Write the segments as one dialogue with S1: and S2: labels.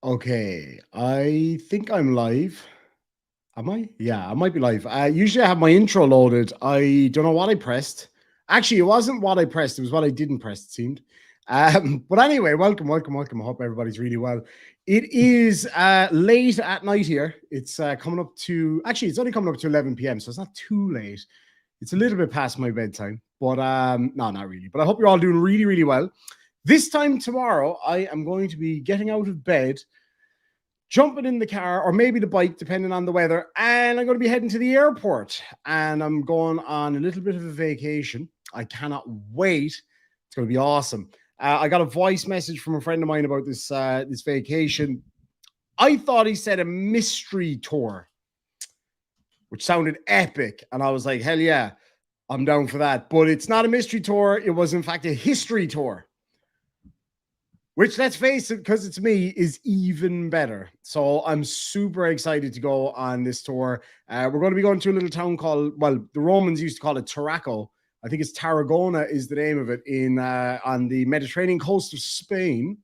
S1: Okay, I think I'm live. Am I? Yeah, I might be live. Usually I have my intro loaded. I don't know what I pressed. Actually, it wasn't what I pressed, it was what I didn't press, it seemed. But anyway, welcome, welcome, welcome. I hope everybody's really well. It is late at night here. It's coming up to, actually, it's only coming up to 11 p.m., so it's not too late. It's a little bit past my bedtime, but no, not really. But I hope you're all doing really, really well. This time tomorrow, I am going to be getting out of bed, jumping in the car or maybe the bike, depending on the weather. And I'm going to be heading to the airport and I'm going on a little bit of a vacation. I cannot wait. It's going to be awesome. I got a voice message from a friend of mine about this vacation. I thought he said a mystery tour, which sounded epic. And I was like, hell yeah, I'm down for that. But it's not a mystery tour. It was, in fact, a history tour, which, let's face it, because it's me, is even better. So I'm super excited to go on this tour. We're going to be going to a little town called, well, the Romans used to call it Tarraco. I think it's Tarragona is the name of it, in on the Mediterranean coast of Spain.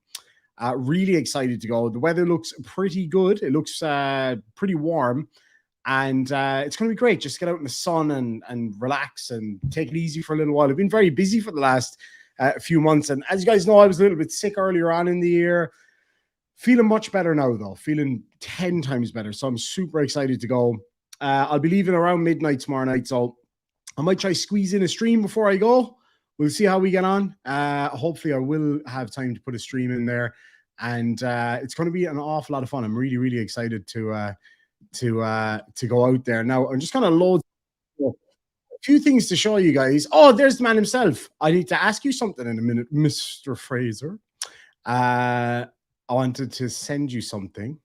S1: Really excited to go. The weather looks pretty good. It looks pretty warm. And it's going to be great. Just get out in the sun and relax and take it easy for a little while. I've been very busy for the last a few months. And as you guys know, I was a little bit sick earlier on in the year. Feeling much better now, though. Feeling 10 times better. So I'm super excited to go. I'll be leaving around midnight tomorrow night. So I might try squeeze in a stream before I go. We'll see how we get on. Hopefully I will have time to put a stream in there. And it's going to be an awful lot of fun. I'm really, really excited to go out there. Now, I'm just going to load a few things to show you guys. Oh, there's the man himself. I need to ask you something in a minute, Mr. Fraser. I wanted to send you something.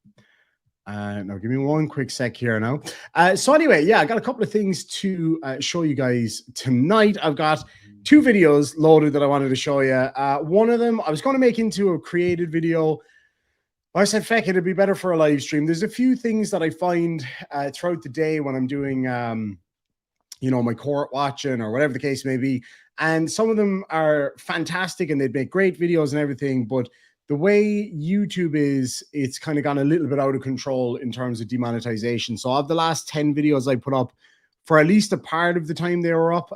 S1: Now, give me one quick sec here now. So anyway, yeah, I got a couple of things to show you guys tonight. I've got two videos loaded that I wanted to show you. One of them I was going to make into a created video. I said, feck, it'd be better for a live stream. There's a few things that I find throughout the day when I'm doing, my court watching or whatever the case may be. And some of them are fantastic and they'd make great videos and everything. But the way YouTube is, it's kind of gone a little bit out of control in terms of demonetization. So of the last 10 videos I put up, for at least a part of the time they were up,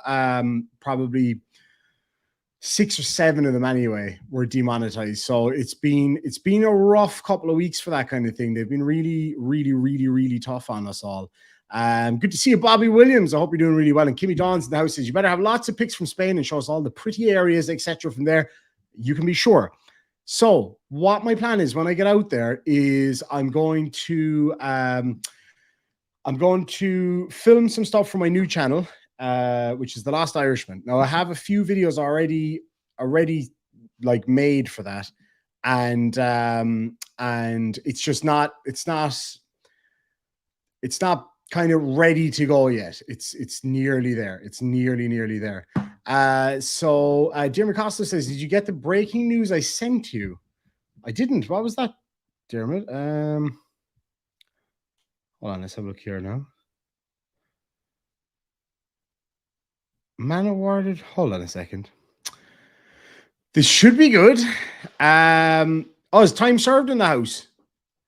S1: probably 6 or 7 of them anyway were demonetized. So it's been a rough couple of weeks for that kind of thing. They've been really, really, really, really tough on us all. Good to see you, Bobby Williams. I hope you're doing really well. And Kimmy Dons in the house says you better have lots of pics from Spain and show us all the pretty areas, etc. from there. You can be sure. So what my plan is when I get out there is I'm going to film some stuff for my new channel, which is The Lost Irishman. Now I have a few videos already like made for that, and it's not kind of ready to go yet. It's nearly there. It's nearly there. So Dermot Costa says, did you get the breaking news I sent you? I didn't. What was that, Dermot? Hold on, let's have a look here now. Man awarded. Hold on a second. This should be good. It's Time Served in the house.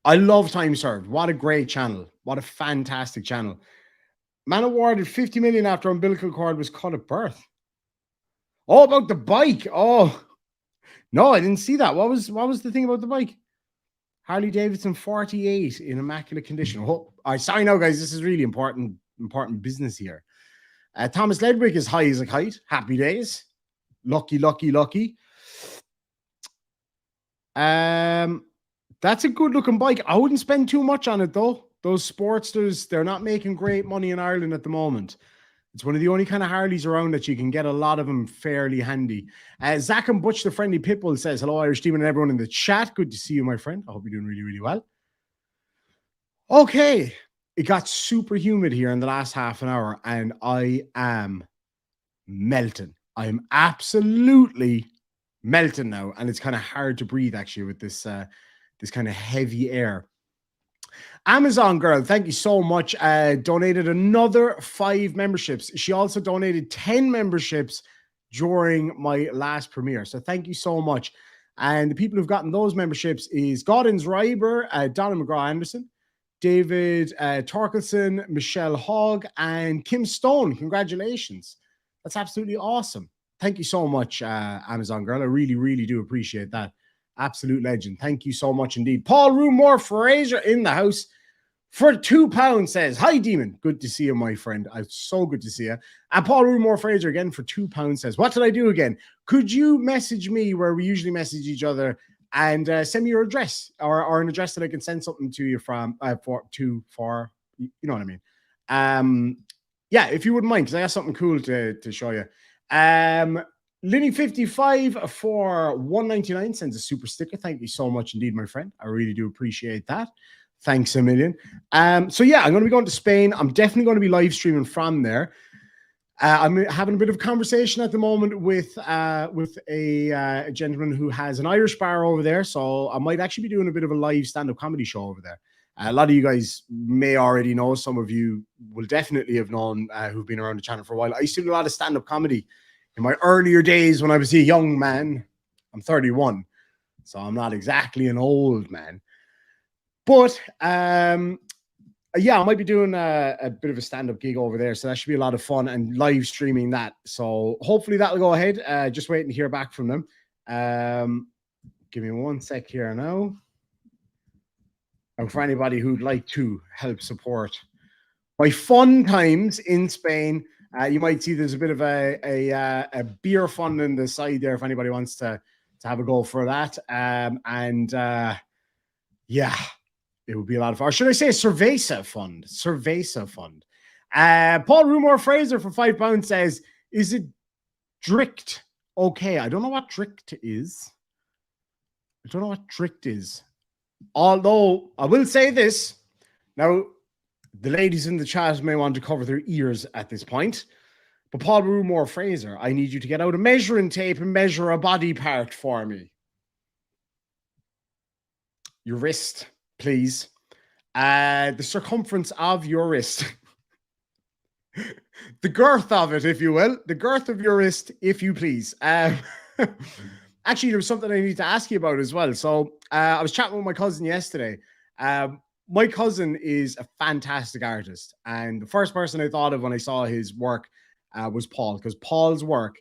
S1: I love Time Served. What a great channel. What a fantastic channel. Man awarded 50 million after umbilical cord was cut at birth. Oh, about the bike. Oh, no, I didn't see that. What was the thing about the bike? Harley Davidson 48 in immaculate condition. Oh, sorry now, guys. This is really important business here. Thomas Ledwick is high as a kite. Happy days. Lucky. That's a good looking bike. I wouldn't spend too much on it though. Those Sportsters, they're not making great money in Ireland at the moment. It's one of the only kind of Harleys around that you can get a lot of them fairly handy. Zach and Butch, the friendly pitbull, says, hello, Irish Demon and everyone in the chat. Good to see you, my friend. I hope you're doing really, really well. Okay. It got super humid here in the last half an hour, and I am melting. I am absolutely melting now, and it's kind of hard to breathe, actually, with this kind of heavy air. Amazon girl, thank you so much. Donated another 5 memberships. She also donated 10 memberships during my last premiere. So thank you so much. And the people who've gotten those memberships is Gaudens Reiber, Donna McGraw-Anderson, David Torkelson, Michelle Hogg, and Kim Stone. Congratulations. That's absolutely awesome. Thank you so much, Amazon girl. I really, really do appreciate that. Absolute legend. Thank you so much indeed. Paul Rumore Fraser in the house for £2 says, hi, Demon. Good to see you, my friend. It's so good to see you. And Paul Rumore Fraser again for £2 says, what did I do again? Could you message me where we usually message each other and send me your address or an address that I can send something to you from you know what I mean? Yeah, if you wouldn't mind, because I got something cool to show you. Linny55 for $1.99 sends a super sticker. Thank you so much indeed, my friend. I really do appreciate that. Thanks a million. So yeah, I'm going to be going to Spain. I'm definitely going to be live streaming from there. I'm having a bit of a conversation at the moment with a gentleman who has an Irish bar over there. So I might actually be doing a bit of a live stand-up comedy show over there. A lot of you guys may already know. Some of you will definitely have known who've been around the channel for a while. I used to do a lot of stand-up comedy in my earlier days when I was a young man. I'm 31, so I'm not exactly an old man. But yeah, I might be doing a bit of a stand-up gig over there, so that should be a lot of fun and live streaming that. So hopefully that'll go ahead. Just waiting to hear back from them. Give me one sec here now. And for anybody who'd like to help support my fun times in Spain, you might see there's a bit of a beer fund on the side there if anybody wants to have a go for that. Yeah, it would be a lot of fun. Or should I say Cerveza fund? Cerveza fund. Paul Rumore Fraser for £5 says, is it Dricht? Okay, I don't know what Dricht is. I don't know what Dricht is. Although I will say this. Now, the ladies in the chat may want to cover their ears at this point. But Paul Rumore Fraser, I need you to get out a measuring tape and measure a body part for me. Your wrist, please. The circumference of your wrist. The girth of it, if you will. The girth of your wrist, if you please. Actually, there was something I need to ask you about as well. So I was chatting with my cousin yesterday. My cousin is a fantastic artist. And the first person I thought of when I saw his work was Paul, because Paul's work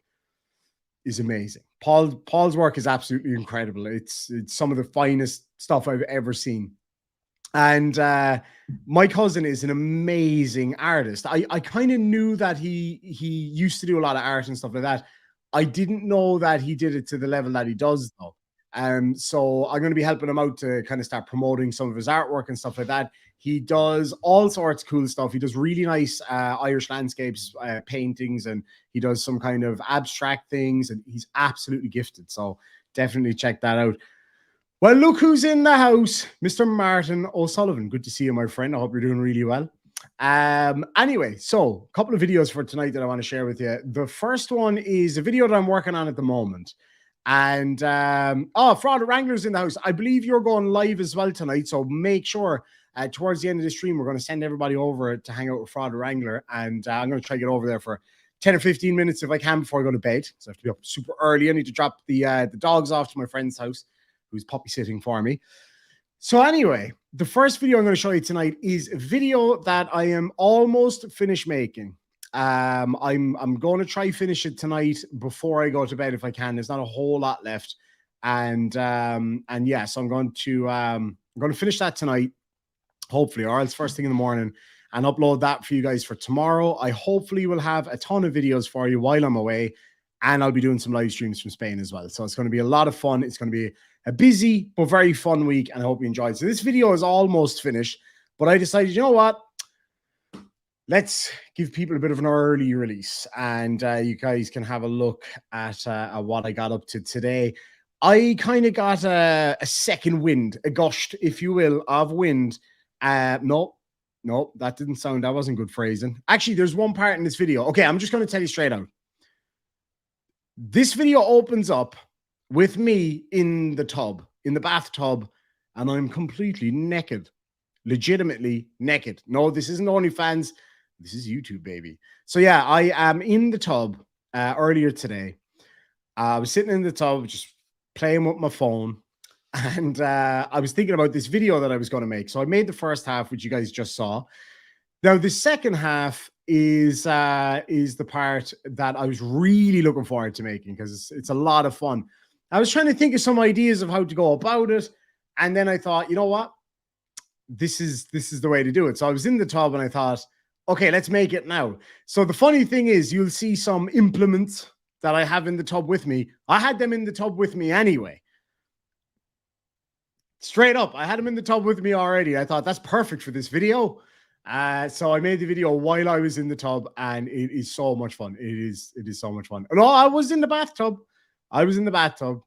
S1: is amazing. Paul's work is absolutely incredible. It's some of the finest stuff I've ever seen. And my cousin is an amazing artist. I kind of knew that he used to do a lot of art and stuff like that. I didn't know that he did it to the level that he does, though. So I'm going to be helping him out to kind of start promoting some of his artwork and stuff like that. He does all sorts of cool stuff. He does really nice Irish landscapes, paintings, and he does some kind of abstract things, and he's absolutely gifted. So definitely check that out. Well, look who's in the house, Mr. Martin O'Sullivan. Good to see you, my friend. I hope you're doing really well. Anyway, so a couple of videos for tonight that I want to share with you. The first one is a video that I'm working on at the moment. And Fraud Wranglers in the house. I believe you're going live as well tonight, so make sure towards the end of the stream we're going to send everybody over to hang out with Fraud Wrangler, and I'm going to try to get over there for 10 or 15 minutes if I can before I go to bed. So I have to be up super early. I need to drop the dogs off to my friend's house, who's puppy sitting for me. So anyway, the first video I'm going to show you tonight is a video that I am almost finished making. I'm going to try finish it tonight before I go to bed if I can. There's not a whole lot left, and yeah, so I'm going to finish that tonight, hopefully, or else first thing in the morning, and upload that for you guys for tomorrow. I hopefully will have a ton of videos for you while I'm away, and I'll be doing some live streams from Spain as well. So it's going to be a lot of fun. It's going to be a busy but very fun week, and I hope you enjoyed. So this video is almost finished, but I decided, you know what? Let's give people a bit of an early release, and you guys can have a look at what I got up to today. I kind of got a second wind, a gust, if you will, of wind. No, that wasn't good phrasing. Actually, there's one part in this video. Okay, I'm just going to tell you straight out. This video opens up with me in the tub, in the bathtub, and I'm completely naked. Legitimately naked. No, this isn't OnlyFans. This is YouTube, baby. So yeah, I am in the tub earlier today. I was sitting in the tub, just playing with my phone, and I was thinking about this video that I was going to make. So I made the first half, which you guys just saw. Now the second half is the part that I was really looking forward to making, because it's a lot of fun. I was trying to think of some ideas of how to go about it, and then I thought, you know what, this is the way to do it. So I was in the tub and I thought, okay, let's make it now. So the funny thing is, you'll see some implements that I have in the tub with me. I had them in the tub with me anyway. Straight up, I had them in the tub with me already. I thought that's perfect for this video. So I made the video while I was in the tub, and it is so much fun. It is so much fun. No, I was in the bathtub. I was in the bathtub.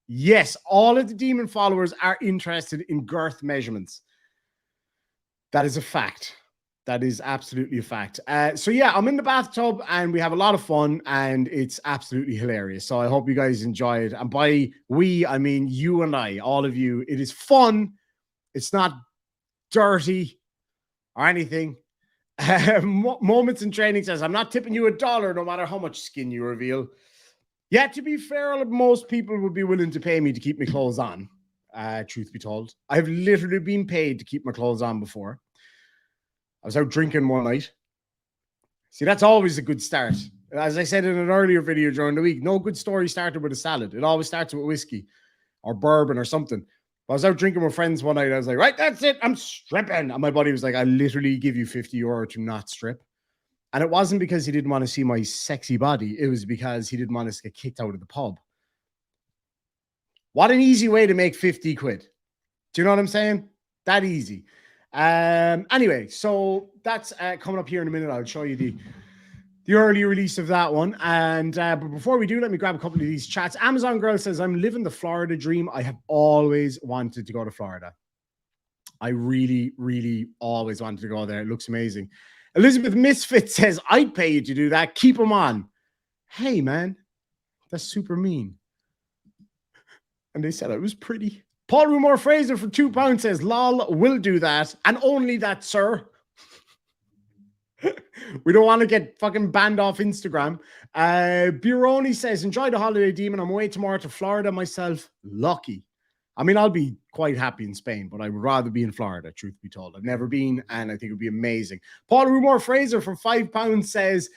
S1: Yes, all of the demon followers are interested in girth measurements. That is a fact. That is absolutely a fact. So yeah, I'm in the bathtub and we have a lot of fun, and it's absolutely hilarious. So I hope you guys enjoy it. And by we, I mean you and I, all of you. It is fun. It's not dirty or anything. Moments in Training says, I'm not tipping you $1 no matter how much skin you reveal. Yeah, to be fair, most people would be willing to pay me to keep my clothes on, truth be told. I've literally been paid to keep my clothes on before. I was out drinking one night. See, that's always a good start. As I said in an earlier video during the week, no good story started with a salad. It always starts with whiskey or bourbon or something. I was out drinking with friends one night. I was like, right, that's it. I'm stripping. And my buddy was like, I literally give you €50 to not strip. And it wasn't because he didn't want to see my sexy body. It was because he didn't want us to get kicked out of the pub. What an easy way to make 50 quid. Do you know what I'm saying? That easy. Anyway, so that's coming up here in a minute. I'll show you the early release of that one. And but before we do, let me grab a couple of these chats. Amazon Girl says, I'm living the Florida dream. I have always wanted to go to Florida. I really, really always wanted to go there. It looks amazing. Elizabeth Misfit says, I'd pay you to do that. Keep them on. Hey, man, that's super mean. And they said I was pretty. Paul Rumor Fraser for £2 says, lol, will do that. And only that, sir. We don't want to get fucking banned off Instagram. Bironi says, enjoy the holiday, Demon. I'm away tomorrow to Florida myself. Lucky. I mean, I'll be quite happy in Spain, but I would rather be in Florida, truth be told. I've never been, and I think it would be amazing. Paul Rumor Fraser for £5 says,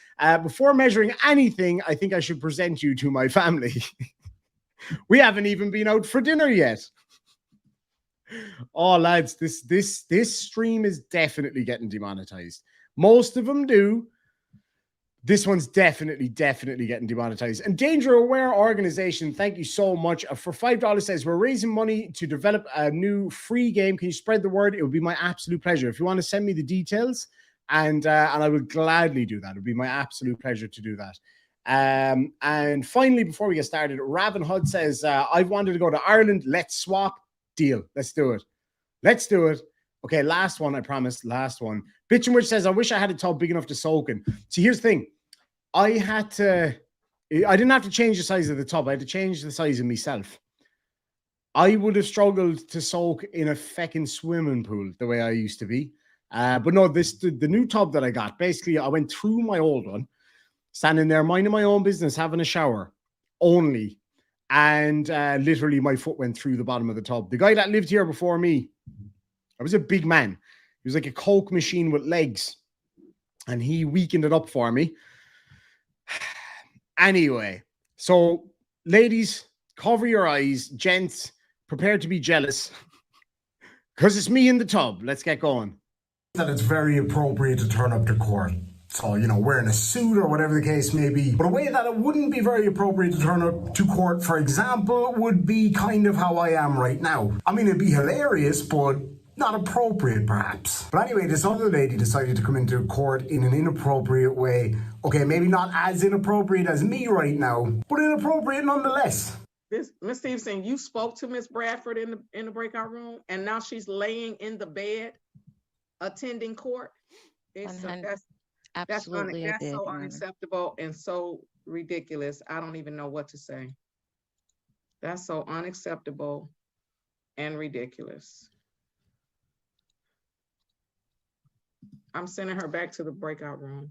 S1: before measuring anything, I think I should present you to my family. We haven't even been out for dinner yet. Oh, lads, this stream is definitely getting demonetized. Most of them do. This one's definitely getting demonetized. And Danger Aware Organization, thank you so much. For $5 says, we're raising money to develop a new free game. Can you spread the word? It would be my absolute pleasure. If you want to send me the details, and I would gladly do that. It would be my absolute pleasure to do that. And finally, before we get started, Raven Hud says, I've wanted to go to Ireland. Let's swap. Deal. Let's do it. Let's do it. Okay, last one, I promise. Last one. Bitchin' Witch says, I wish I had a tub big enough to soak in. See, here's the thing. I didn't have to change the size of the tub. I had to change the size of myself. I would have struggled to soak in a feckin' swimming pool the way I used to be. But no, the new tub that I got, basically, I went through my old one, standing there, minding my own business, having a shower only. And literally my foot went through the bottom of the tub. The guy that lived here before me, I was a big man. He was like a Coke machine with legs. And he weakened it up for me. Anyway, so ladies, cover your eyes. Gents, prepare to be jealous. Because it's me in the tub. Let's get going. That it's very appropriate to turn up to court. So, you know, wearing a suit or whatever the case may be. But a way that it wouldn't be very appropriate to turn up to court, for example, would be kind of how I am right now. I mean, it'd be hilarious, but not appropriate, perhaps. But anyway, this other lady decided to come into court in an inappropriate way. Okay, maybe not as inappropriate as me right now, but inappropriate nonetheless.
S2: Miss Stevenson, you spoke to Miss Bradford in the breakout room, and now she's laying in the bed, attending court.
S3: Absolutely,
S2: that's so unacceptable and so ridiculous. I don't even know what to say. That's so unacceptable and ridiculous. I'm sending her back to the breakout room.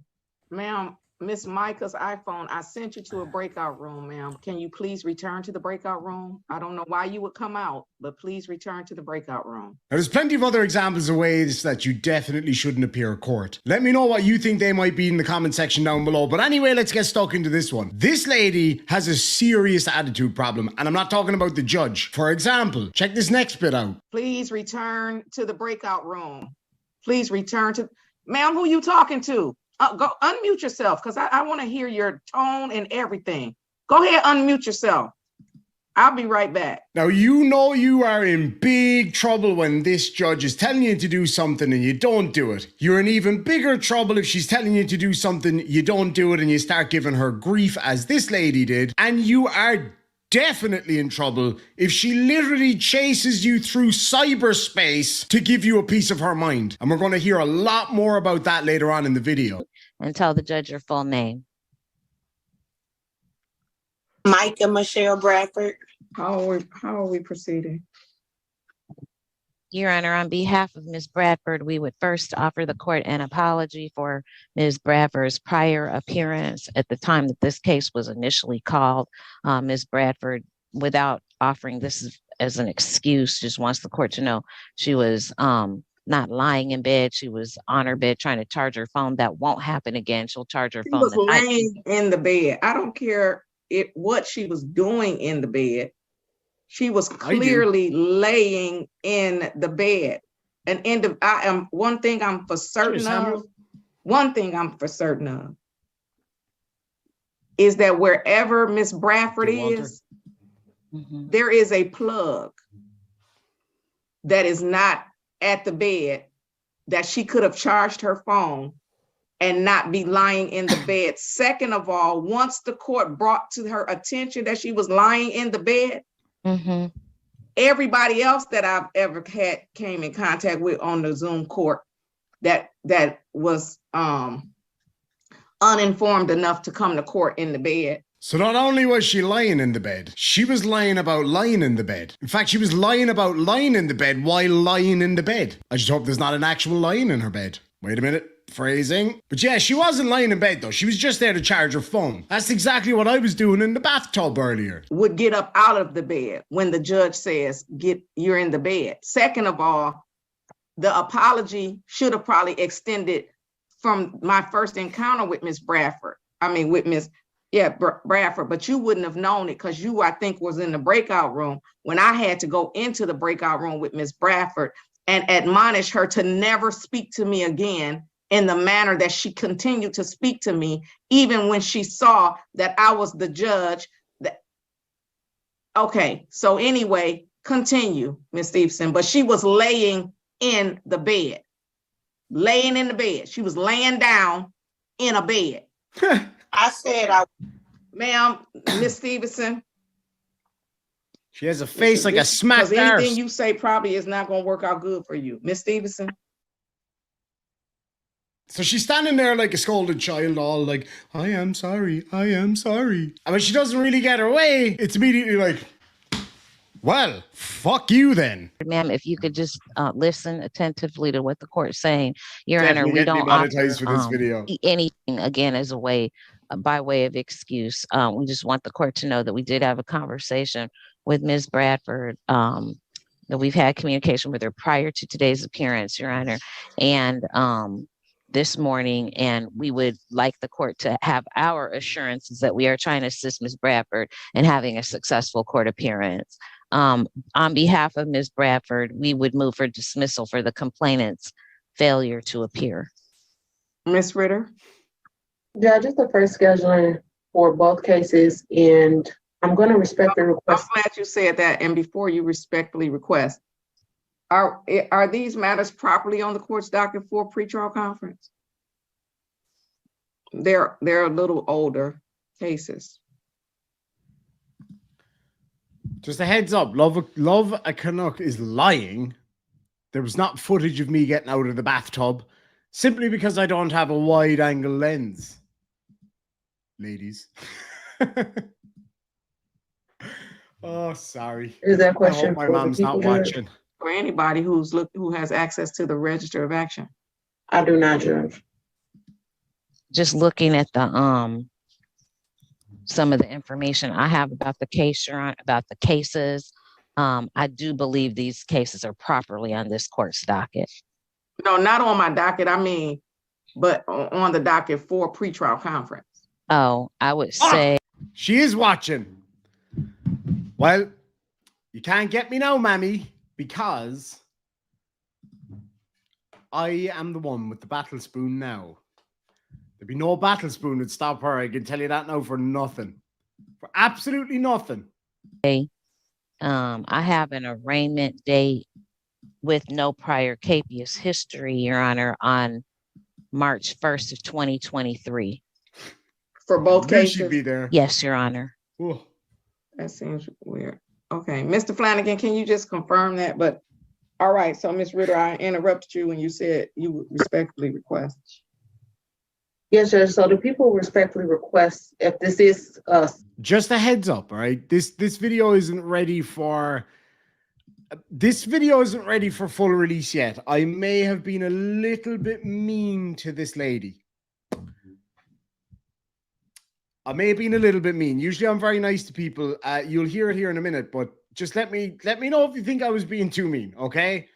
S2: Ma'am, Miss Micah's iPhone. I sent you to a breakout room, ma'am. Can you please return to the breakout room? I don't know why you would come out, but please return to the breakout room.
S1: Now, there's plenty of other examples of ways that you definitely shouldn't appear at court. Let me know what you think they might be in the comment section down below. But anyway, let's get stuck into this one. This lady has a serious attitude problem, and I'm not talking about the judge. For example, check this next bit out.
S2: Please return to the breakout room. Please return to, ma'am, who you talking to? Go unmute yourself, because I want to hear your tone and everything. Go ahead, unmute yourself. I'll be right back.
S1: Now, you know you are in big trouble when this judge is telling you to do something and you don't do it. You're in even bigger trouble if she's telling you to do something, you don't do it, and you start giving her grief as this lady did. And you are definitely in trouble if she literally chases you through cyberspace to give you a piece of her mind. And we're going to hear a lot more about that later on in the video.
S3: And tell the judge your full name.
S4: Micah Michelle Bradford.
S2: How are we proceeding?
S3: Your Honor, on behalf of Ms. Bradford, we would first offer the court an apology for Ms. Bradford's prior appearance at the time that this case was initially called. Ms. Bradford, without offering this as an excuse, just wants the court to know she was not lying in bed. She was on her bed trying to charge her phone. That won't happen again. She'll charge her phone.
S2: She was laying in the bed. I don't care what she was doing in the bed. She was clearly laying in the bed. One thing I'm for certain of is that wherever Miss Bradford is, there is a plug that is not at the bed that she could have charged her phone and not be lying in the bed. Second of all, once the court brought to her attention that she was lying in the bed, everybody else that I've ever had came in contact with on the Zoom court that was uninformed enough to come to court in the bed.
S1: So not only was she lying in the bed, she was lying about lying in the bed. In fact, she was lying about lying in the bed while lying in the bed. I just hope there's not an actual lying in her bed. Wait a minute. Phrasing. But yeah, she wasn't lying in bed though. She was just there to charge her phone. That's exactly what I was doing in the bathtub earlier.
S2: Would get up out of the bed when the judge says, you're in the bed. Second of all, the apology should have probably extended from my first encounter with Miss Bradford. Bradford, but you wouldn't have known it because you, I think, was in the breakout room when I had to go into the breakout room with Miss Bradford and admonish her to never speak to me again in the manner that she continued to speak to me, even when she saw that I was the judge. Okay, so anyway, continue, Ms. Stevenson, but she was laying in the bed. Laying in the bed. She was laying down in a bed.
S4: I said
S2: ma'am, Ms. Stevenson.
S1: She has a face like a smacked arse.
S2: Anything you say probably is not going to work out good for you. Ms. Stevenson.
S1: So she's standing there like a scolded child, all like, I am sorry, I am sorry. And when she doesn't really get her way, it's immediately like, well, fuck you then.
S3: Ma'am, if you could just listen attentively to what the court's saying. Your
S1: Definitely
S3: Honor, we don't offer
S1: for this video.
S3: anything, again, as a way, by way of excuse. We just want the court to know that we did have a conversation with Ms. Bradford, that we've had communication with her prior to today's appearance, Your Honor, and this morning, and we would like the court to have our assurances that we are trying to assist Ms. Bradford in having a successful court appearance. On behalf of Ms. Bradford, we would move for dismissal for the complainant's failure to appear.
S2: Ms. Ritter?
S5: Judge, it's the first scheduling for both cases, and I'm going to respect the request.
S2: I'm glad you said that, and before you respectfully request, are these matters properly on the court's docket for pretrial conference? They're a little older cases.
S1: Just a heads up, Love a Canuck is lying. There was not footage of me getting out of the bathtub simply because I don't have a wide angle lens. Ladies. Oh, sorry.
S5: Is that question?
S1: I hope my mom's not watching.
S2: For anybody who has access to the register of action.
S5: I do not, Judge.
S3: just looking at the some of the information I have about the case, Your Honor, about the cases, I do believe these cases are properly on this court's docket.
S2: No, not on my docket. I mean, but on the docket for pretrial conference.
S3: Oh, I would say
S1: she is watching. Well, you can't get me now, mammy, because I am the one with the battle spoon now. There'd be no battle spoon would stop her. I can tell you that now for nothing. For absolutely nothing.
S3: I have an arraignment date with no prior capious history, Your Honor, on March 1st of 2023.
S2: For both cases?
S1: She'd be there.
S3: Yes, Your Honor.
S1: Ooh.
S2: That seems weird. Okay, Mr. Flanagan, can you just confirm that? But all right, so Ms. Ritter, I interrupted you when you said you would respectfully request.
S5: Yes, Judge. So the people respectfully request, if this is
S1: just a heads up, all right? This video isn't ready for full release yet. I may have been a little bit mean to this lady. I may have been a little bit mean. Usually I'm very nice to people. You'll hear it here in a minute, but just let me know if you think I was being too mean, okay?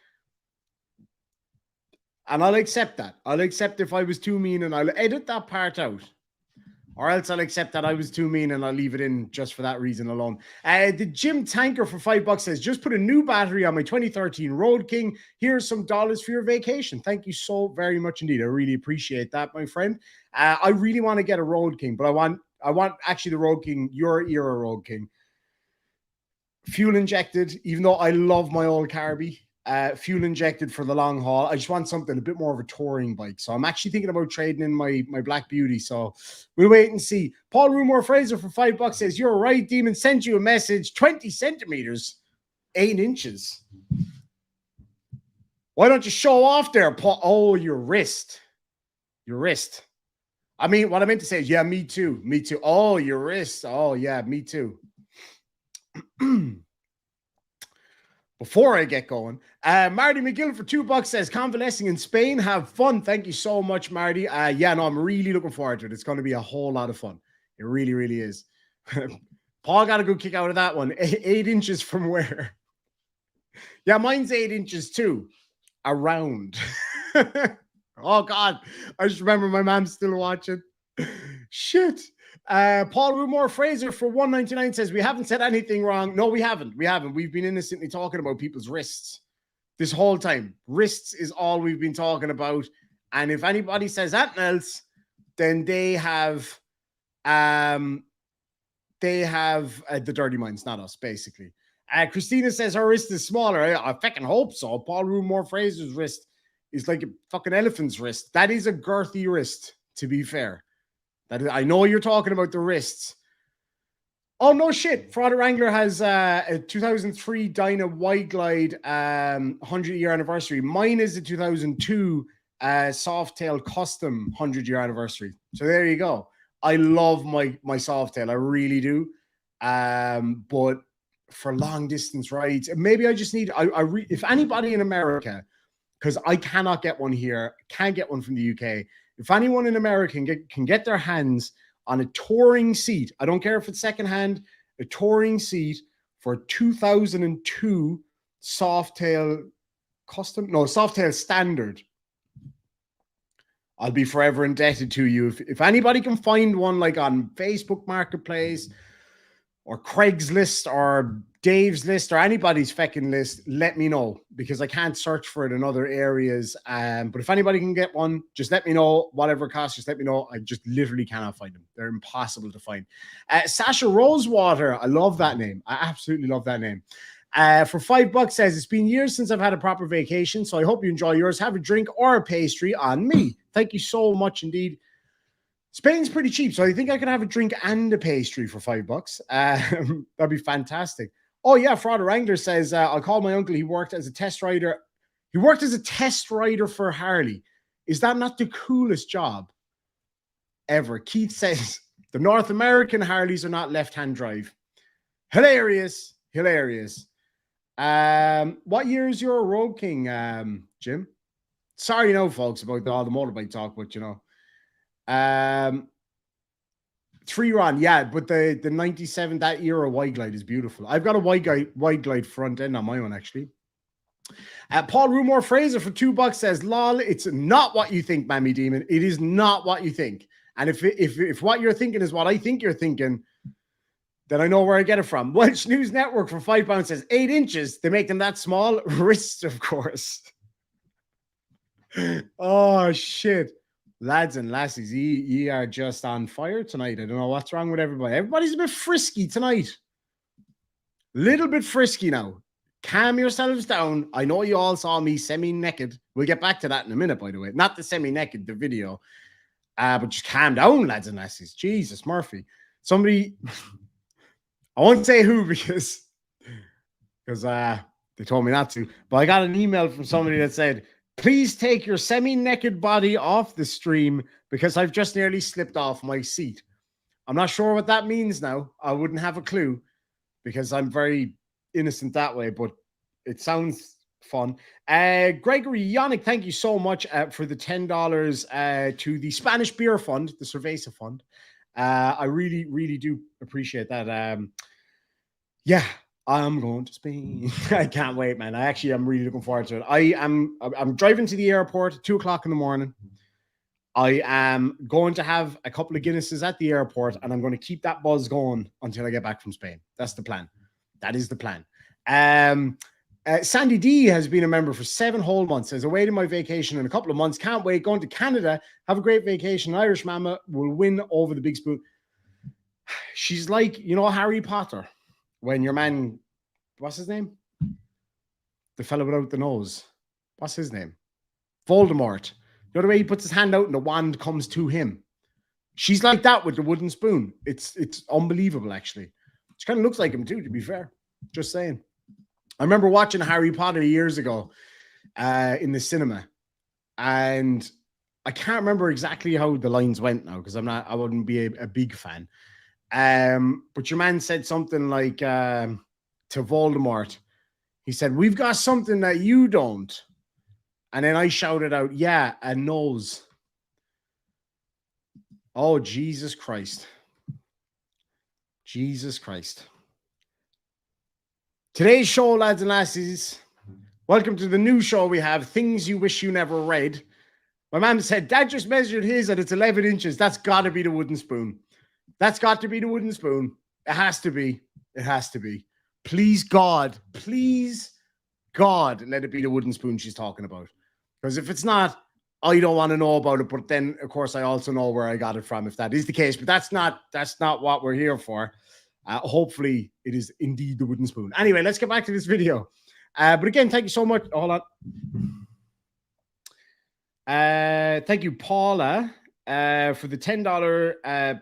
S1: And I'll accept that. I'll accept if I was too mean and I'll edit that part out. Or else I'll accept that I was too mean and I'll leave it in just for that reason alone. The Jim Tanker for $5 says, just put a new battery on my 2013 Road King. Here's some dollars for your vacation. Thank you so very much indeed. I really appreciate that, my friend. I really want to get a Road King, but I want actually the Road King, your era Road King. Fuel injected, even though I love my old Carby. Fuel injected for the long haul. I just want something a bit more of a touring bike. So I'm actually thinking about trading in my Black Beauty. So we'll wait and see. Paul Rumor Fraser for $5 says, you're right, Demon. Sent you a message. 20 centimeters, 8 inches. Why don't you show off there, Paul? Oh, your wrist. Your wrist. I mean, what I meant to say is, yeah, me too. Me too. Oh, your wrist. Oh, yeah, me too. Before I get going, Marty McGill for $2 says, convalescing in Spain, have fun. Thank you so much, Marty. Yeah, no, I'm really looking forward to it. It's going to be a whole lot of fun. It really, really is. Paul got a good kick out of that one. 8 inches from where? Yeah, mine's 8 inches too. Around. Oh, God. I just remember my mom's still watching. Shit. Paul Rumor Fraser for $1.99 says, we haven't said anything wrong. No, we haven't. We've been innocently talking about people's wrists this whole time. Wrists is all we've been talking about. And if anybody says anything else, then they have the dirty minds, not us, basically. Christina says her wrist is smaller. I fucking hope so. Paul Rumor Fraser's wrist is like a fucking elephant's wrist. That is a girthy wrist, to be fair. I know you're talking about the wrists. Oh, no shit. Frauder Wrangler has a 2003 Dyna Wide Glide 100-year anniversary. Mine is a 2002 Softail Custom 100-year anniversary. So there you go. I love my Softail. I really do. But for long distance rides, maybe I just need, if anybody in America, because I cannot get one here, can't get one from the UK. If anyone in America can get their hands on a touring seat, I don't care if it's secondhand, a touring seat for 2002 Softail Softail Standard, I'll be forever indebted to you. If anybody can find one like on Facebook Marketplace or Craigslist or Dave's list or anybody's feckin' list, let me know, because I can't search for it in other areas. But if anybody can get one, just let me know. Whatever it costs, just let me know. I just literally cannot find them. They're impossible to find. Sasha Rosewater, I love that name. I absolutely love that name. For $5 says, it's been years since I've had a proper vacation, so I hope you enjoy yours. Have a drink or a pastry on me. Thank you so much indeed. Spain's pretty cheap, so I think I could have a drink and a pastry for $5. That'd be fantastic. Oh, yeah, Frauder Wrangler says, I'll call my uncle. He worked as a test rider. He worked as a test rider for Harley. Is that not the coolest job ever? Keith says, the North American Harleys are not left-hand drive. Hilarious. Hilarious. What year is your Road King, Jim? Sorry, folks, about all the motorbike talk, but, 3 run, yeah, but the 97, that era wide glide is beautiful. I've got a wide glide front end on my one, actually. Paul Rumor Fraser for $2 says, lol, it's not what you think, Mammy Demon. It is not what you think. And if what you're thinking is what I think you're thinking, then I know where I get it from. Welsh News Network for £5 says 8 inches. They make them that small. Wrists, of course. Oh, shit. Lads and lassies, ye are just on fire tonight. I don't know what's wrong with everybody. Everybody's a bit frisky tonight. Little bit frisky now. Calm yourselves down. I know you all saw me semi-naked. We'll get back to that in a minute, by the way. Not the semi-naked, the video. But just calm down, lads and lassies. Jesus, Murphy. Somebody, I won't say who because they told me not to. But I got an email from somebody that said, please take your semi-naked body off the stream because I've just nearly slipped off my seat. I'm not sure what that means now. I wouldn't have a clue because I'm very innocent that way, but it sounds fun. Gregory Yannick, thank you so much for the $10 to the Spanish Beer Fund, the Cerveza Fund. I really, really do appreciate that. Yeah, I'm going to Spain. I can't wait, man. I'm really looking forward to it. I'm driving to the airport at 2:00 in the morning. I am going to have a couple of Guinnesses at the airport, and I'm going to keep that buzz going until I get back from Spain. That's the plan. That is the plan. Sandy D has been a member for 7 whole months. Says, awaiting my vacation in a couple of months. Can't wait. Going to Canada. Have a great vacation. Irish mama will win over the big spoon. She's like, you know, Harry Potter. When your man, what's his name? The fellow without the nose. What's his name? Voldemort. You know the way he puts his hand out and the wand comes to him. She's like that with the wooden spoon. It's unbelievable, actually. She kind of looks like him too, to be fair. Just saying. I remember watching Harry Potter years ago in the cinema, and I can't remember exactly how the lines went now because I wouldn't be a big fan. But your man said something like to Voldemort, he said, we've got something that you don't. And then I shouted out, yeah, a nose. Oh, Jesus Christ. Jesus Christ. Today's show, lads and lassies, welcome to the new show we have, Things You Wish You Never Read. My mom said, Dad just measured his and it's 11 inches. That's got to be the wooden spoon. That's got to be the wooden spoon. It has to be. It has to be. Please, God, let it be the wooden spoon she's talking about. Because if it's not, I don't want to know about it. But then, of course, I also know where I got it from if that is the case. But that's not what we're here for. Hopefully, it is indeed the wooden spoon. Anyway, let's get back to this video. But again, thank you so much. Hold on. Thank you, Paula, for the $10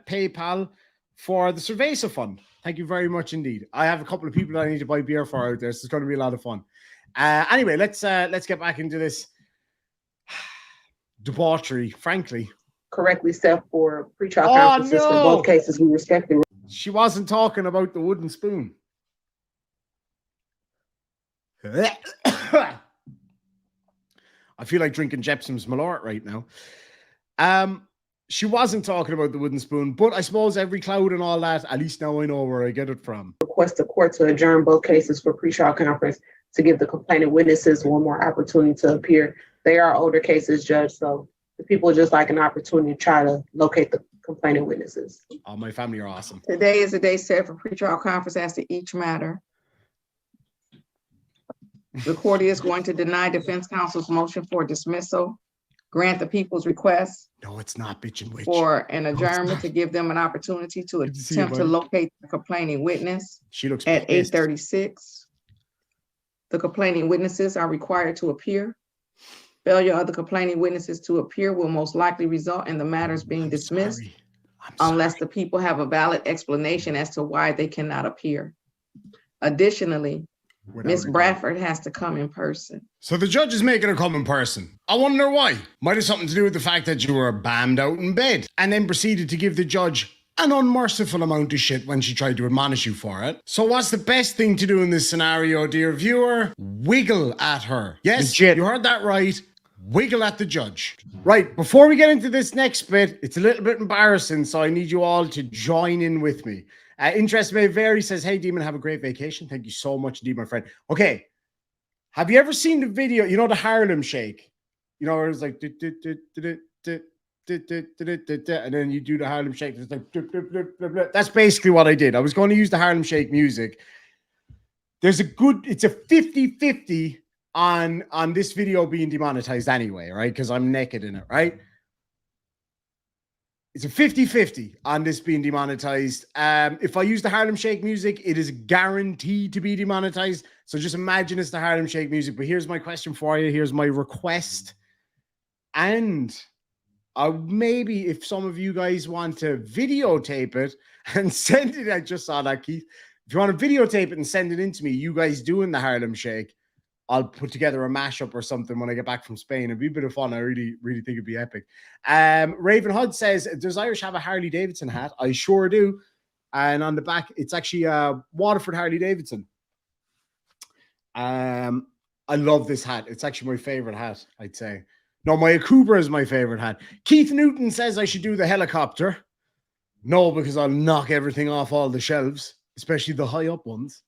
S1: PayPal for the Cerveza Fund. Thank you very much indeed. I have a couple of people that I need to buy beer for out there, so it's going to be a lot of fun. Anyway, let's get back into this debauchery, frankly.
S5: Correctly set for pre-trial conferences for both cases. We respect the.
S1: She wasn't talking about the wooden spoon. I feel like drinking Jepson's Malort right now. She wasn't talking about the wooden spoon, but I suppose every cloud and all that, at least now I know where I get it from.
S5: Request the court to adjourn both cases for pre-trial conference to give the complainant witnesses one more opportunity to appear. They are older cases, Judge, so the people would just like an opportunity to try to locate the complainant witnesses.
S1: Oh, my family are awesome.
S2: Today is the day set for pre-trial conference as to each matter. The court is going to deny defense counsel's motion for dismissal, grant the people's request.
S1: No, it's not, bitch and witch.
S2: For an adjournment to give them an opportunity to attempt to locate the complaining witness.
S1: She looks
S2: at 8:36. The complaining witnesses are required to appear. Failure of the complaining witnesses to appear will most likely result in the matters being dismissed unless the people have a valid explanation as to why they cannot appear. Additionally, Ms. Bradford has to come in person.
S1: So the judge is making her come in person. I wonder why. Might have something to do with the fact that you were bammed out in bed and then proceeded to give the judge an unmerciful amount of shit when she tried to admonish you for it. So what's the best thing to do in this scenario, dear viewer? Wiggle at her. Yes, legit. You heard that right. Wiggle at the judge. Right, before we get into this next bit, it's a little bit embarrassing, so I need you all to join in with me. Interest may vary says, hey, Demon, have a great vacation. Thank you so much, Demon, my friend. Okay, have you ever seen the video, you know, the Harlem Shake? You know, where it's like, and then you do the Harlem Shake. It's like, that's basically what I did. I was going to use the Harlem Shake music. It's a 50-50 on this video being demonetized anyway, right? Because I'm naked in it, right? It's a 50-50 on this being demonetized. If I use the Harlem Shake music, it is guaranteed to be demonetized. So just imagine it's the Harlem Shake music. But here's my question for you. Here's my request. And maybe if some of you guys want to videotape it and send it, I just saw that, Keith. If you want to videotape it and send it in to me, you guys doing the Harlem Shake, I'll put together a mashup or something when I get back from Spain. It'd be a bit of fun. I really, really think it'd be epic. Raven Hood says, does Irish have a Harley Davidson hat? I sure do. And on the back, it's actually a Waterford Harley Davidson. I love this hat. It's actually my favorite hat, I'd say. No, my Akubra is my favorite hat. Keith Newton says I should do the helicopter. No, because I'll knock everything off all the shelves, especially the high up ones.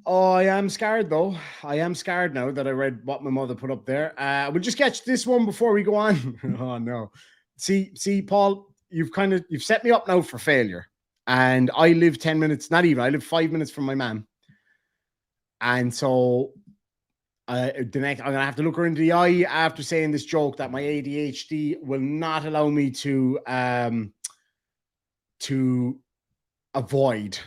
S1: Oh, I am scared, though. I am scared now that I read what my mother put up there. We'll just catch this one before we go on. Oh, no. See, Paul, you've set me up now for failure. And I live 10 minutes, not even, I live 5 minutes from my mom. And so I'm going to have to look her into the eye after saying this joke that my ADHD will not allow me to avoid.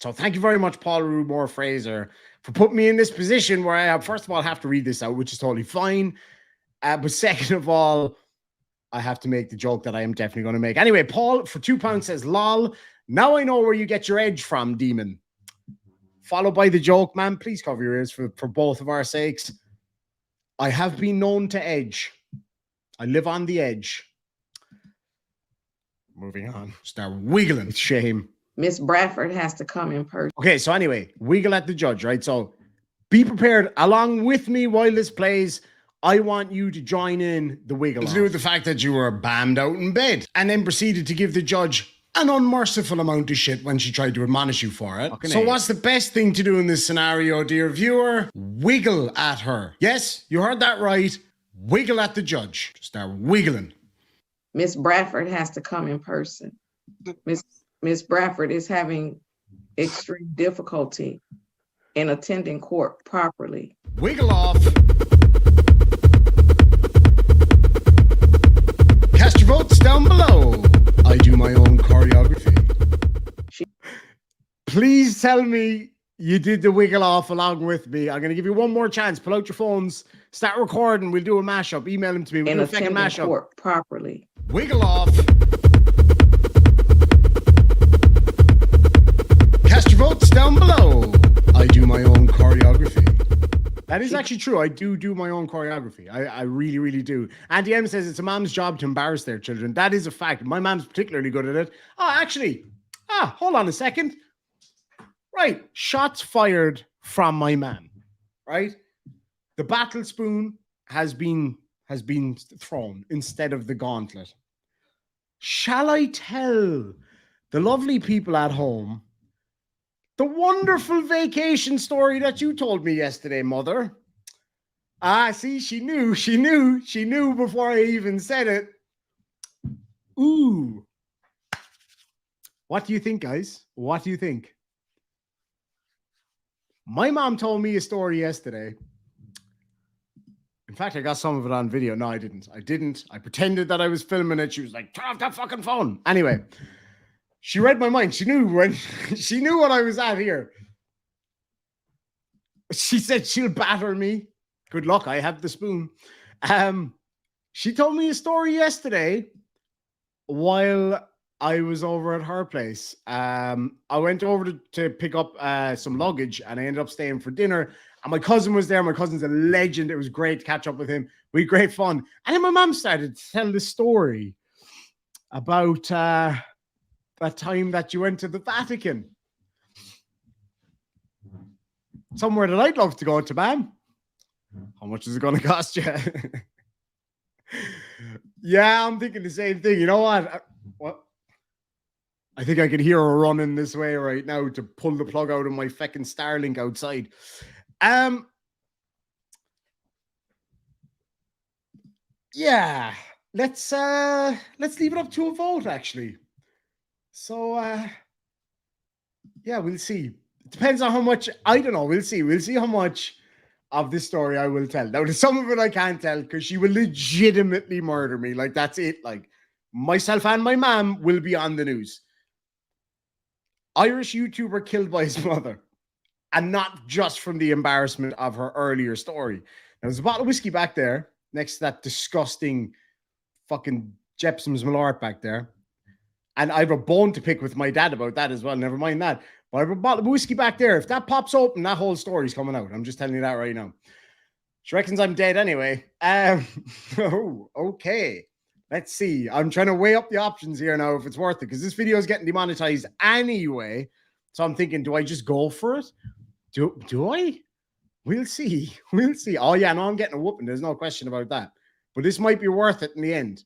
S1: So thank you very much, Paul Rumore Fraser, for putting me in this position where I, first of all, have to read this out, which is totally fine. But second of all, I have to make the joke that I am definitely going to make. Anyway, Paul, for £2 says, lol, now I know where you get your edge from, Demon. Followed by the joke, man, please cover your ears for both of our sakes. I have been known to edge. I live on the edge. Moving on. Start wiggling. It's shame.
S2: Miss Bradford has to come in person.
S1: Okay, so anyway, wiggle at the judge, right? So be prepared along with me while this plays. I want you to join in the wiggle. To do with the fact that you were bammed out in bed and then proceeded to give the judge an unmerciful amount of shit when she tried to admonish you for it. So what's the best thing to do in this scenario, dear viewer? Wiggle at her. Yes, you heard that right. Wiggle at the judge. Start wiggling.
S2: Miss Bradford has to come in person. Miss Bradford is having extreme difficulty in attending court properly.
S1: Wiggle off. Cast your votes down below. I do my own choreography. Please tell me you did the wiggle off along with me. I'm going to give you one more chance. Pull out your phones. Start recording. We'll do a mashup. Email them to me. We'll do a second mashup.
S2: Court properly.
S1: Wiggle off. Cast your votes down below. I do my own choreography. That is actually true. I do my own choreography. I really, really do. Auntie M says it's a mom's job to embarrass their children. That is a fact. My mom's particularly good at it. Oh, actually. Hold on a second. Right. Shots fired from my mom. Right? The battle spoon has been thrown instead of the gauntlet. Shall I tell the lovely people at home the wonderful vacation story that you told me yesterday, Mother? See, she knew before I even said it. Ooh. What do you think, guys? What do you think? My mom told me a story yesterday. In fact, I got some of it on video. No, I didn't. I pretended that I was filming it. She was like, turn off that fucking phone. Anyway, she read my mind. She knew what I was at here. She said she'll batter me. Good luck. I have the spoon. She told me a story yesterday while I was over at her place. I went over to pick up some luggage and I ended up staying for dinner. And my cousin was there. My cousin's a legend. It was great to catch up with him. We had great fun. And then my mom started to tell the story about that time that you went to the Vatican. Somewhere that I'd love to go to, ma'am. How much is it going to cost you? Yeah, I'm thinking the same thing. You know what? I think I could hear her running this way right now to pull the plug out of my feckin' Starlink outside. Yeah, let's leave it up to a vote, actually. So yeah, we'll see. It depends on how much. I don't know. We'll see. We'll see how much of this story I will tell. Now, some of it I can't tell because she will legitimately murder me. Like, that's it. Like, myself and my mom will be on the news. Irish YouTuber killed by his mother. And not just from the embarrassment of her earlier story. Now, there's a bottle of whiskey back there next to that disgusting fucking Jepson's Malort back there. And I have a bone to pick with my dad about that as well. Never mind that. But I have a bottle of whiskey back there. If that pops open, that whole story's coming out. I'm just telling you that right now. She reckons I'm dead anyway. Oh, okay. Let's see. I'm trying to weigh up the options here now if it's worth it, because this video is getting demonetized anyway. So I'm thinking, do I just go for it? Do I? We'll see. We'll see. Oh, yeah, no, I'm getting a whooping. There's no question about that. But this might be worth it in the end.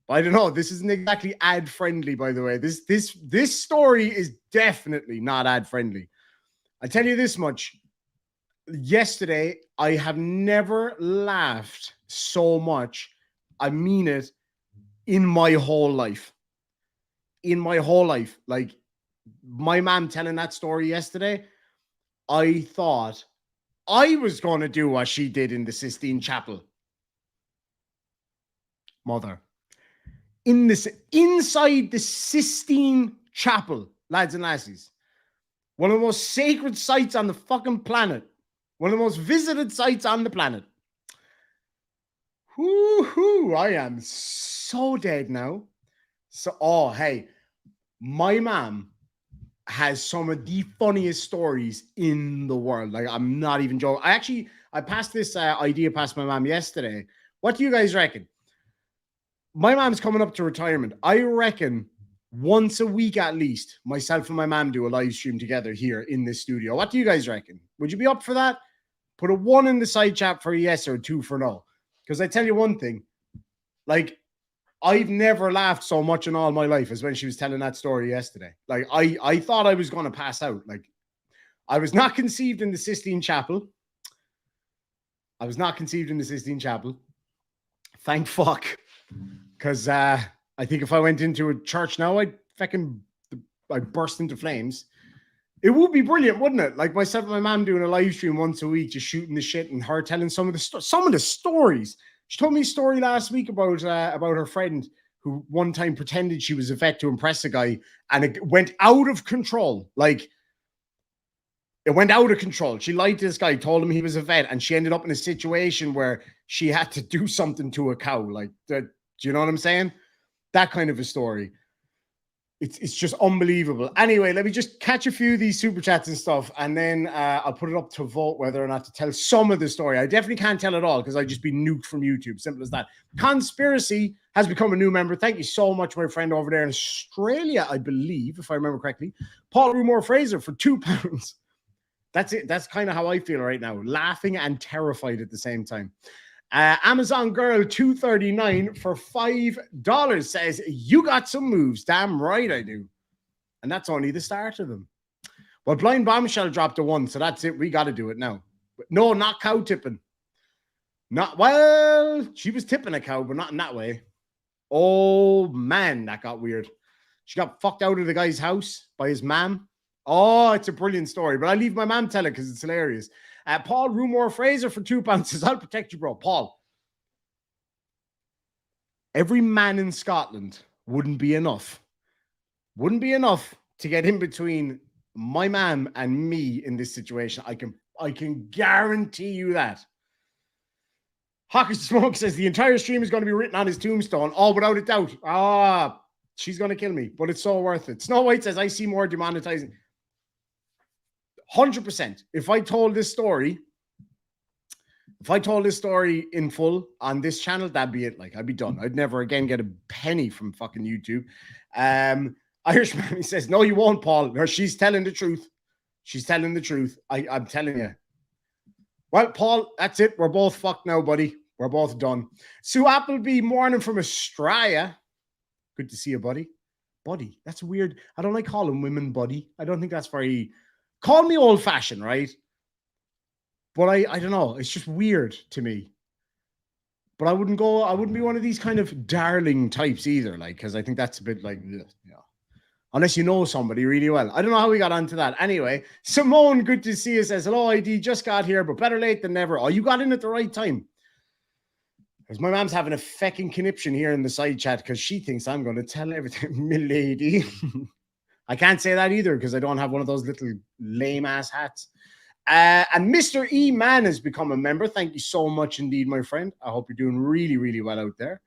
S1: I don't know. This isn't exactly ad friendly, by the way. This story is definitely not ad friendly. I tell you this much. Yesterday, I have never laughed so much. I mean it, in my whole life. In my whole life. Like, my mom telling that story yesterday, I thought I was going to do what she did in the Sistine Chapel. Mother. Inside the Sistine Chapel, lads and lassies. One of the most sacred sites on the fucking planet. One of the most visited sites on the planet. Whoo-hoo, I am so dead now. So, oh, hey, my mom has some of the funniest stories in the world. Like, I'm not even joking. I passed this idea past my mom yesterday. What do you guys reckon? My mom's coming up to retirement. I reckon once a week at least, myself and my mom do a live stream together here in this studio. What do you guys reckon? Would you be up for that? Put a 1 in the side chat for yes or a 2 for no. Because I tell you one thing, like, I've never laughed so much in all my life as when she was telling that story yesterday. Like, I thought I was going to pass out. Like, I was not conceived in the Sistine Chapel. I was not conceived in the Sistine Chapel. Thank fuck. Because I think if I went into a church now, I'd burst into flames. It would be brilliant, wouldn't it? Like, myself and my mom doing a live stream once a week, just shooting the shit, and her telling some of the stories. She told me a story last week about her friend who one time pretended she was a vet to impress a guy, and it went out of control. Like, it went out of control. She lied to this guy, told him he was a vet, and she ended up in a situation where she had to do something to a cow. Like, do you know what I'm saying? That kind of a story. It's just unbelievable. Anyway, let me just catch a few of these super chats and stuff, and then I'll put it up to vote whether or not to tell some of the story. I definitely can't tell it all because I'd just be nuked from YouTube. Simple as that. Conspiracy has become a new member. Thank you so much, my friend over there in Australia, I believe, if I remember correctly. Paul Rumore Fraser for £2. That's it. That's kind of how I feel right now. Laughing and terrified at the same time. Amazon Girl 239 for $5 says, you got some moves. Damn right I do. And that's only the start of them. Well, Blind Bombshell dropped a 1, so that's it. We got to do it now. But no, not cow tipping. Well, she was tipping a cow, but not in that way. Oh, man, that got weird. She got fucked out of the guy's house by his mom. Oh, it's a brilliant story, but I leave my mom tell it because it's hilarious. Paul Rumore Fraser for £2 says, I'll protect you, bro. Paul, every man in Scotland wouldn't be enough. Wouldn't be enough to get in between my mom and me in this situation. I can guarantee you that. Hockey Smoke says the entire stream is going to be written on his tombstone. Oh, without a doubt. Ah, she's going to kill me, but it's so worth it. Snow White says, I see more demonetizing. 100%. If I told this story in full on this channel, that'd be it. Like, I'd be done. I'd never again get a penny from fucking YouTube. Irishman, he says, no, you won't, Paul. No, she's telling the truth. She's telling the truth. I'm telling you. Well, Paul, that's it. We're both fucked now, buddy. We're both done. Sue Appleby, morning from Australia. Good to see you, buddy. Buddy, that's weird. I don't like calling women buddy. I don't think that's very... Call me old-fashioned, right? But I don't know. It's just weird to me. But I wouldn't be one of these kind of darling types either, like, because I think that's a bit like, unless you know somebody really well. I don't know how we got onto that. Anyway, Simone, good to see you, says, hello, ID, just got here, but better late than never. Oh, you got in at the right time. Because my mom's having a fecking conniption here in the side chat because she thinks I'm going to tell everything, milady. I can't say that either because I don't have one of those little lame-ass hats. And Mr. E. Man has become a member. Thank you so much indeed, my friend. I hope you're doing really, really well out there.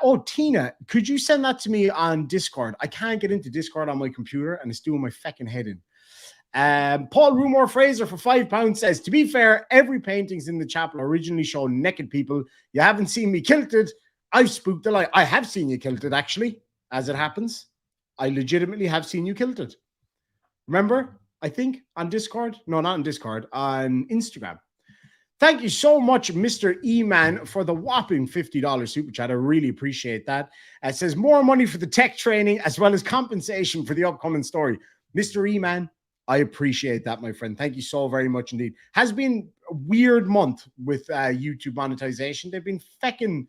S1: Oh, Tina, could you send that to me on Discord? I can't get into Discord on my computer, and it's doing my fecking head in. Paul Rumor Fraser for £5 says, to be fair, every paintings in the chapel originally show naked people. You haven't seen me kilted. I've spooked the light. I have seen you kilted, actually, as it happens. I legitimately have seen you kilted. Remember? I think on Discord. No, not on Discord. On Instagram. Thank you so much, Mr. E-Man, for the whopping $50 super chat. I really appreciate that. It says more money for the tech training as well as compensation for the upcoming story. Mr. E-Man, I appreciate that, my friend. Thank you so very much indeed. Has been a weird month with YouTube monetization. They've been fecking...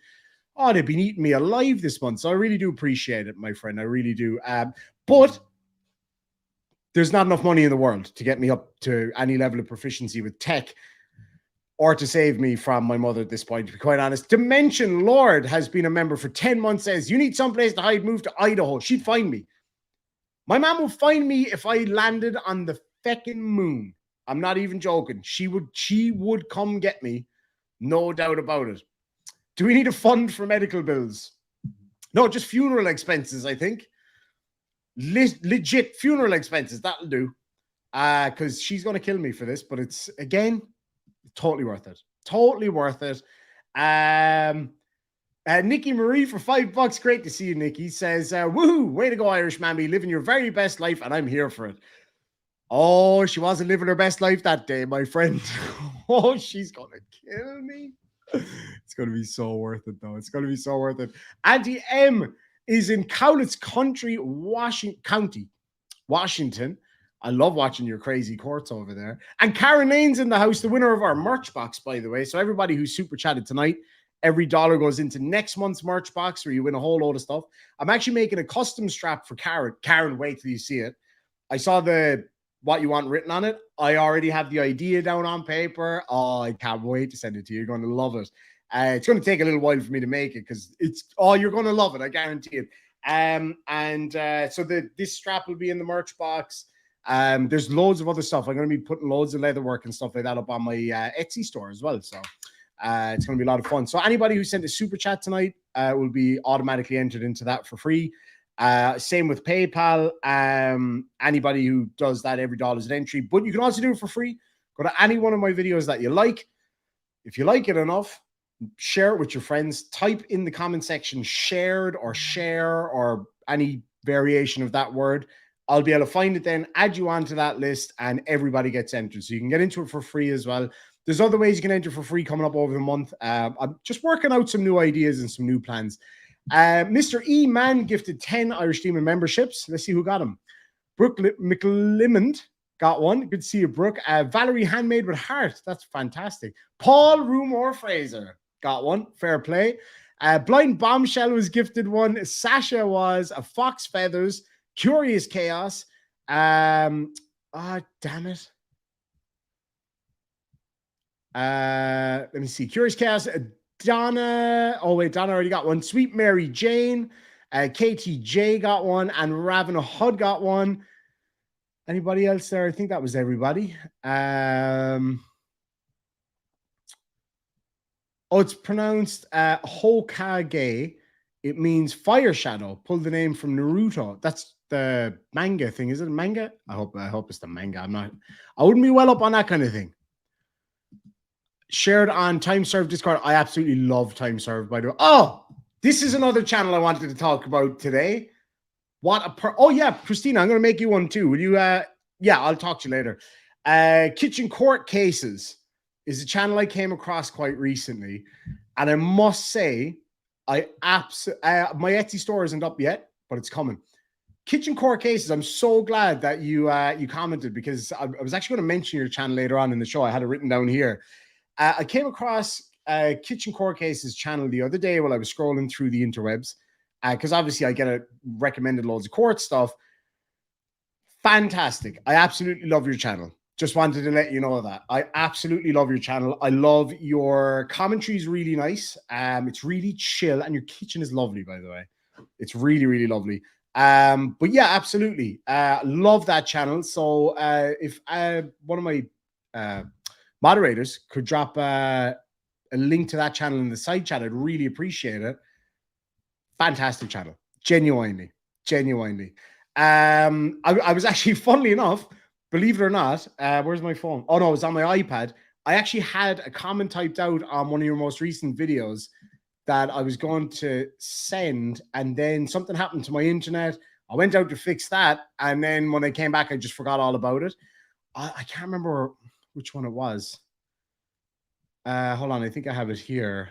S1: Oh, they've been eating me alive this month. So I really do appreciate it, my friend. I really do. But there's not enough money in the world to get me up to any level of proficiency with tech or to save me from my mother at this point, to be quite honest. Dimension Lord has been a member for 10 months, says, you need someplace to hide, move to Idaho. She'd find me. My mom would find me if I landed on the fecking moon. I'm not even joking. She would come get me. No doubt about it. Do we need a fund for medical bills? No, just funeral expenses, I think. Legit funeral expenses. That'll do. Because she's going to kill me for this. But it's, again, totally worth it. Totally worth it. Nikki Marie for $5. Great to see you, Nikki. Says, woohoo, way to go, Irish mammy. Living your very best life, and I'm here for it. Oh, she wasn't living her best life that day, my friend. Oh, she's going to kill me. It's going to be so worth it, though. It's going to be so worth it. Auntie M is in Cowlitz Country, Washington. I love watching your crazy courts over there. And Karen Lane's in the house, the winner of our merch box, by the way. So everybody who's super chatted tonight, every dollar goes into next month's merch box where you win a whole load of stuff. I'm actually making a custom strap for Karen. Karen, wait till you see it. I saw what you want written on it. I already have the idea down on paper. Oh, I can't wait to send it to you. You're going to love it. It's going to take a little while for me to make it because you're going to love it. I guarantee it. So this strap will be in the merch box. There's loads of other stuff. I'm going to be putting loads of leatherwork and stuff like that up on my Etsy store as well. So it's going to be a lot of fun. So anybody who sent a super chat tonight will be automatically entered into that for free. Same with PayPal. Anybody who does that, every dollar is an entry. But you can also do it for free. Go to any one of my videos that you like. If you like it enough, share it with your friends. Type in the comment section shared or share or any variation of that word. I'll be able to find it then, add you onto that list, and everybody gets entered. So you can get into it for free as well. There's other ways you can enter for free coming up over the month. I'm just working out some new ideas and some new plans. Mr. E. Man gifted 10 Irish Demon memberships. Let's see who got them. Brooke McLimmond got one. Good to see you, Brooke. Valerie Handmade with Heart. That's fantastic. Paul Rumor Fraser got one. Fair play. Blind Bombshell was gifted one. Sasha was a Fox Feathers. Curious Chaos. Damn it. Let me see. Curious Chaos. Donna. Oh, wait. Donna already got one. Sweet Mary Jane. KTJ got one. And Raven Hud got one. Anybody else there? I think that was everybody. It's pronounced Hokage. It means fire shadow. Pulled the name from Naruto. That's the manga thing. Is it a manga? I hope it's the manga. I wouldn't be well up on that kind of thing. Shared on Time Served Discord. I absolutely love Time Served, by the way. Oh, this is another channel I wanted to talk about today. Oh yeah, Christina, I'm going to make you one too. Will you? Yeah, I'll talk to you later. Kitchen Court Cases is a channel I came across quite recently, and I must say, my Etsy store isn't up yet, but it's coming. Kitchen Court Cases. I'm so glad that you commented, because I was actually going to mention your channel later on in the show. I had it written down here. I came across Kitchen Court Cases channel the other day while I was scrolling through the interwebs, because obviously I get recommended loads of court stuff. Fantastic. I absolutely love your channel. Just wanted to let you know that. I absolutely love your channel. I love your commentary is really nice. It's really chill, and your kitchen is lovely, by the way. It's really, really lovely. But yeah, absolutely. Love that channel. So if one of my moderators could drop a link to that channel in the side chat, I'd really appreciate it. Fantastic channel. Genuinely. I was actually, funnily enough, believe it or not, where's my phone? Oh no, it was on my iPad. I actually had a comment typed out on one of your most recent videos that I was going to send, and then something happened to my internet. I went out to fix that, and then when I came back, I just forgot all about it. I can't remember which one it was. Hold on, I think I have it here.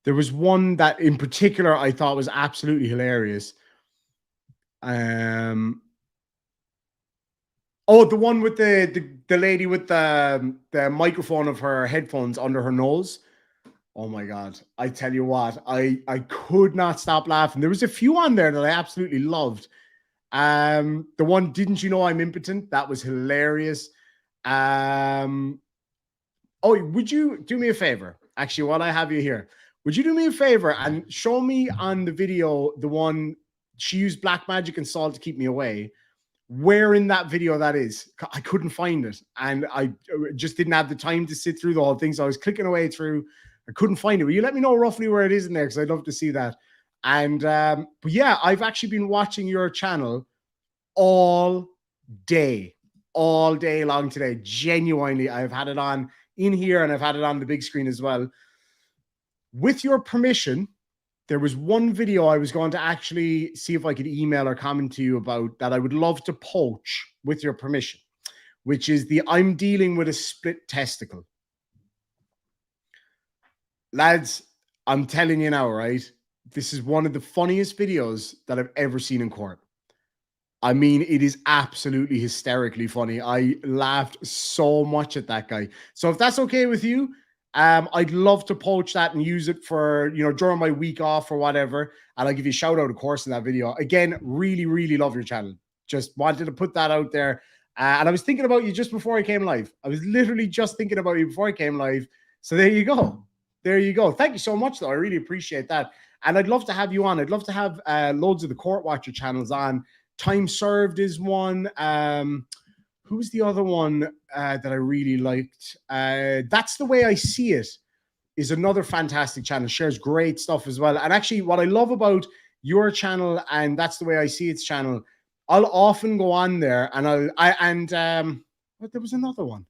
S1: There was one that in particular I thought was absolutely hilarious. Oh, the one with the lady with the microphone of her headphones under her nose. Oh my God. I tell you what, I could not stop laughing. There was a few on there that I absolutely loved. The one, didn't you know I'm impotent? That was hilarious. Oh, would you do me a favor? Actually, while I have you here, would you do me a favor and show me on the video the one she used black magic and salt to keep me away? Where in that video that is? I couldn't find it, and I just didn't have the time to sit through the whole thing, so I was clicking away through. I couldn't find it. Will you let me know roughly where it is in there? Because I'd love to see that. And but yeah, I've actually been watching your channel all day long today. Genuinely, I've had it on in here, and I've had it on the big screen as well. With your permission, there was one video I was going to actually see if I could email or comment to you about that I would love to poach with your permission, which is the I'm dealing with a split testicle. Lads, I'm telling you now, right? This is one of the funniest videos that I've ever seen in court. I mean, it is absolutely hysterically funny. I laughed so much at that guy. So if that's okay with you, I'd love to poach that and use it for, during my week off or whatever. And I'll give you a shout out, of course, in that video. Again, really, really love your channel. Just wanted to put that out there. And I was thinking about you just before I came live. I was literally just thinking about you before I came live. So there you go. There you go. Thank you so much, though. I really appreciate that. And I'd love to have you on. I'd love to have loads of the Court Watcher channels on. Time Served is one. Who's the other one that I really liked? That's the Way I See It is another fantastic channel. Shares great stuff as well. And actually, what I love about your channel and That's the Way I See It's channel, I'll often go on there and there was another one.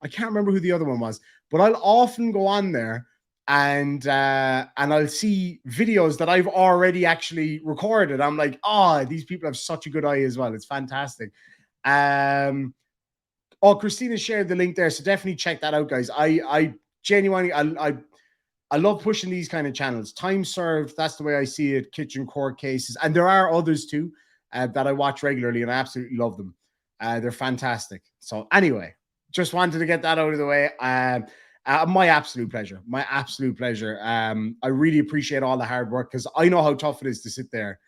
S1: I can't remember who the other one was, but I'll often go on there and I'll see videos that I've already actually recorded. I'm like, oh, these people have such a good eye as well. It's fantastic. Christina shared the link there, so definitely check that out, guys. I genuinely I love pushing these kind of channels. Time Served, That's the Way I See It, Kitchen Court Cases, and there are others too that I watch regularly, and I absolutely love them. They're fantastic. So anyway, just wanted to get that out of the way. My absolute pleasure. My absolute pleasure. I really appreciate all the hard work, because I know how tough it is to sit there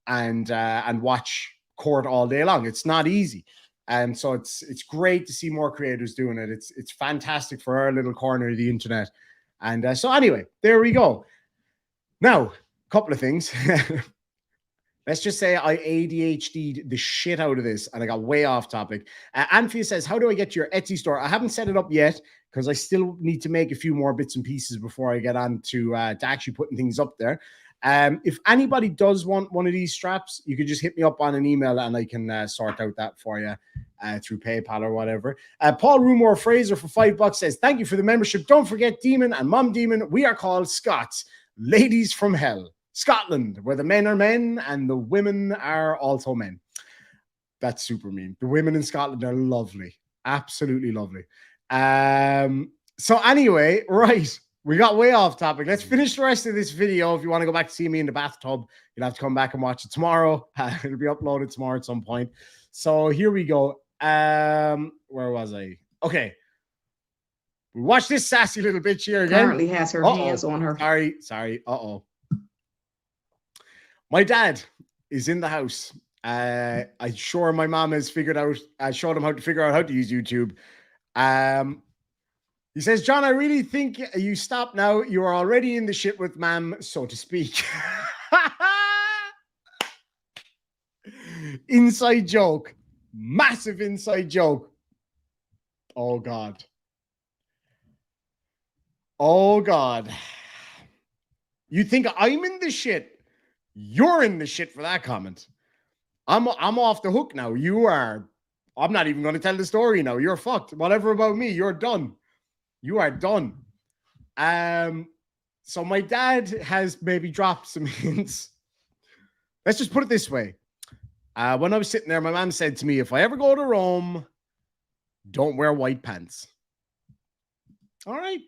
S1: and watch court all day long. It's not easy. And so it's great to see more creators doing it. It's fantastic for our little corner of the internet. And so anyway, there we go. Now, a couple of things. Let's just say I ADHD'd the shit out of this and I got way off topic. Anthea says, how do I get to your Etsy store? I haven't set it up yet because I still need to make a few more bits and pieces before I get on to actually putting things up there. If anybody does want one of these straps, you could just hit me up on an email and I can sort out that for you through PayPal or whatever. Paul Rumor Fraser for $5 says, thank you for the membership. Don't forget Demon and Mom Demon. We are called Scots, ladies from hell. Scotland, where the men are men and the women are also men. That's super mean. The women in Scotland are lovely. Absolutely lovely. So anyway, right. We got way off topic. Let's finish the rest of this video. If you want to go back to see me in the bathtub, you'll have to come back and watch it tomorrow. It'll be uploaded tomorrow at some point. So here we go. Where was I? Okay. Watch this sassy little bitch here again.
S2: Currently has her hands on her.
S1: Sorry. My dad is in the house. I'm sure my mom has figured out, I showed him how to figure out how to use YouTube. He says, John, I really think you stop now. You are already in the shit with ma'am, so to speak. Inside joke. Massive inside joke. Oh, God. Oh, God. You think I'm in the shit? You're in the shit for that comment. I'm off the hook now. You are. I'm not even going to tell the story now. You're fucked. Whatever about me, you're done. You are done. So my dad has maybe dropped some hints. Let's just put it this way. When I was sitting there, my mom said to me, if I ever go to Rome, don't wear white pants. All right.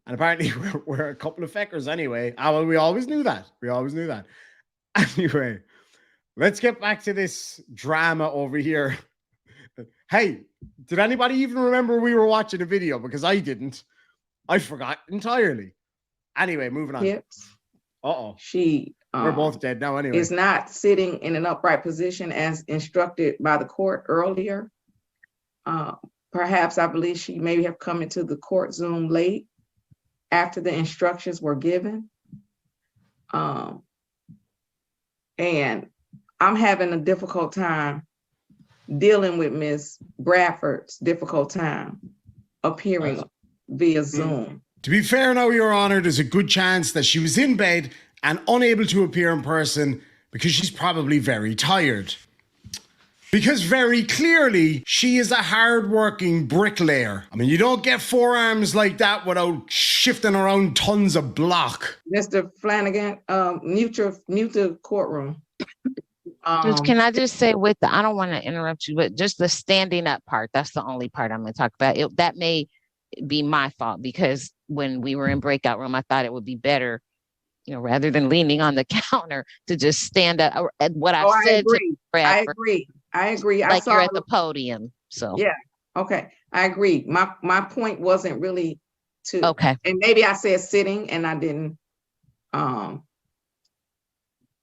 S1: And apparently we're a couple of feckers anyway. Well, we always knew that. Anyway, let's get back to this drama over here. Hey, did anybody even remember we were watching a video? Because I didn't. I forgot entirely. Anyway, moving on.
S2: Hips.
S1: Uh-oh.
S2: She
S1: we're both dead now anyway.
S2: is not sitting in an upright position as instructed by the court earlier. Perhaps I believe she may have come into the court Zoom late after the instructions were given. And I'm having a difficult time dealing with Ms. Bradford's difficult time appearing via Zoom.
S1: To be fair now, Your Honor, there's a good chance that she was in bed and unable to appear in person because she's probably very tired. Because very clearly, she is a hard-working bricklayer. I mean, you don't get forearms like that without shifting around tons of block.
S2: Mr. Flanagan, mute the courtroom.
S3: Can I just say I don't want to interrupt you, but just the standing up part, that's the only part I'm going to talk about. That may be my fault because when we were in breakout room, I thought it would be better, rather than leaning on the counter to just stand up. What I said to Bradford,
S2: I agree.
S3: Like you're at the podium. So
S2: yeah. Okay. I agree. My point wasn't really to,
S3: okay.
S2: And maybe I said sitting and I didn't,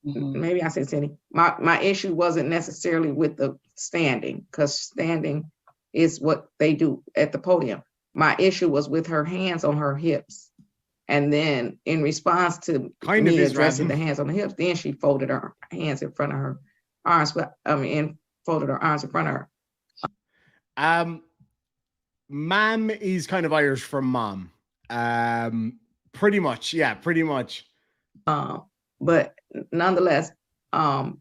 S2: maybe I said sitting. My issue wasn't necessarily with the standing, because standing is what they do at the podium. My issue was with her hands on her hips. And then in response to me addressing the hands on the hips, then she folded her hands in front of her arms, folded her arms in front of her.
S1: Ma'am is kind of Irish from mom. Pretty much. Yeah, pretty much.
S2: But nonetheless, I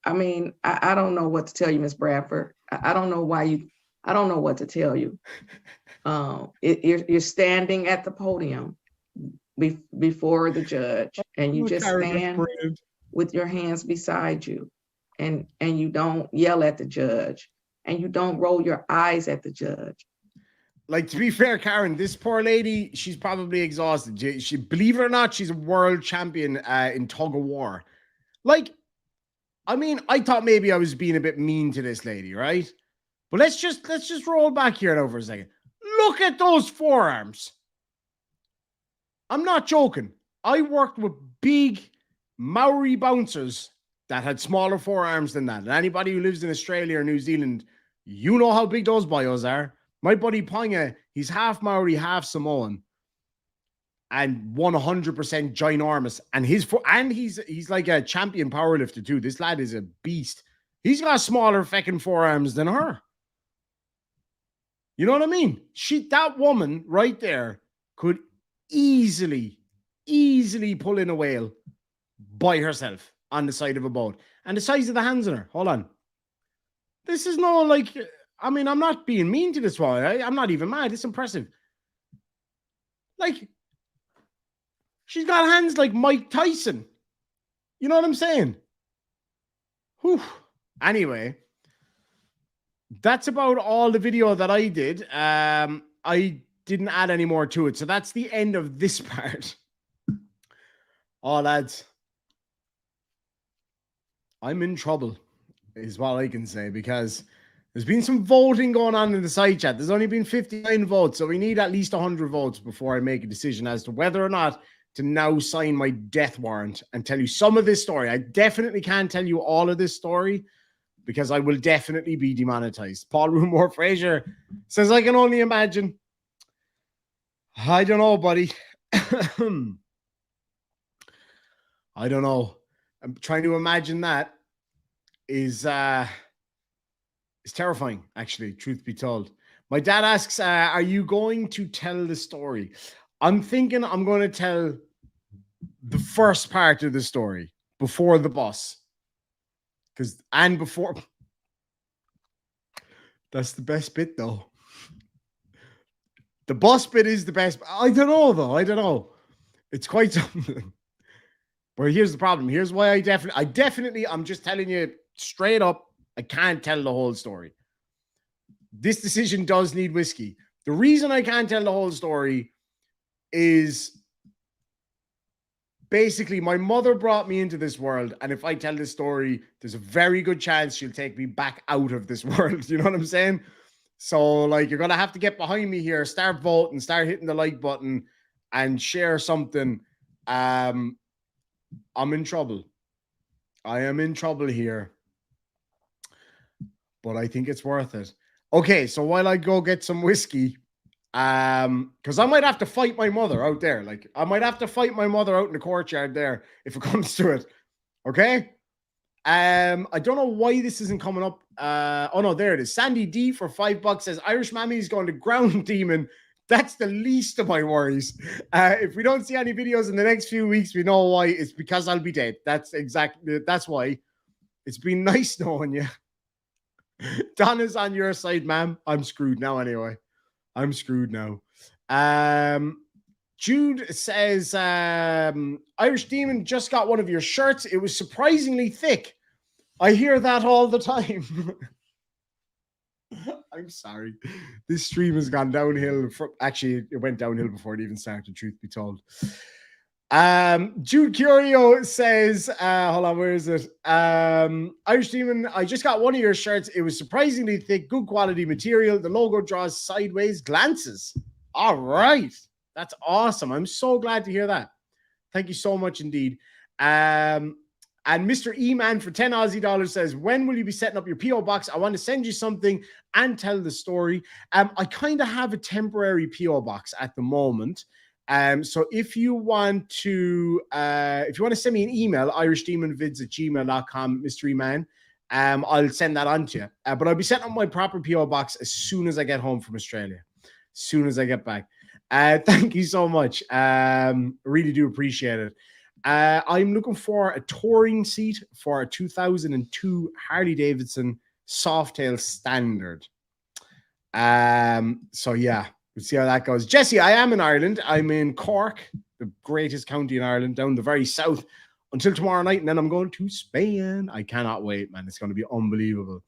S2: don't know what to tell you, Ms. Bradford. I don't know what to tell you. You're standing at the podium before the judge, and you just stand with your hands beside you, and you don't yell at the judge, and you don't roll your eyes at the judge.
S1: Like, to be fair, Karen, this poor lady, she's probably exhausted. She, believe it or not, she's a world champion in tug of war. Like, I thought maybe I was being a bit mean to this lady, right? But let's just roll back here now for a second. Look at those forearms. I'm not joking. I worked with big Maori bouncers that had smaller forearms than that. And anybody who lives in Australia or New Zealand, you know how big those bios are. My buddy Ponga, he's half Maori, half Samoan, and 100% ginormous. And he's like a champion powerlifter too. This lad is a beast. He's got smaller fucking forearms than her. You know what I mean? That woman right there could easily pull in a whale by herself on the side of a boat. And the size of the hands on her. Hold on. This is no like, I'm not being mean to this one. I'm not even mad. It's impressive. Like, she's got hands like Mike Tyson. You know what I'm saying? Whew. Anyway, that's about all the video that I did. I didn't add any more to it. So that's the end of this part. Oh, lads. I'm in trouble, is what I can say, because there's been some voting going on in the side chat. There's only been 59 votes, so we need at least 100 votes before I make a decision as to whether or not to now sign my death warrant and tell you some of this story. I definitely can't tell you all of this story because I will definitely be demonetized. Paul Rumore Fraser says, I can only imagine. I don't know, buddy. I don't know. I'm trying to imagine that is terrifying, actually, truth be told. My dad asks, are you going to tell the story? I'm thinking I'm going to tell the first part of the story before the boss. Before. That's the best bit, though. The boss bit is the best. I don't know, though. I don't know. It's quite something. But here's the problem. Here's why I'm just telling you straight up, I can't tell the whole story. This decision does need whiskey. The reason I can't tell the whole story is basically my mother brought me into this world, and if I tell this story, there's a very good chance she'll take me back out of this world. You know what I'm saying? So, like, you're going to have to get behind me here, start voting, start hitting the like button, and share something. I'm in trouble. I am in trouble here. But I think it's worth it. Okay, so while I go get some whiskey, because I might have to fight my mother out there. Like, I might have to fight my mother out in the courtyard there if it comes to it. Okay? I don't know why this isn't coming up. Oh no, there it is. Sandy D for $5 says Irish Mammy is going to ground demon. That's the least of my worries. If we don't see any videos in the next few weeks, we know why. It's because I'll be dead. That's why. It's been nice knowing you. Donna's on your side, ma'am. I'm screwed now anyway. I'm screwed now. Jude says, Irish Demon just got one of your shirts. It was surprisingly thick. I hear that all the time. I'm sorry. This stream has gone downhill. Actually, it went downhill before it even started, truth be told. Jude Curio says, hold on, where is it? Irish Demon, I just got one of your shirts. It was surprisingly thick, good quality material. The logo draws sideways glances. All right. That's awesome. I'm so glad to hear that. Thank you so much indeed. And Mr. E-Man for 10 Aussie dollars says, when will you be setting up your P.O. box? I want to send you something and tell the story. I kind of have a temporary P.O. box at the moment. So if you want to send me an email, irishdemonvids@gmail.com, Mr. E-Man, I'll send that on to you. But I'll be setting up my proper P.O. box as soon as I get home from Australia, as soon as I get back. Thank you so much. Really do appreciate it. I'm looking for a touring seat for a 2002 Harley Davidson Softail Standard. So yeah, we'll see how that goes. Jesse, I am in Ireland. I'm in Cork, the greatest county in Ireland, down the very south, until tomorrow night, and then I'm going to Spain. I cannot wait, man. It's going to be unbelievable.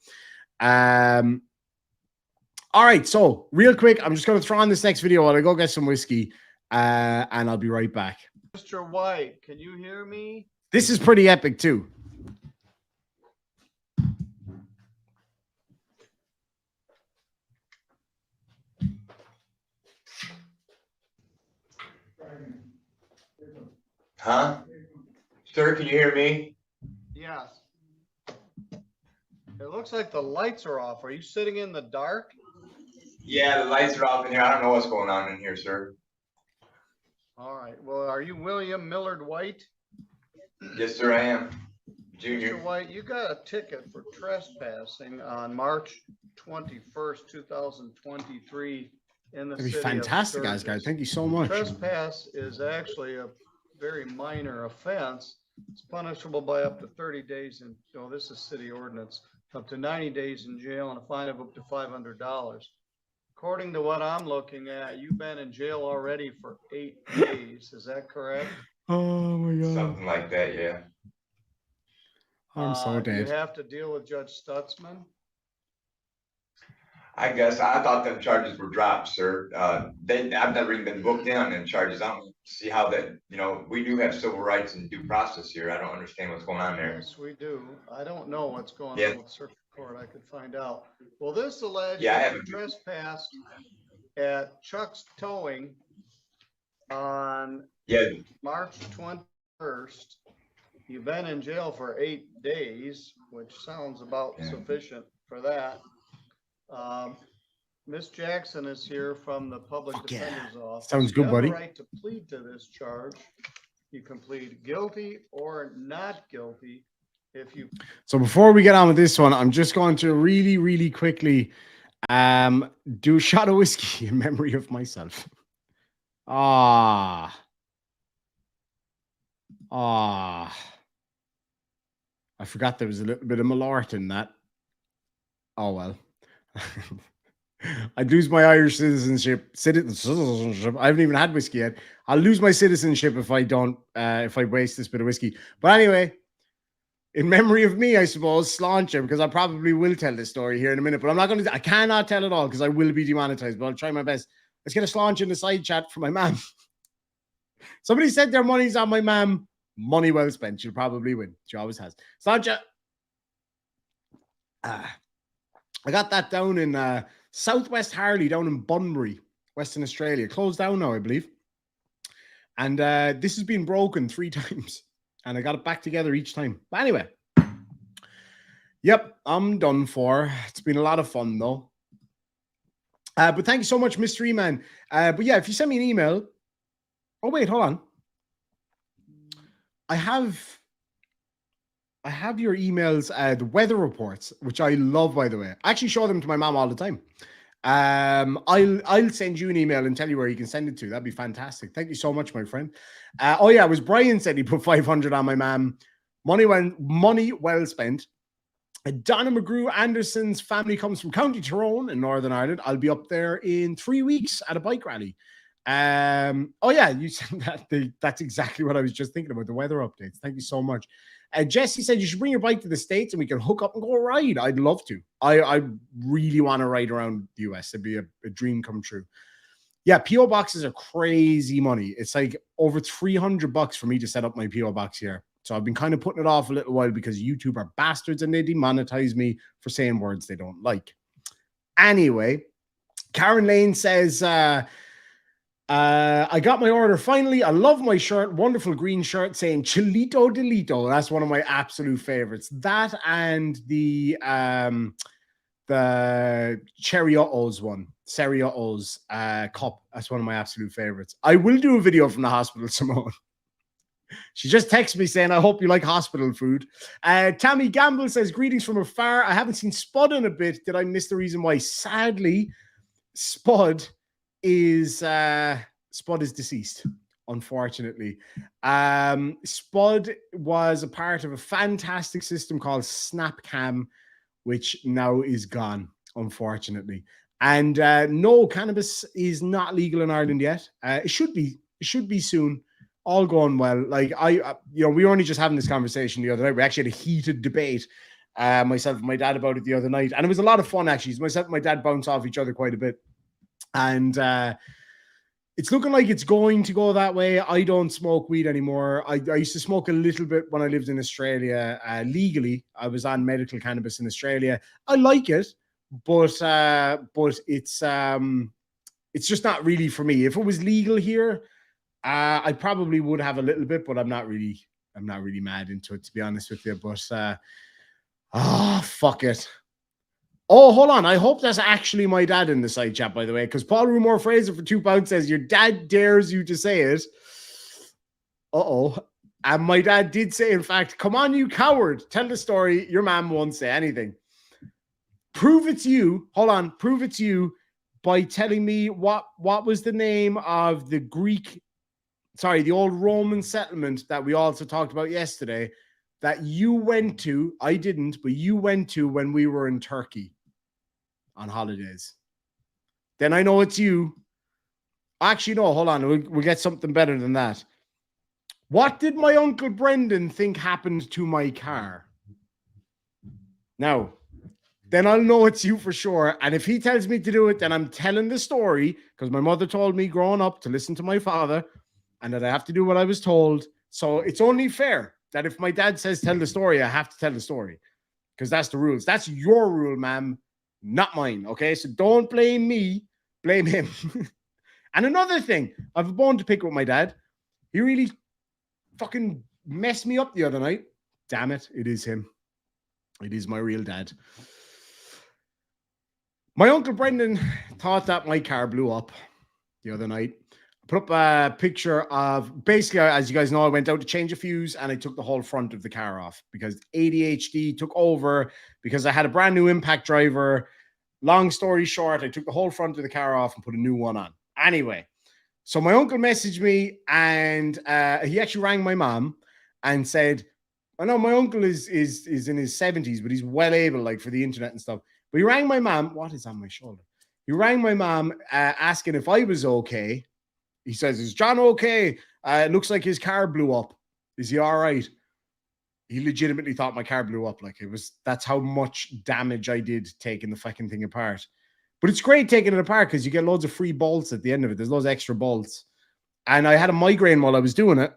S1: All right, so real quick, I'm just going to throw on this next video while I go get some whiskey, and I'll be right back.
S6: Mr. White, can you hear me?
S1: This is pretty epic, too.
S7: Huh? Sir, can you hear me?
S6: Yes. It looks like the lights are off. Are you sitting in the dark?
S7: Yeah, the lights are off in here. I don't know what's going on in here, sir.
S6: All right. Well, are you William Millard White?
S7: Yes, sir, I am. Junior.
S6: Mr. White, you got a ticket for trespassing on March 21st, 2023 in the
S1: That'd be
S6: city
S1: fantastic,
S6: of
S1: guys.
S6: Sturgis.
S1: Thank you so much.
S6: Trespass is actually a very minor offense. It's punishable by up to 30 days in, this is city ordinance, up to 90 days in jail and a fine of up to $500. According to what I'm looking at, you've been in jail already for 8 days. Is that correct?
S1: Oh my God.
S7: Something like that, yeah.
S1: I'm so dead.
S6: You have to deal with Judge Stutzman.
S7: I guess I thought them charges were dropped, sir. I've never even been booked in on them charges. I don't see how that, we do have civil rights and due process here. I don't understand what's going on there.
S6: Yes, we do. I don't know what's going
S7: Yeah.
S6: on with circuit court. I could find out. Well, this alleged
S7: Yeah, I
S6: that you
S7: haven't-
S6: trespassed at Chuck's Towing on
S7: Yeah,
S6: March 21st. You've been in jail for 8 days, which sounds about
S7: Yeah.
S6: sufficient for that. Miss Jackson is here from the Public
S1: Fuck yeah.
S6: Defender's Office.
S1: Sounds good,
S6: You have
S1: buddy.
S6: the right to plead to this charge. You can plead guilty or not guilty if you.
S1: So before we get on with this one, I'm just going to really, really quickly do a shot of whiskey in memory of myself. I forgot there was a little bit of Malort in that. Oh well. I'd lose my Irish citizenship. I haven't even had whiskey yet. I'll lose my citizenship if I don't, if I waste this bit of whiskey. But anyway, in memory of me, I suppose, Sláinte, because I probably will tell this story here in a minute, but I'm not going to, I cannot tell it all because I will be demonetized, but I'll try my best. Let's get a Sláinte in the side chat for my mom. Somebody said their money's on my mom. Money well spent. She'll probably win. She always has. Sláinte. I got that down in Southwest Harley, down in Bunbury, Western Australia. Closed down now, I believe. And this has been broken 3 times. And I got it back together each time. But anyway. Yep, I'm done for. It's been a lot of fun, though. But thank you so much, Mystery Man. But yeah, if you send me an email. Oh, wait, hold on. I have your emails, the weather reports, which I love, by the way. I actually show them to my mom all the time. I'll send you an email and tell you where you can send it to. That'd be fantastic. Thank you so much, my friend. Oh yeah, it was Brian said he put 500 on my mom. Money well spent. Donna McGrew Anderson's family comes from County Tyrone in Northern Ireland. I'll be up there in 3 weeks at a bike rally. Oh yeah, you said that. That's exactly what I was just thinking about, the weather updates. Thank you so much. Jesse said you should bring your bike to the States and we can hook up and go ride. I'd love to. I really want to ride around the US. It'd be a dream come true. Yeah, PO boxes are crazy money. It's like over $300 for me to set up my PO box here. So I've been kind of putting it off a little while because YouTube are bastards and they demonetize me for saying words they don't like. Anyway, Karen Lane says, I got my order finally. I love my shirt. Wonderful green shirt saying Chilito Delito. That's one of my absolute favorites. That and the Cherry O's one. Cherry O's cup. That's one of my absolute favorites. I will do a video from the hospital, Simone. She just texted me saying, I hope you like hospital food. Tammy Gamble says, greetings from afar. I haven't seen Spud in a bit. Did I miss the reason why? Sadly, Spud is deceased, unfortunately. Spud was a part of a fantastic system called SnapCam, which now is gone, unfortunately. And no, cannabis is not legal in Ireland yet. It should be soon. All going well. Like we were only just having this conversation the other night. We actually had a heated debate, myself and my dad, about it the other night, and it was a lot of fun actually. Myself and my dad bounce off each other quite a bit, and it's looking like it's going to go that way. I don't smoke weed anymore. I used to smoke a little bit when I lived in Australia legally. I was on medical cannabis in Australia. I like it, but it's just not really for me. If it was legal here, I probably would have a little bit, but I'm not really mad into it, to be honest with you. But fuck it. Oh, hold on. I hope that's actually my dad in the side chat, by the way, because Paul Rumor Fraser for £2 says your dad dares you to say it. And my dad did say, in fact, come on, you coward. Tell the story. Your mom won't say anything. Prove it's you. Hold on. Prove it's you by telling me what was the name of the the old Roman settlement that we also talked about yesterday that you went to. I didn't, but you went to when we were in Turkey on holidays. Then I know it's you. Actually, no, hold on. We'll get something better than that. What did my Uncle Brendan think happened to my car? Now, then I'll know it's you for sure. And if he tells me to do it, then I'm telling the story, because my mother told me growing up to listen to my father and that I have to do what I was told. So it's only fair that if my dad says tell the story, I have to tell the story, because that's the rules. That's your rule, ma'am, not mine. Okay, so don't blame me, blame him. And another thing, I have a bone to pick with my dad. He really fucking messed me up the other night. Damn it, it is him. It is my real dad. My uncle Brendan thought that my car blew up the other night. I put up a picture of, basically, as you guys know, I went out to change a fuse and I took the whole front of the car off because ADHD took over, because I had a brand new impact driver. Long story short, I took the whole front of the car off and put a new one on. Anyway, so my uncle messaged me, and he actually rang my mom and said, I know my uncle is in his 70s, but he's well able, like, for the internet and stuff. But he rang my mom. What is on my shoulder? He rang my mom asking if I was okay. He says, is John okay? It looks like his car blew up. Is he all right? He legitimately thought my car blew up. Like, that's how much damage I did taking the fucking thing apart. But it's great taking it apart because you get loads of free bolts at the end of it. There's loads of extra bolts. And I had a migraine while I was doing it.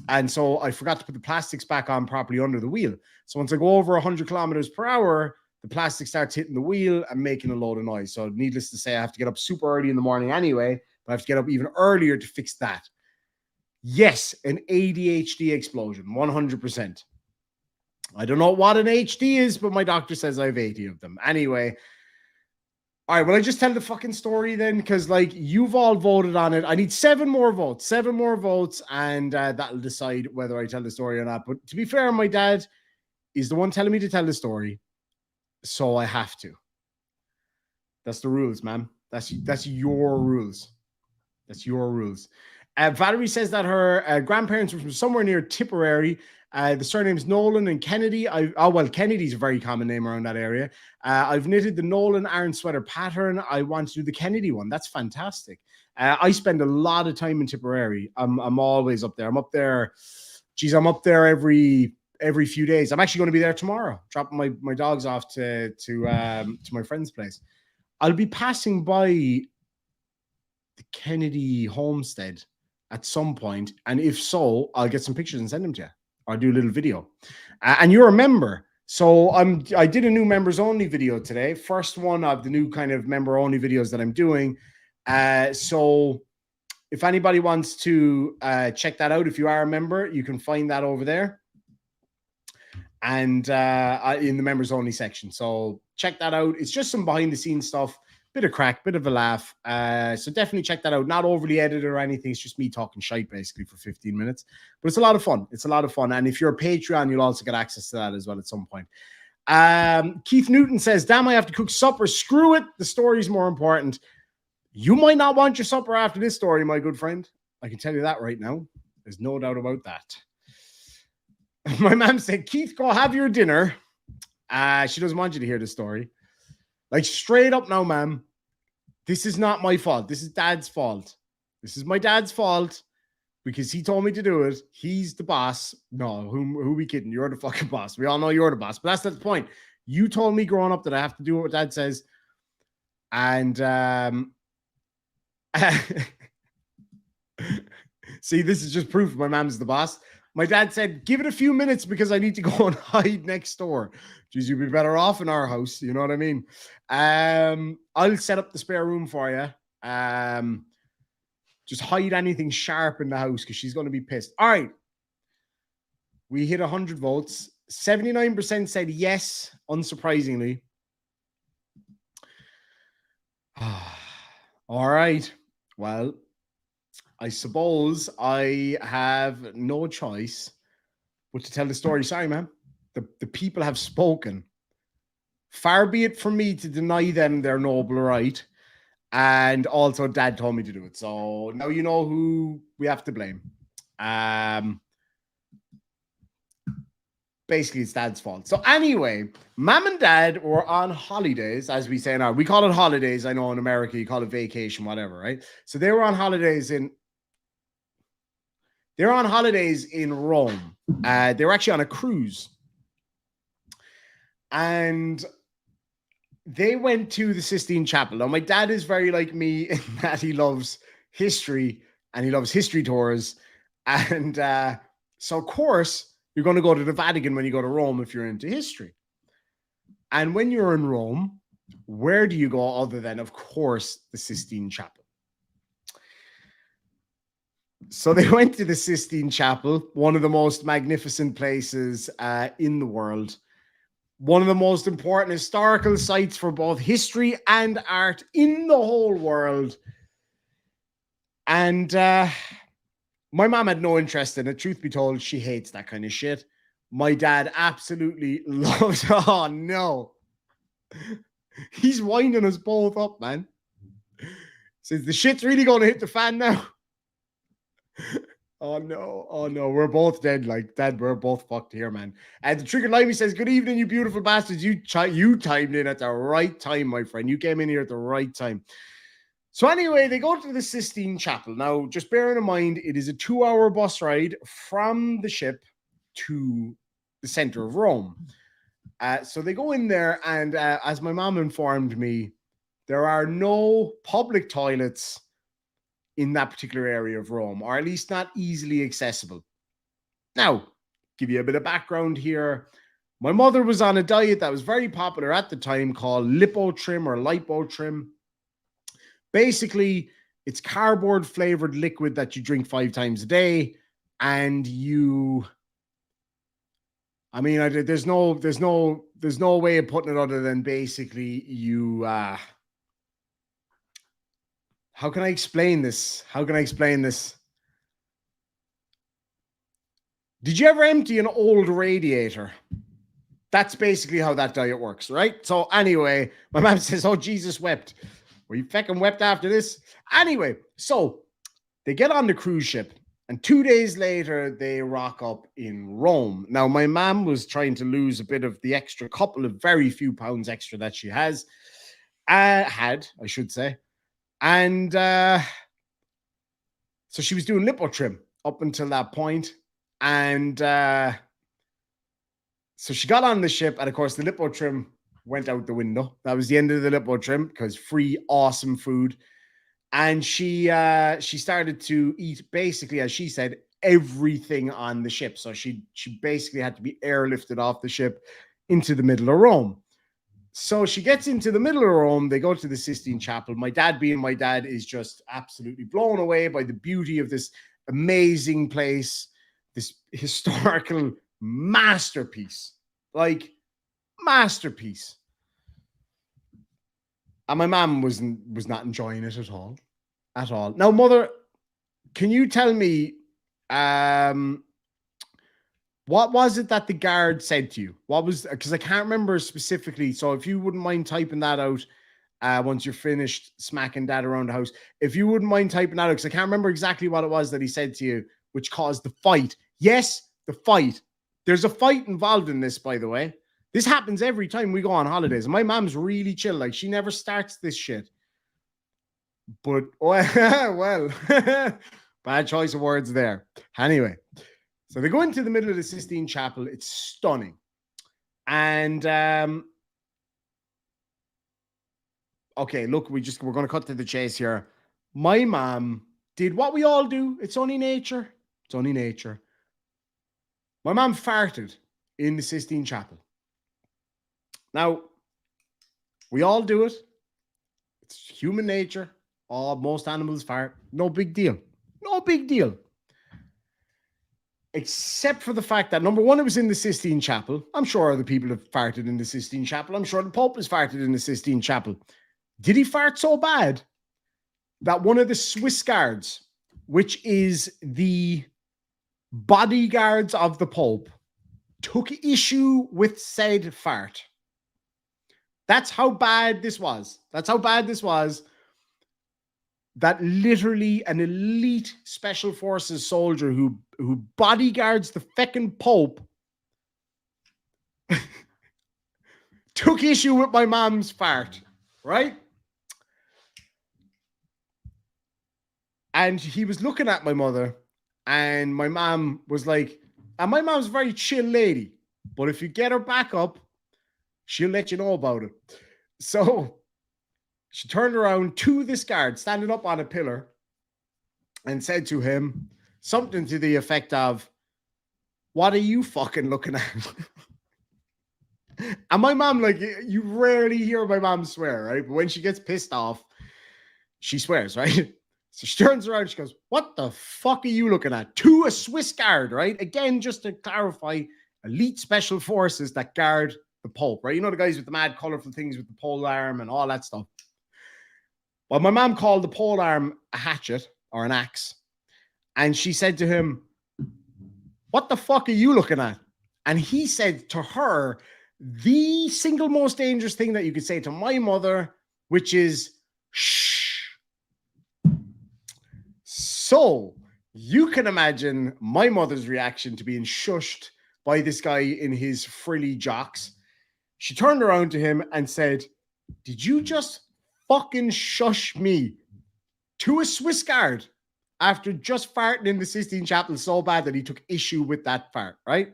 S1: And so I forgot to put the plastics back on properly under the wheel. So once I go over 100 kilometers per hour, the plastic starts hitting the wheel and making a load of noise. So needless to say, I have to get up super early in the morning anyway, but I have to get up even earlier to fix that. Yes, an ADHD explosion, 100%. I don't know what an HD is, but my doctor says I have 80 of them. Anyway, all right, will I just tell the fucking story then? Because, like, you've all voted on it. I need 7 more votes, and that'll decide whether I tell the story or not. But to be fair, my dad is the one telling me to tell the story, so I have to. That's the rules, man. That's your rules. That's your rules. Valerie says that her grandparents were from somewhere near Tipperary. The surnames Nolan and Kennedy. Well, Kennedy's a very common name around that area. I've knitted the Nolan iron sweater pattern. I want to do the Kennedy one. That's fantastic. I spend a lot of time in Tipperary. I'm always up there. I'm up there. Geez, I'm up there every few days. I'm actually going to be there tomorrow, dropping my dogs off to my friend's place. I'll be passing by the Kennedy homestead at some point, and if so, I'll get some pictures and send them to you. I'll do a little video. And you're a member, so I did a new members only video today, first one of the new kind of member only videos that I'm doing. So if anybody wants to check that out, if you are a member, you can find that over there, and in the members only section. So check that out. It's just some behind the scenes stuff, bit of crack, bit of a laugh. So definitely check that out. Not overly edited or anything. It's just me talking shite basically for 15 minutes. But it's a lot of fun. It's a lot of fun. And if you're a Patreon, you'll also get access to that as well at some point. Keith Newton says, damn, I have to cook supper. Screw it. The story's more important. You might not want your supper after this story, my good friend. I can tell you that right now. There's no doubt about that. My mom said, Keith, go have your dinner. She doesn't want you to hear the story. Like, straight up now, ma'am, this is not my fault. This is Dad's fault. This is my dad's fault because he told me to do it. He's the boss. No, who we kidding? You're the fucking boss. We all know you're the boss, but that's not the point. You told me growing up that I have to do what Dad says. And see, this is just proof my mom's the boss. My dad said, give it a few minutes because I need to go and hide next door. Geez, you'd be better off in our house. You know what I mean? I'll set up the spare room for you. Just hide anything sharp in the house because she's going to be pissed. All right. We hit 100 votes. 79% said yes, unsurprisingly. All right. Well, I suppose I have no choice but to tell the story. Sorry, man. The people have spoken. Far be it from me to deny them their noble right. And also, Dad told me to do it. So now you know who we have to blame. Basically, it's Dad's fault. So anyway, Mom and Dad were on holidays, as we say now. We call it holidays. I know in America, you call it vacation, whatever, right? So they were on holidays in Rome. They were actually on a cruise. And they went to the Sistine Chapel. Now, my dad is very like me in that he loves history and he loves history tours. And so, of course, you're going to go to the Vatican when you go to Rome if you're into history. And when you're in Rome, where do you go other than, of course, the Sistine Chapel? So they went to the Sistine Chapel, one of the most magnificent places in the world. One of the most important historical sites for both history and art in the whole world. And my mom had no interest in it. Truth be told, she hates that kind of shit. My dad absolutely loves it. Oh, no. He's winding us both up, man. Says the shit's really going to hit the fan now. Oh no, we're both dead. Like, Dad, we're both fucked here, man. And the Trigger Limey says, good evening, you beautiful bastards. You timed in at the right time, my friend. You came in here at the right time. So anyway, they go to the Sistine Chapel. Now, just bearing in mind, it is a 2-hour bus ride from the ship to the center of Rome. So they go in there, and as my mom informed me, there are no public toilets in that particular area of Rome, or at least not easily accessible. Now, give you a bit of background here. My mother was on a diet that was very popular at the time called lipotrim or lipotrim. Basically, it's cardboard flavored liquid that you drink 5 times a day, and there's no way of putting it other than basically you. How can I explain this? Did you ever empty an old radiator? That's basically how that diet works, right? So anyway, my mom says, oh, Jesus wept. Well, you fucking wept after this? Anyway, so they get on the cruise ship, and 2 days later, they rock up in Rome. Now, my mom was trying to lose a bit of the extra couple of very few pounds extra that she had, I should say. And so she was doing lipotrim up until that point. And so she got on the ship, and of course, the lipotrim went out the window. That was the end of the lipotrim, because free, awesome food. And she started to eat, basically, as she said, everything on the ship. So she basically had to be airlifted off the ship into the middle of Rome. So she gets into the middle of Rome. They go to the Sistine Chapel. My dad, being my dad, is just absolutely blown away by the beauty of this amazing place, this historical masterpiece, like masterpiece. And my mom was not enjoying it at all. Now, Mother, can you tell me, what was it that the guard said to you? What was, because I can't remember specifically. So if you wouldn't mind typing that out once you're finished smacking Dad around the house, if you wouldn't mind typing that out, because I can't remember exactly what it was that he said to you, which caused the fight. Yes, the fight. There's a fight involved in this, by the way. This happens every time we go on holidays. My mom's really chill. Like, she never starts this shit. But, well, bad choice of words there. Anyway. So they go into the middle of the Sistine Chapel. It's stunning. And, okay, look, we're going to cut to the chase here. My mom did what we all do. It's only nature. My mom farted in the Sistine Chapel. Now, we all do it. It's human nature. Most animals fart. No big deal. Except for the fact that, number one, it was in the Sistine Chapel. I'm sure other people have farted in the Sistine Chapel. I'm sure the Pope has farted in the Sistine Chapel. Did he fart so bad that one of the Swiss guards, which is the bodyguards of the Pope, took issue with said fart? That's how bad this was. That literally an elite special forces soldier who bodyguards the feckin' Pope took issue with my mom's fart, right? And he was looking at my mother, and my mom was like, and my mom's a very chill lady, but if you get her back up, she'll let you know about it. So she turned around to this guard standing up on a pillar and said to him something to the effect of, "What are you fucking looking at?" And my mom, like, you rarely hear my mom swear, right? But when she gets pissed off, she swears, right? So she turns around, she goes, "What the fuck are you looking at?" To a Swiss guard, right? Again, just to clarify, elite special forces that guard the Pope, right? You know, the guys with the mad colorful things with the pole arm and all that stuff. Well, my mom called the pole arm a hatchet or an axe. And she said to him, "What the fuck are you looking at?" And he said to her, the single most dangerous thing that you could say to my mother, which is, "Shh." So you can imagine my mother's reaction to being shushed by this guy in his frilly jocks. She turned around to him and said, "Did you just fucking shush me?" To a Swiss guard after just farting in the Sistine Chapel so bad that he took issue with that fart, right?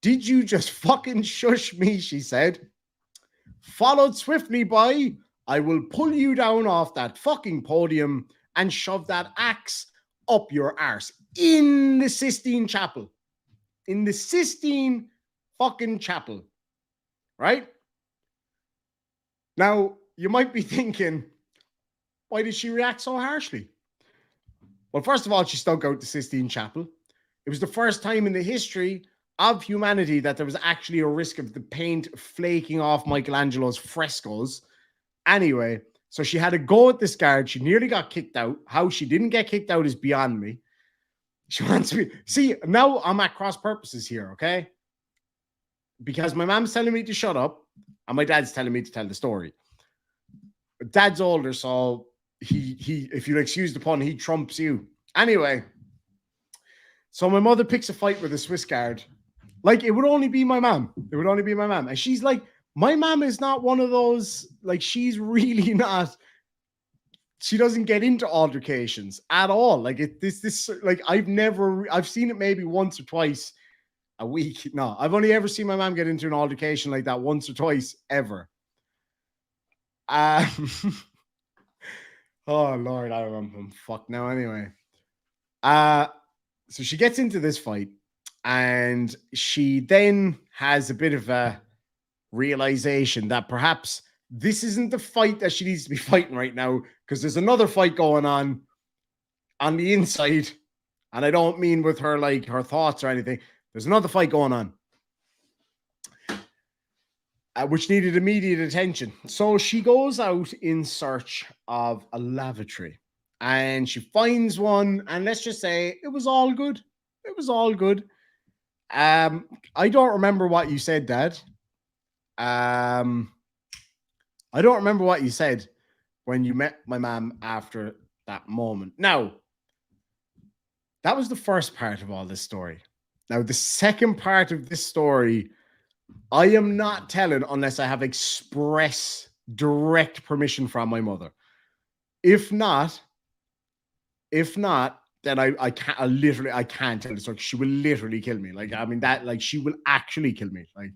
S1: "Did you just fucking shush me?" she said. Followed swiftly by, "I will pull you down off that fucking podium and shove that axe up your arse," in the Sistine Chapel. In the Sistine fucking Chapel, right? Now, you might be thinking, why did she react so harshly? Well, first of all, she stunk out the Sistine Chapel. It was the first time in the history of humanity that there was actually a risk of the paint flaking off Michelangelo's frescoes. Anyway, so she had a go at this guard. She nearly got kicked out. How she didn't get kicked out is beyond me. She wants me. See, now I'm at cross purposes here, okay? Because my mom's telling me to shut up, and my dad's telling me to tell the story. But Dad's older, so he if you'll excuse the pun, he trumps you. Anyway, so my mother picks a fight with a Swiss guard. Like, it would only be my mom. It would only be my mom. And she's like, my mom is not one of those, like, she's really not, she doesn't get into altercations at all. Like, like, I've seen it maybe once or twice a week. No, I've only ever seen my mom get into an altercation like that once or twice ever. Oh, Lord, I'm fucked now anyway. So she gets into this fight, and she then has a bit of a realization that perhaps this isn't the fight that she needs to be fighting right now, because there's another fight going on the inside. And I don't mean with her, like, her thoughts or anything. There's another fight going on, which needed immediate attention. So she goes out in search of a lavatory, and she finds one, and let's just say it was all good. It was all good. I don't remember what you said, Dad. I don't remember what you said when you met my mom after that moment. Now, that was the first part of all this story. Now, the second part of this story, I am not telling unless I have express direct permission from my mother. If not, then I can't tell the story. She will literally kill me. Like, I mean, that, like, she will actually kill me. Like,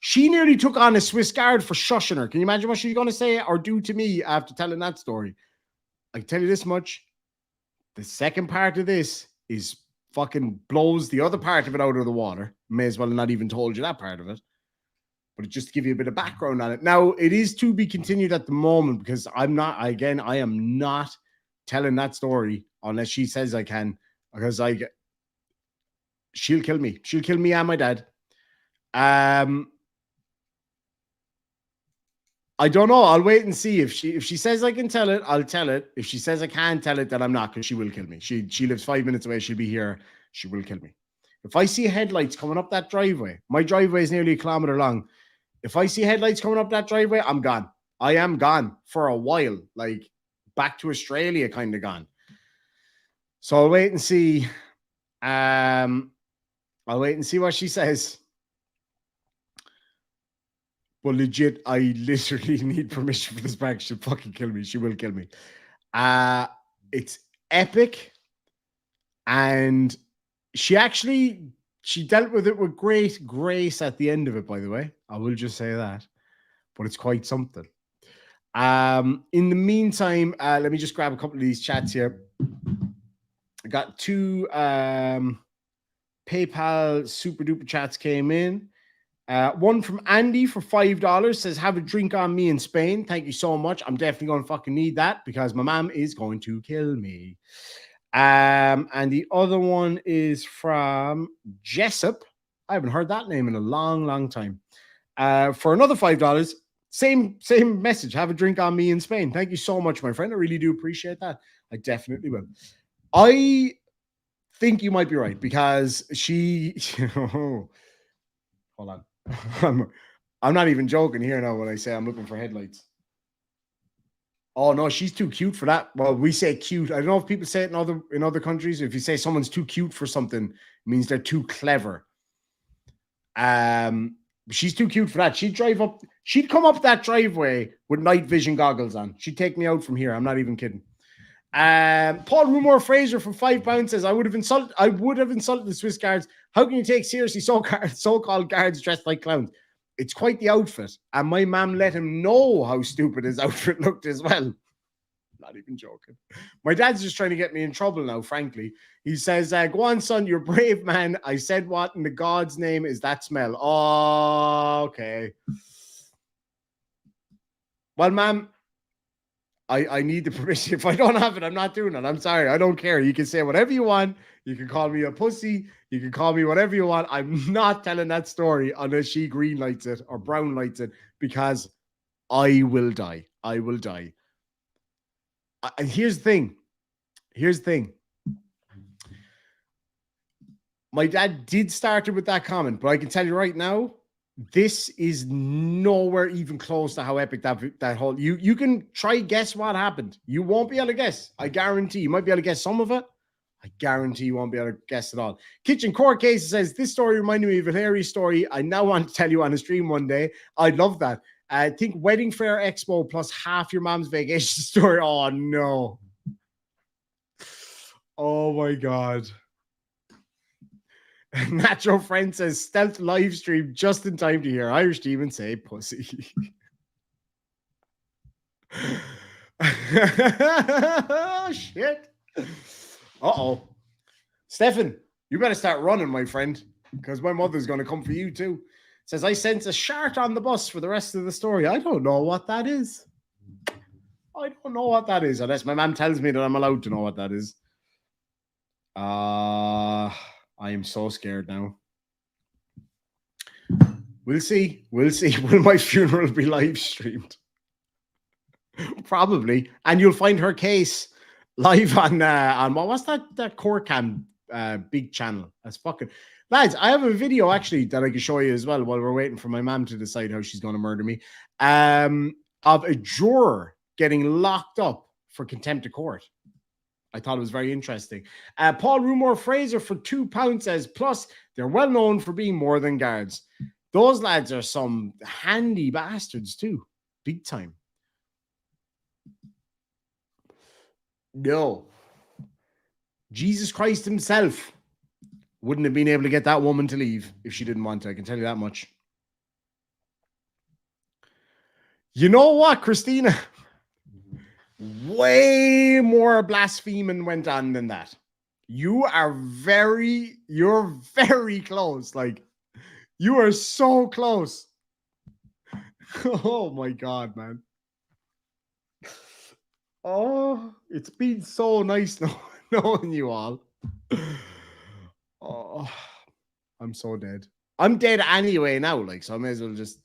S1: she nearly took on a Swiss guard for shushing her. Can you imagine what she's going to say or do to me after telling that story? I can tell you this much. The second part of this is fucking blows the other part of it out of the water. May as well have not even told you that part of it. But just to give you a bit of background on it. Now, it is to be continued at the moment, because I am not telling that story unless she says I can, because she'll kill me. She'll kill me and my dad. I don't know. I'll wait and see. If she says I can tell it, I'll tell it. If she says I can't tell it, then I'm not, because she will kill me. She lives 5 minutes away. She'll be here. She will kill me. If I see headlights coming up that driveway, my driveway is nearly 1 kilometer long. If I see headlights coming up that driveway, I'm gone. I am gone for a while, like back to Australia, kind of gone. So I'll wait and see. I'll wait and see what she says. But legit, I literally need permission for this back. She'll fucking kill me. She will kill me. It's epic. And she dealt with it with great grace at the end of it, by the way. I will just say that. but it's quite something. In the meantime, let me just grab a couple of these chats here. I got 2 PayPal super duper chats came in. One from Andy for $5 says, have a drink on me in Spain. Thank you so much. I'm definitely going to fucking need that because my mom is going to kill me. And the other one is from Jessup. I haven't heard that name in a long, long time. For another $5, same message. Have a drink on me in Spain. Thank you so much, my friend. I really do appreciate that. I definitely will. I think you might be right because she... hold on. I'm not even joking here now when I say I'm looking for headlights. Oh no, she's too cute for that. Well, we say cute. I don't know if people say it in other countries. If you say someone's too cute for something, it means they're too clever. She's too cute for that. She'd come up that driveway with night vision goggles on. She'd take me out from here. I'm not even kidding. Paul Rumor Fraser for £5 says, I would have insulted the Swiss guards. How can you take seriously so-called guards dressed like clowns? It's quite the outfit. And my mom let him know how stupid his outfit looked as well. Not even joking. My dad's just trying to get me in trouble now, frankly. He says, go on, son, you're brave, man. I said, what in the God's name is that smell? Oh, okay. Well, ma'am, I need the permission. If I don't have it, I'm not doing it. I'm sorry. I don't care. You can say whatever you want. You can call me a pussy. You can call me whatever you want. I'm not telling that story unless she green lights it or brown lights it because I will die. I will die. And here's the thing. Here's the thing. My dad did start it with that comment, but I can tell you right now, this is nowhere even close to how epic that whole... You can try guess what happened. You won't be able to guess. I guarantee. You might be able to guess some of it. I guarantee you won't be able to guess it all. Kitchen Court Case says, this story reminded me of a hilarious story I now want to tell you on a stream one day. I'd love that. I think Wedding Fair Expo plus half your mom's vacation story. Oh, no. Oh, my God. Nacho Friend says, stealth live stream just in time to hear Irish Demon say pussy. Shit. Uh-oh. Stefan, you better start running, my friend, because my mother's going to come for you too. Says, I sense a shart on the bus for the rest of the story. I don't know what that is. I don't know what that is, unless my mom tells me that I'm allowed to know what that is. I am so scared now. We'll see. We'll see. Will my funeral be live streamed? Probably. And you'll find her case live on what was that Core Cam big channel. That's fucking... Lads, I have a video actually that I can show you as well while we're waiting for my mom to decide how she's going to murder me. Of a juror getting locked up for contempt of court. I thought it was very interesting. Paul Rumor Fraser for £2 says, plus they're well known for being more than guards. Those lads are some handy bastards too. Big time. No. Jesus Christ himself wouldn't have been able to get that woman to leave if she didn't want to. I can tell you that much. You know what, Christina? Way more blaspheming went on than that. You're very close. Like, you are so close. Oh my God, man. Oh, it's been so nice knowing you all. Oh, I'm so dead. I'm dead anyway now, like, so I may as well just...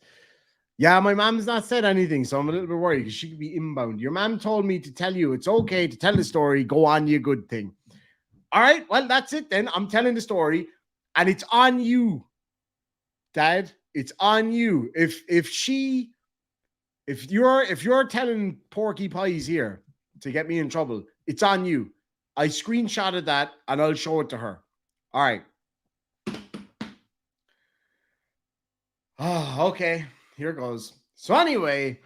S1: Yeah, my mom's not said anything, so I'm a little bit worried because she could be inbound. Your mom told me to tell you it's okay to tell the story. Go on, you good thing. All right, well, that's it then. I'm telling the story, and it's on you, Dad. It's on you. If you're telling Porky Pies here to get me in trouble, it's on you. I screenshotted that, and I'll show it to her. All right. Oh, okay. Here goes. So anyway,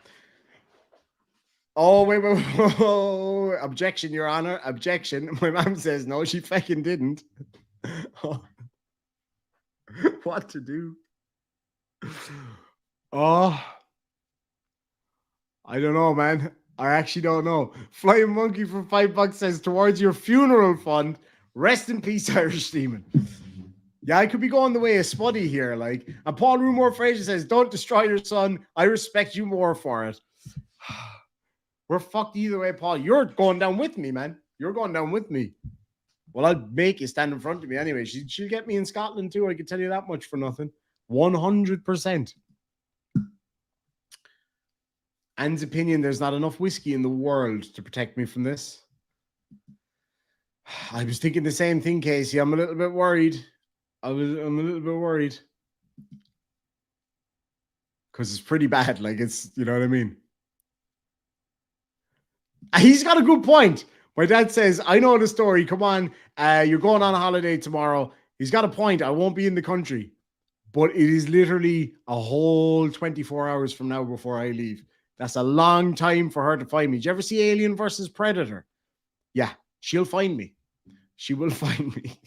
S1: wait. Objection, Your Honor. Objection. My mom says no, she fucking didn't. What to do? Oh, I don't know, man. I actually don't know. Flying Monkey for $5 says, towards your funeral fund, rest in peace, Irish Demon. Yeah, I could be going the way of Spuddy here. Like, and Paul Rumor Fraser says, don't destroy your son. I respect you more for it. We're fucked either way, Paul. You're going down with me, man. You're going down with me. Well, I'll make you stand in front of me anyway. She'll get me in Scotland too. I can tell you that much for nothing. 100%. Anne's opinion, there's not enough whiskey in the world to protect me from this. I was thinking the same thing, Casey. I'm a little bit worried. I'm a little bit worried. Because it's pretty bad. Like, it's, you know what I mean? He's got a good point. My dad says, I know the story. Come on. You're going on a holiday tomorrow. He's got a point. I won't be in the country. But it is literally a whole 24 hours from now before I leave. That's a long time for her to find me. Did you ever see Alien versus Predator? Yeah, she'll find me. She will find me.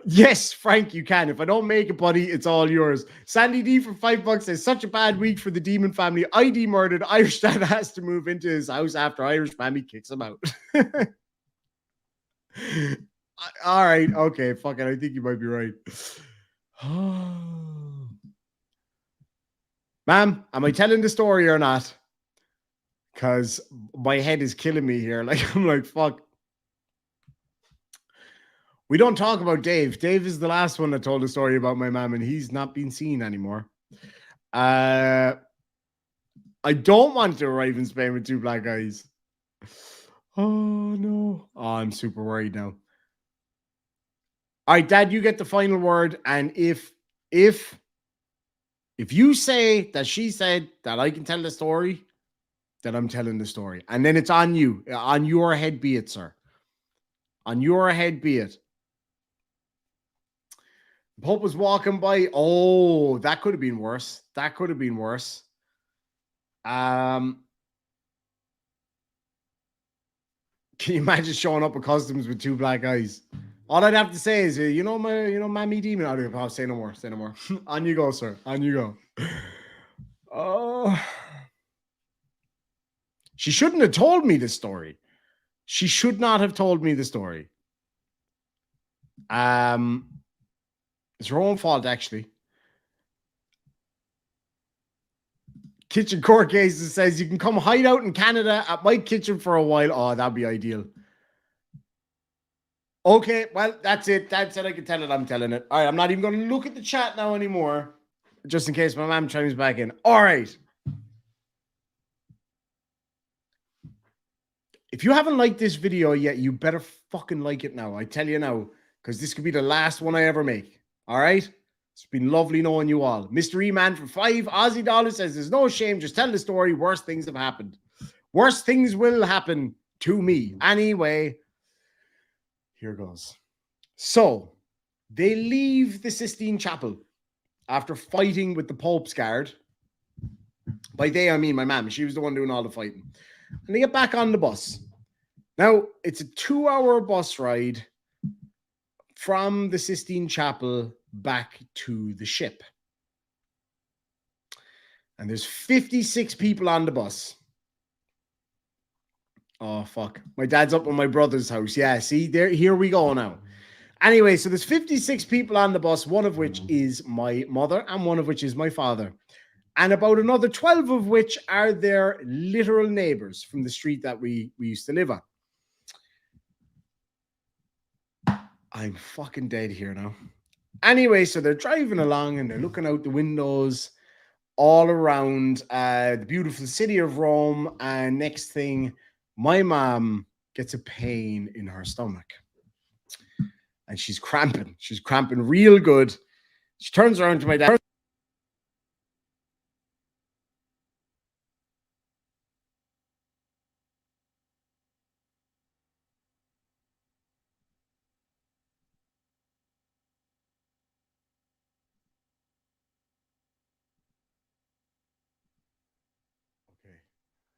S1: Yes, Frank, you can. If I don't make it, buddy, it's all yours. Sandy D for $5 says, such a bad week for the Demon family. ID murdered. Irish dad has to move into his house after Irish family kicks him out. All right. Okay. Fuck it. I think you might be right. Ma'am, am I telling the story or not? Because my head is killing me here. Like, I'm like, fuck. We don't talk about Dave. Dave is the last one that told a story about my mom, and he's not been seen anymore. I don't want to arrive in Spain with two black eyes. Oh, no. Oh, I'm super worried now. All right, Dad, you get the final word. And if you say that she said that I can tell the story, then I'm telling the story. And then it's on you. On your head be it, sir. On your head be it. Pope was walking by. Oh, that could have been worse. That could have been worse. Can you imagine showing up at customs with two black eyes? All I'd have to say is, Mammy Demon. I'll say no more. Say no more. On you go, sir. On you go. Oh. She shouldn't have told me this story. She should not have told me the story. It's her own fault, actually. Kitchen Court Cases says you can come hide out in Canada at my kitchen for a while. Oh, that'd be ideal. Okay, well, that's it. Dad said I could tell it. I'm telling it. All right, I'm not even going to look at the chat now anymore, just in case my mom chimes back in. All right. If you haven't liked this video yet, you better fucking like it now. I tell you now, because this could be the last one I ever make. All right? It's been lovely knowing you all. Mr. E-Man for $5 Aussie dollars says, there's no shame. Just tell the story. Worse things have happened. Worse things will happen to me. Anyway, here goes. So, they leave the Sistine Chapel after fighting with the Pope's guard. By they, I mean my mom. She was the one doing all the fighting. And they get back on the bus. Now, it's a 2-hour bus ride from the Sistine Chapel back to the ship. And there's 56 people on the bus. Oh, fuck. My dad's up at my brother's house. Yeah, see, here we go now. Anyway, so there's 56 people on the bus, one of which is my mother and one of which is my father. And about another 12 of which are their literal neighbors from the street that we used to live on. I'm fucking dead here now. Anyway, so they're driving along and they're looking out the windows all around the beautiful city of Rome. And next thing, my mom gets a pain in her stomach. And she's cramping. She's cramping real good. She turns around to my dad.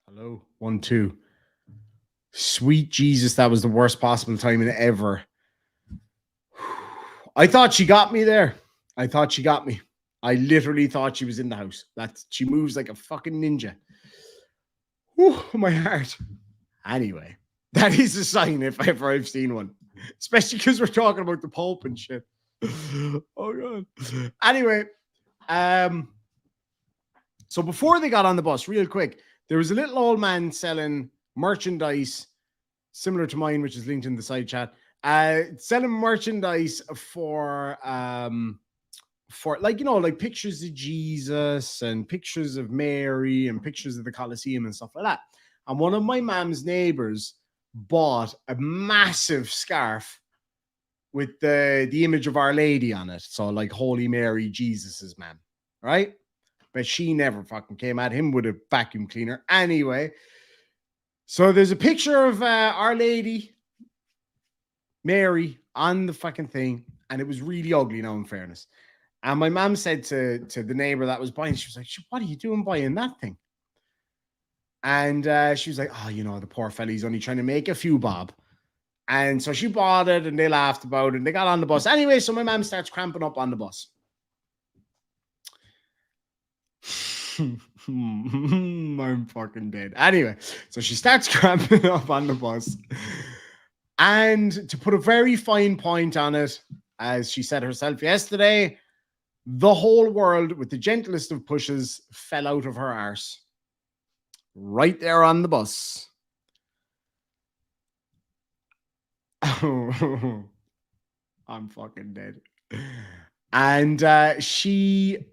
S1: Hello, 1, 2. Sweet Jesus, that was the worst possible timing ever. I thought she got me there. I thought she got me. I literally thought she was in the house. She moves like a fucking ninja. Whew, my heart. Anyway, that is a sign if ever I've seen one. Especially because we're talking about the Pope and shit. Oh god. Anyway, so before they got on the bus, real quick, there was a little old man selling merchandise similar to mine, which is linked in the side chat. Selling merchandise for like, you know, like pictures of Jesus and pictures of Mary and pictures of the Colosseum and stuff like that. And one of my mom's neighbors bought a massive scarf with the image of Our Lady on it. So like Holy Mary, Jesus's mom, right? But she never fucking came at him with a vacuum cleaner. Anyway, so there's a picture of Our Lady, Mary on the fucking thing. And it was really ugly now, in fairness. And my mom said to the neighbor that was buying, she was like, what are you doing buying that thing? And she was like, oh, you know, the poor fella, he's only trying to make a few bob. And so she bought it and they laughed about it and they got on the bus. Anyway, so my mom starts cramping up on the bus. I'm fucking dead. Anyway, so she starts cramping up on the bus. And to put a very fine point on it, as she said herself yesterday, the whole world, with the gentlest of pushes, fell out of her arse. Right there on the bus. Oh, I'm fucking dead. And she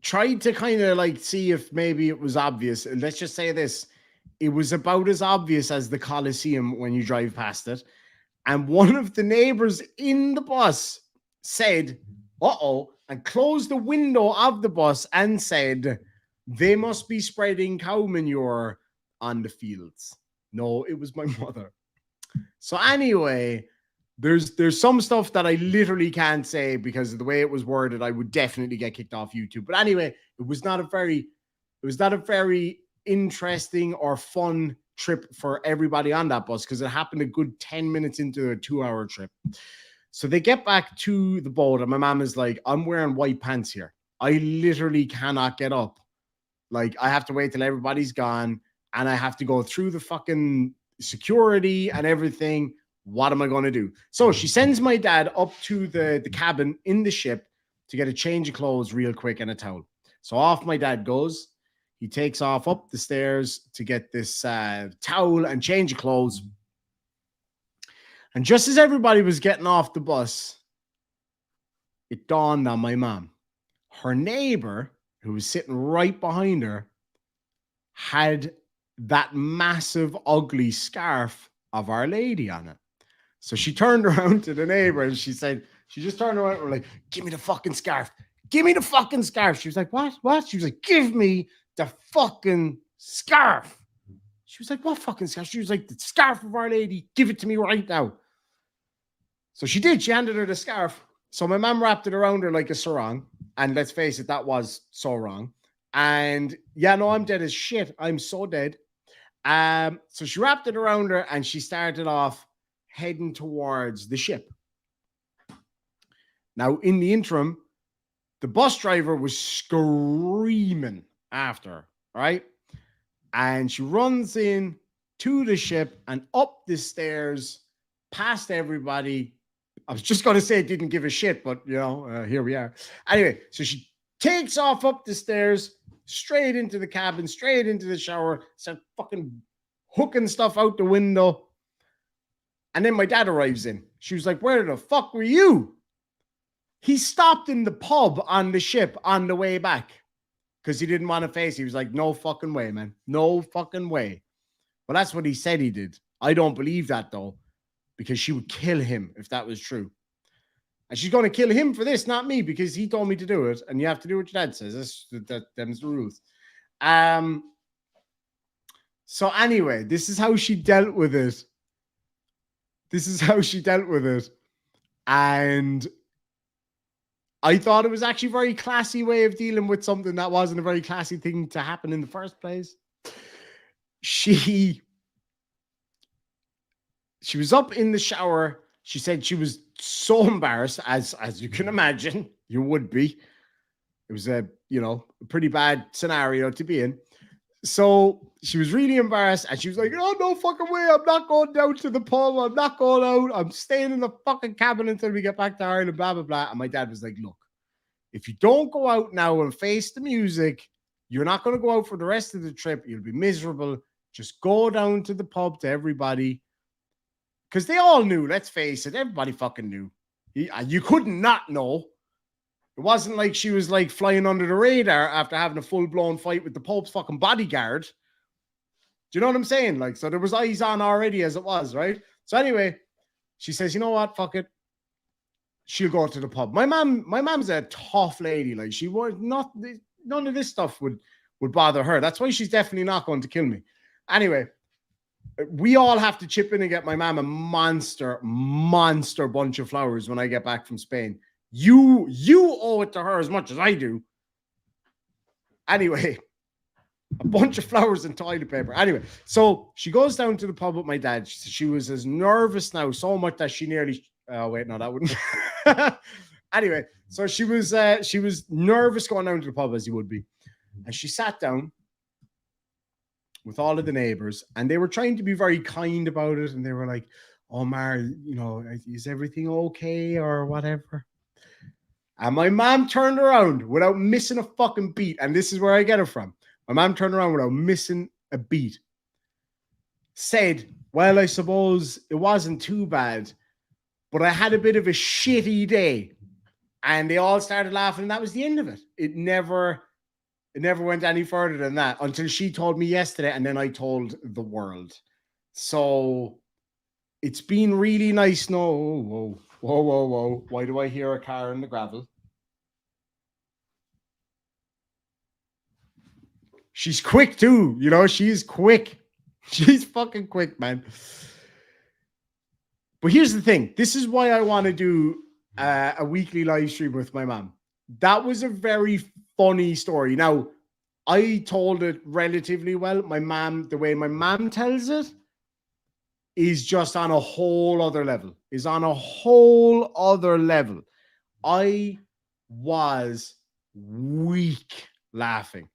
S1: tried to kind of like see if maybe it was obvious. And let's just say this. It was about as obvious as the Colosseum when you drive past it. And one of the neighbors in the bus said, uh-oh, and closed the window of the bus and said, they must be spreading cow manure on the fields. No, it was my mother. So anyway, there's some stuff that I literally can't say because of the way it was worded. I would definitely get kicked off YouTube. But anyway, it was not a very interesting or fun trip for everybody on that bus because it happened a good 10 minutes into a 2-hour trip. So they get back to the boat and my mom is like, I'm wearing white pants here. I literally cannot get up. Like, I have to wait till everybody's gone and I have to go through the fucking security and everything. What am I going to do? So she sends my dad up to the cabin in the ship to get a change of clothes real quick and a towel. So off my dad goes. He takes off up the stairs to get this towel and change of clothes. And just as everybody was getting off the bus, it dawned on my mom. Her neighbor, who was sitting right behind her, had that massive, ugly scarf of Our Lady on it. So she turned around to the neighbor and she said, she just turned around and was like, give me the fucking scarf. Give me the fucking scarf. She was like, what? What? She was like, give me the fucking scarf. She was like, what fucking scarf? She was like, the scarf of Our Lady. Give it to me right now. So she did. She handed her the scarf. So my mom wrapped it around her like a sarong. And let's face it, that was so wrong. And yeah, no, I'm dead as shit. I'm so dead. So she wrapped it around her and she started off heading towards the ship. Now, in the interim, the bus driver was screaming after her, right? And she runs in to the ship and up the stairs, past everybody. I was just going to say it didn't give a shit, but, you know, here we are. Anyway, so she takes off up the stairs, straight into the cabin, straight into the shower, starts fucking hooking stuff out the window. And then my dad arrives in. She was like, where the fuck were you? He stopped in the pub on the ship on the way back because he didn't want to face. He was like, no fucking way, man. No fucking way. Well, that's what he said he did. I don't believe that, though, because she would kill him if that was true. And she's going to kill him for this, not me, because he told me to do it. And you have to do what your dad says. Them's the rules. So anyway, this is how she dealt with it. This is how she dealt with it. And I thought it was actually a very classy way of dealing with something that wasn't a very classy thing to happen in the first place. She was up in the shower. She said she was so embarrassed, as you can imagine, you would be. It was a, you know, a pretty bad scenario to be in. So she was really embarrassed and she was like, oh, no fucking way. I'm not going down to the pub. I'm not going out. I'm staying in the fucking cabin until we get back to Ireland, blah, blah, blah. And my dad was like, look, if you don't go out now and face the music, you're not going to go out for the rest of the trip. You'll be miserable. Just go down to the pub to everybody. Because they all knew, let's face it, everybody fucking knew. You couldn't not know. It wasn't like she was like flying under the radar after having a full-blown fight with the Pope's fucking bodyguard. Do you know what I'm saying? Like, so there was eyes on already as it was, right? So anyway, she says, you know what? Fuck it. She'll go to the pub. My mom's a tough lady. Like, she was not, none of this stuff would bother her. That's why she's definitely not going to kill me. Anyway, we all have to chip in and get my mom a monster bunch of flowers when I get back from Spain. You owe it to her as much as I do. Anyway, a bunch of flowers and toilet paper. Anyway, so she goes down to the pub with my dad. She was as nervous now, so much that she nearly. Oh wait, no, that wouldn't. Anyway, so she was nervous going down to the pub as you would be, and she sat down with all of the neighbors, and they were trying to be very kind about it, and they were like, "Oh, Mar, you know, is everything okay or whatever?" And my mom turned around without missing a fucking beat, and this is where I get it from. My mom turned around without missing a beat. Said, "Well, I suppose it wasn't too bad, but I had a bit of a shitty day." And they all started laughing, and that was the end of it. It never went any further than that until she told me yesterday, and then I told the world. So it's been really nice. No, whoa. Why do I hear a car in the gravel? She's quick too, you know, she's quick. She's fucking quick, man. But here's the thing. This is why I want to do a weekly live stream with my mom. That was a very funny story. Now, I told it relatively well. My mom, the way my mom tells it is just on a whole other level. I was weak laughing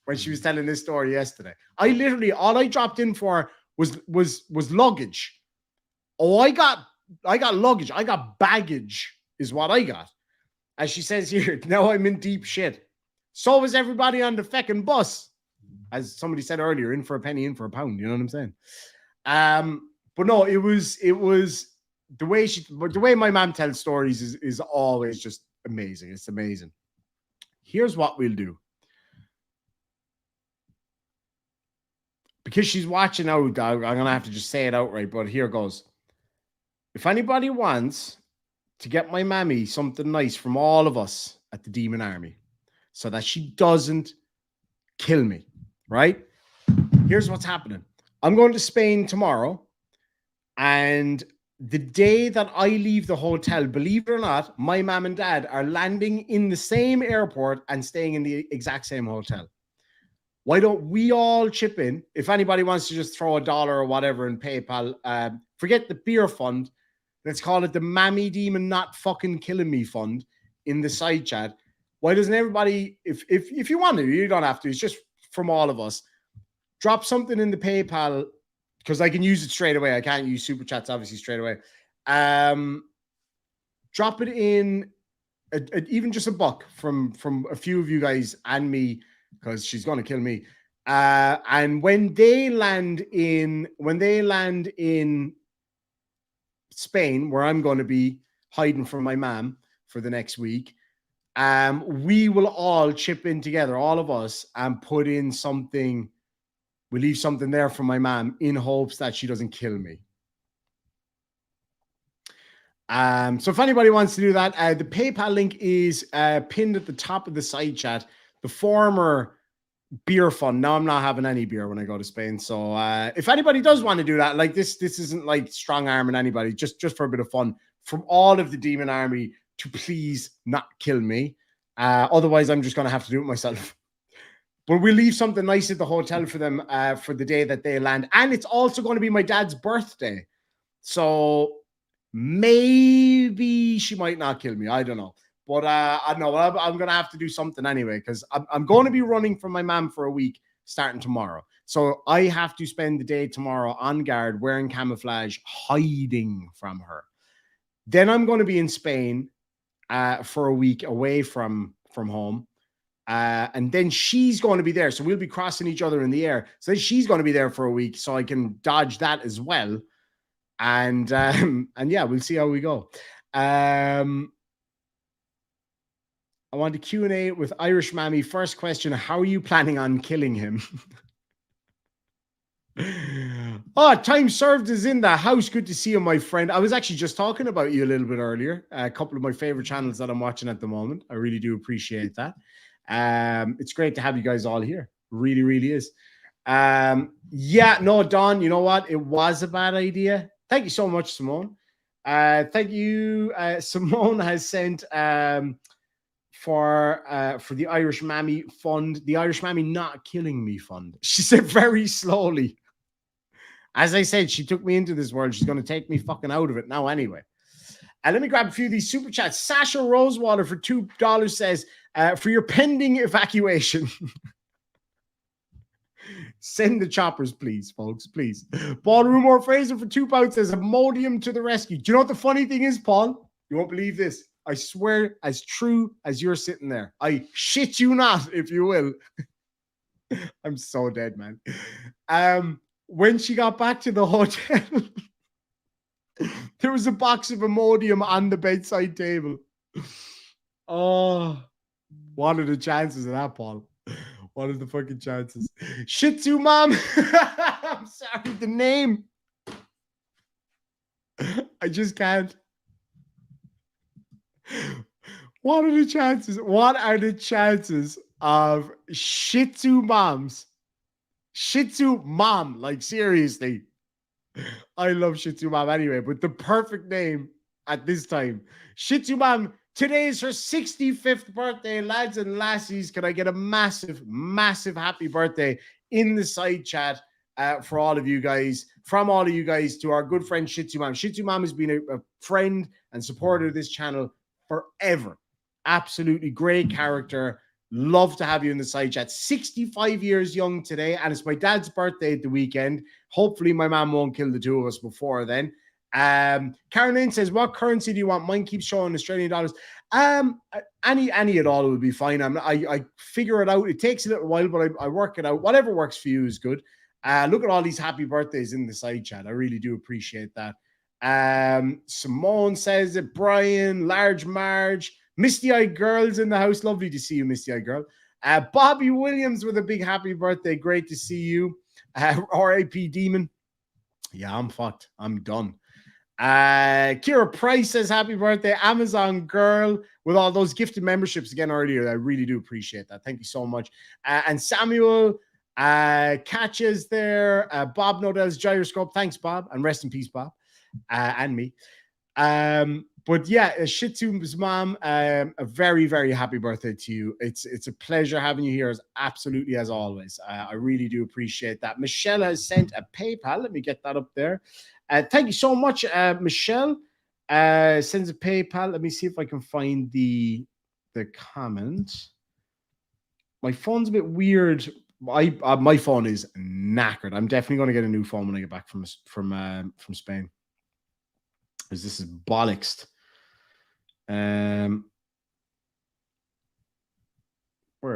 S1: when she was telling this story yesterday. I literally, all I dropped in for was luggage. Oh, I got luggage. I got baggage is what I got. As she says here, now I'm in deep shit. So was everybody on the feckin' bus. As somebody said earlier, in for a penny, in for a pound. You know what I'm saying? But no, it was the way my mom tells stories is always just amazing. It's amazing. Here's what we'll do. Because she's watching out, I'm going to have to just say it outright, but here goes. If anybody wants to get my mammy something nice from all of us at the Demon Army so that she doesn't kill me, right? Here's what's happening. I'm going to Spain tomorrow, and the day that I leave the hotel, believe it or not, my mom and dad are landing in the same airport and staying in the exact same hotel. Why don't we all chip in? If anybody wants to just throw $1 or whatever in PayPal, forget the beer fund. Let's call it the Mammy Demon Not Fucking Killing Me Fund in the side chat. Why doesn't everybody, if you want to, you don't have to. It's just from all of us. Drop something in the PayPal because I can use it straight away. I can't use super chats obviously straight away. Drop it in even just $1 from a few of you guys and me, because she's going to kill me. And when they land in Spain, where I'm going to be hiding from my mom for the next week, we will all chip in together, all of us, and put in something. We'll leave something there for my mom in hopes that she doesn't kill me. So if anybody wants to do that, the PayPal link is pinned at the top of the side chat. The former beer fund. Now I'm not having any beer when I go to Spain. So if anybody does want to do that, like this isn't like strong arming anybody, just for a bit of fun from all of the Demon Army to please not kill me. Otherwise, I'm just going to have to do it myself. But we'll leave something nice at the hotel for them for the day that they land. And it's also going to be my dad's birthday. So maybe she might not kill me. I don't know. But I know I'm going to have to do something anyway, because I'm going to be running from my mom for a week starting tomorrow. So I have to spend the day tomorrow on guard, wearing camouflage, hiding from her. Then I'm going to be in Spain for a week away from home. And then she's going to be there. So we'll be crossing each other in the air. So then she's going to be there for a week, so I can dodge that as well. And yeah, we'll see how we go. I want to Q&A with Irish Mammy. First question, how are you planning on killing him? Oh, time served is in the house. Good to see you, my friend. I was actually just talking about you a little bit earlier. A couple of my favorite channels that I'm watching at the moment. I really do appreciate that. It's great to have you guys all here. Really, really is. Yeah, no, Don, you know what? It was a bad idea. Thank you so much, Simone. Thank you. Simone has sent for the Irish Mammy Fund, the Irish Mammy Not Killing Me Fund. She said very slowly. As I said, she took me into this world. She's going to take me fucking out of it now anyway. Let me grab a few of these super chats. Sasha Rosewater for $2 says, for your pending evacuation. Send the choppers, please, folks, please. Paul Rumor Fraser for £2 says, Imodium to the rescue. Do you know what the funny thing is, Paul? You won't believe this. I swear, as true as you're sitting there, I shit you not, if you will. I'm so dead, man. When she got back to the hotel, there was a box of Imodium on the bedside table. Oh, what are the chances of that, Paul? What are the fucking chances? Shih Tzu Mom. I'm sorry, the name. I just can't. What are the chances? What are the chances of Shih Tzu Moms? Shih Tzu Mom, like seriously. I love Shih Tzu Mom anyway, but the perfect name at this time. Shih Tzu Mom, today is her 65th birthday, lads and lassies. Can I get a massive, massive happy birthday in the side chat for all of you guys, from all of you guys to our good friend Shih Tzu Mom. Shih Tzu Mom has been a friend and supporter of this channel forever. Absolutely great character. Love to have you in the side chat. 65 years young today, and it's my dad's birthday at the weekend. Hopefully my mom won't kill the two of us before then. Caroline says, what currency do you want? Mine keeps showing Australian dollars. Any at all will be fine. I figure it out. It takes a little while, but I work it out. Whatever works for you is good. Look at all these happy birthdays in the side chat. I really do appreciate that. Simone says it. Brian, Large Marge, Misty-eyed Girls in the house. Lovely to see you, Misty-eyed Girl. Bobby Williams with a big happy birthday. Great to see you. R.I.P. Demon. Yeah, I'm fucked. I'm done. Kira Price says happy birthday. Amazon Girl with all those gifted memberships again earlier. I really do appreciate that. Thank you so much. And Samuel Catches there. Bob Nodell's Gyroscope. Thanks, Bob. And rest in peace, Bob. And me. But yeah, Shih Tzu's mom, a very, very happy birthday to you. It's a pleasure having you here, as absolutely as always. I really do appreciate that. Michelle has sent a PayPal. Let me get that up there. Thank you so much, Michelle. Sends a PayPal. Let me see if I can find the comment. My phone's a bit weird. My phone is knackered. I'm definitely going to get a new phone when I get back from Spain, because this is bollocks. Where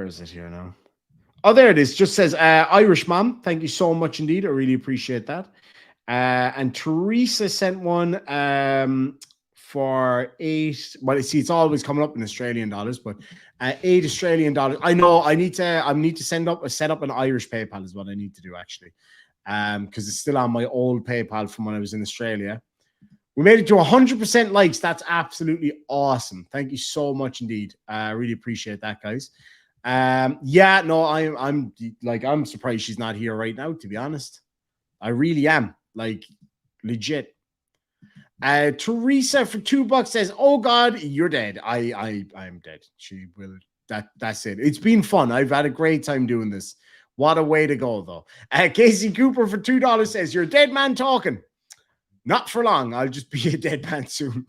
S1: is it here now? Oh, there it is. Just says Irish Mom. Thank you so much indeed. I really appreciate that. And Teresa sent one for $8. Well, see, it's always coming up in Australian dollars, but $8 Australian dollars. I know I need to set up an Irish PayPal is what I need to do actually, because it's still on my old PayPal from when I was in Australia. We made it to 100% likes. That's absolutely awesome. Thank you so much indeed. I really appreciate that, guys. Yeah, no, I'm surprised she's not here right now, to be honest. I really am, like, legit. Teresa for $2 says, "Oh God, you're dead." I'm dead. She will. That's it. It's been fun. I've had a great time doing this. What a way to go, though. Casey Cooper for $2 says, "You're a dead man talking." Not for long. I'll just be a dead man soon.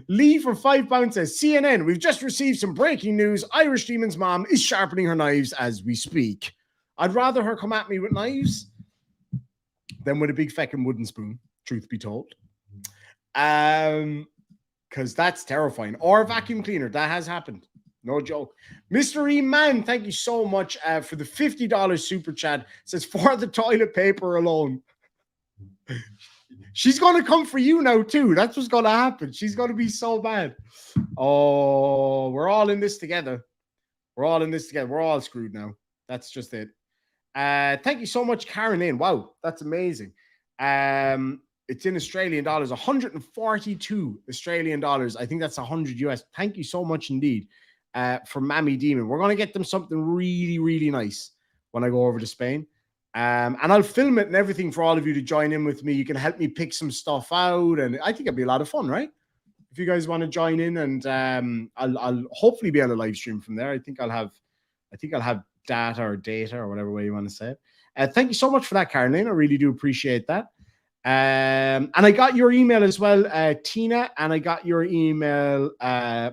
S1: Lee for £5 says, CNN, we've just received some breaking news. Irish Demon's mom is sharpening her knives as we speak. I'd rather her come at me with knives than with a big feckin' wooden spoon, truth be told. Because that's terrifying. Or a vacuum cleaner. That has happened. No joke. Mr. E. Man, thank you so much for the $50 super chat. It says, for the toilet paper alone. She's going to come for you now, too. That's what's going to happen. She's going to be so bad. Oh, we're all in this together. We're all in this together. We're all screwed now. That's just it. Thank you so much, Karen Lynn. Wow, that's amazing. It's in Australian dollars, 142 Australian dollars. I think that's 100 US. Thank you so much indeed for Mammy Demon. We're going to get them something really, really nice when I go over to Spain. And I'll film it and everything for all of you to join in with me. You can help me pick some stuff out. And I think it'll be a lot of fun, right? If you guys want to join in, and I'll hopefully be on a live stream from there. I think I'll have data or whatever way you want to say it. Thank you so much for that, Caroline. I really do appreciate that. And I got your email as well, Tina, and I got your email,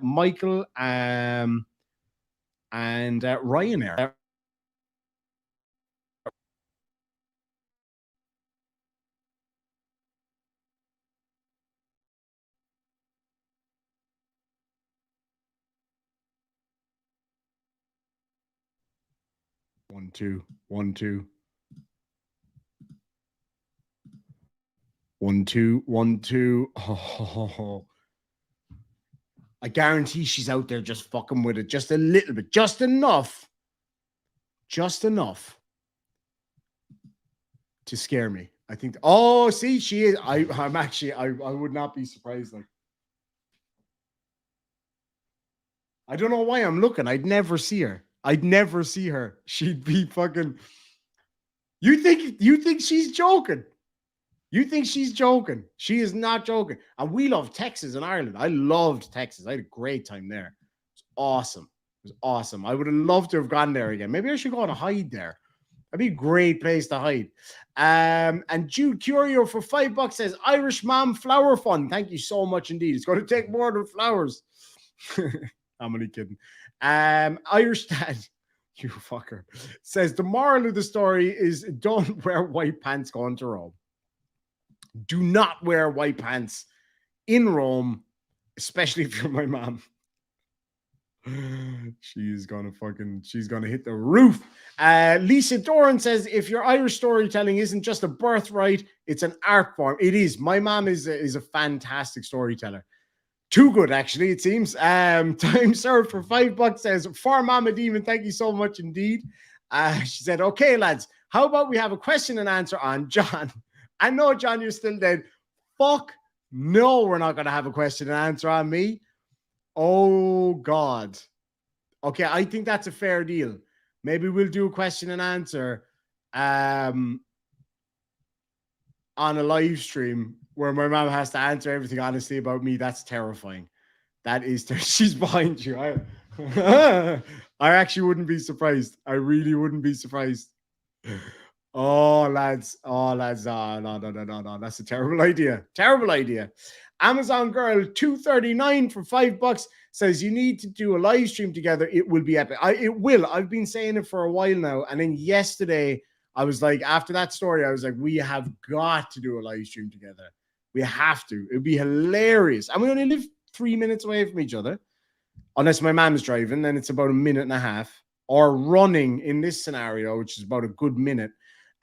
S1: Michael, and Ryanair. One, two, 1, 2. 1, 2, 1, 2. Oh, I guarantee she's out there just fucking with it just a little bit, just enough to scare me. I think. Oh, see, she is. I'm actually. I would not be surprised. Like, I don't know why I'm looking. I'd never see her. She'd be fucking. You think she's joking? You think she's joking? She is not joking. And we love Texas and Ireland. I loved Texas. I had a great time there. It was awesome. I would have loved to have gone there again. Maybe I should go and hide there. That'd be a great place to hide. And Jude Curio for $5 says, Irish Mom Flower Fund. Thank you so much indeed. It's going to take more than flowers. I'm only kidding. Irish Dad, you fucker, says the moral of the story is don't wear white pants going to Rome. Do not wear white pants in Rome, especially if you're my mom. She's gonna hit the roof. Lisa Doran says, if your Irish storytelling isn't just a birthright, it's an art form. It is. My mom is a fantastic storyteller. Too good, actually, it seems. Time served for $5 says, for Mama Demon, thank you so much indeed. She said, okay, lads, how about we have a question and answer on John? I know, John, you're still dead. Fuck no, we're not going to have a question and answer on me. Oh, God. Okay, I think that's a fair deal. Maybe we'll do a question and answer on a live stream where my mom has to answer everything honestly about me. That's terrifying. That is, she's behind you. I actually wouldn't be surprised. I really wouldn't be surprised. Oh, lads. No. That's a terrible idea. Amazon Girl 239 for $5 says you need to do a live stream together. It will be epic. It will. I've been saying it for a while now. And then yesterday, I was like, after that story, I was like, we have got to do a live stream together. We have to. It'd be hilarious. And we only live 3 minutes away from each other. Unless my mom's driving, then it's about a minute and a half. Or running in this scenario, which is about a good minute.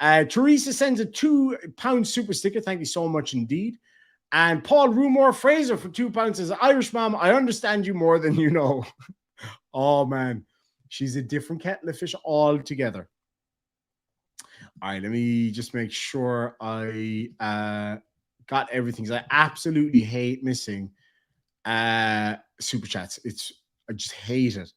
S1: Teresa sends a £2 super sticker. Thank you so much indeed. And Paul Rumor Fraser for £2 says, Irish Mom, I understand you more than you know. Oh, man. She's a different kettle of fish altogether. All right, let me just make sure I got everything. I absolutely hate missing super chats. I just hate it.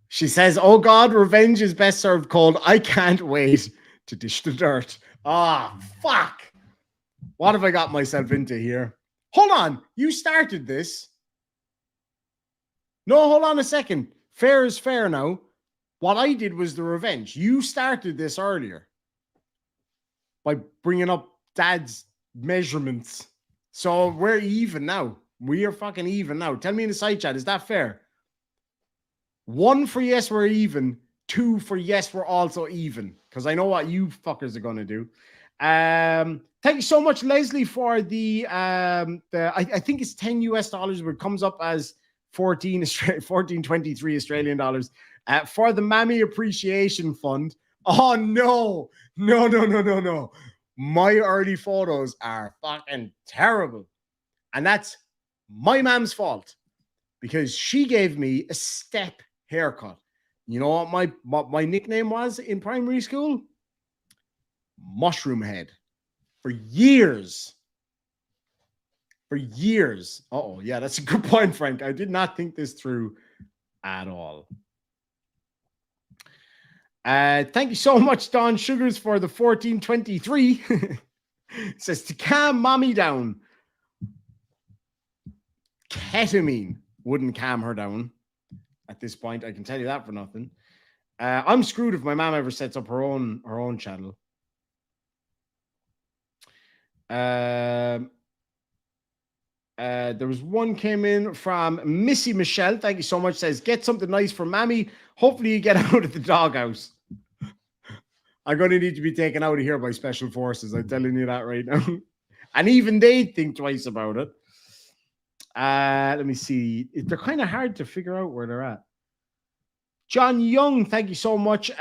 S1: She says, oh God, revenge is best served cold. I can't wait to dish the dirt. Fuck. What have I got myself into here? Hold on. You started this. No, hold on a second. Fair is fair now. What I did was the revenge. You started this earlier. by bringing up dad's measurements. So we're even now. We are fucking even now. Tell me in the side chat, is that fair? 1 for yes, we're even. 2 for yes, we're also even. Because I know what you fuckers are going to do. Thank you so much, Leslie, for the I think it's $10 US, but it comes up as 14.23 Australian dollars for the Mammy Appreciation Fund. Oh no. My early photos are fucking terrible. And that's my mom's fault because she gave me a step haircut. You know what my nickname was in primary school? Mushroom Head. For years. Uh-oh, yeah, that's a good point, Frank. I did not think this through at all. Thank you so much, Don Sugars, for the 1423. It says to calm mommy down. Ketamine wouldn't calm her down at this point. I can tell you that for nothing. I'm screwed if my mom ever sets up her own channel. There was one came in from Missy Michelle. Thank you so much. Says, get something nice for Mammy. Hopefully you get out of the doghouse. I'm going to need to be taken out of here by special forces. I'm telling you that right now. And even they think twice about it. Let me see. They're kind of hard to figure out where they're at. John Young, thank you so much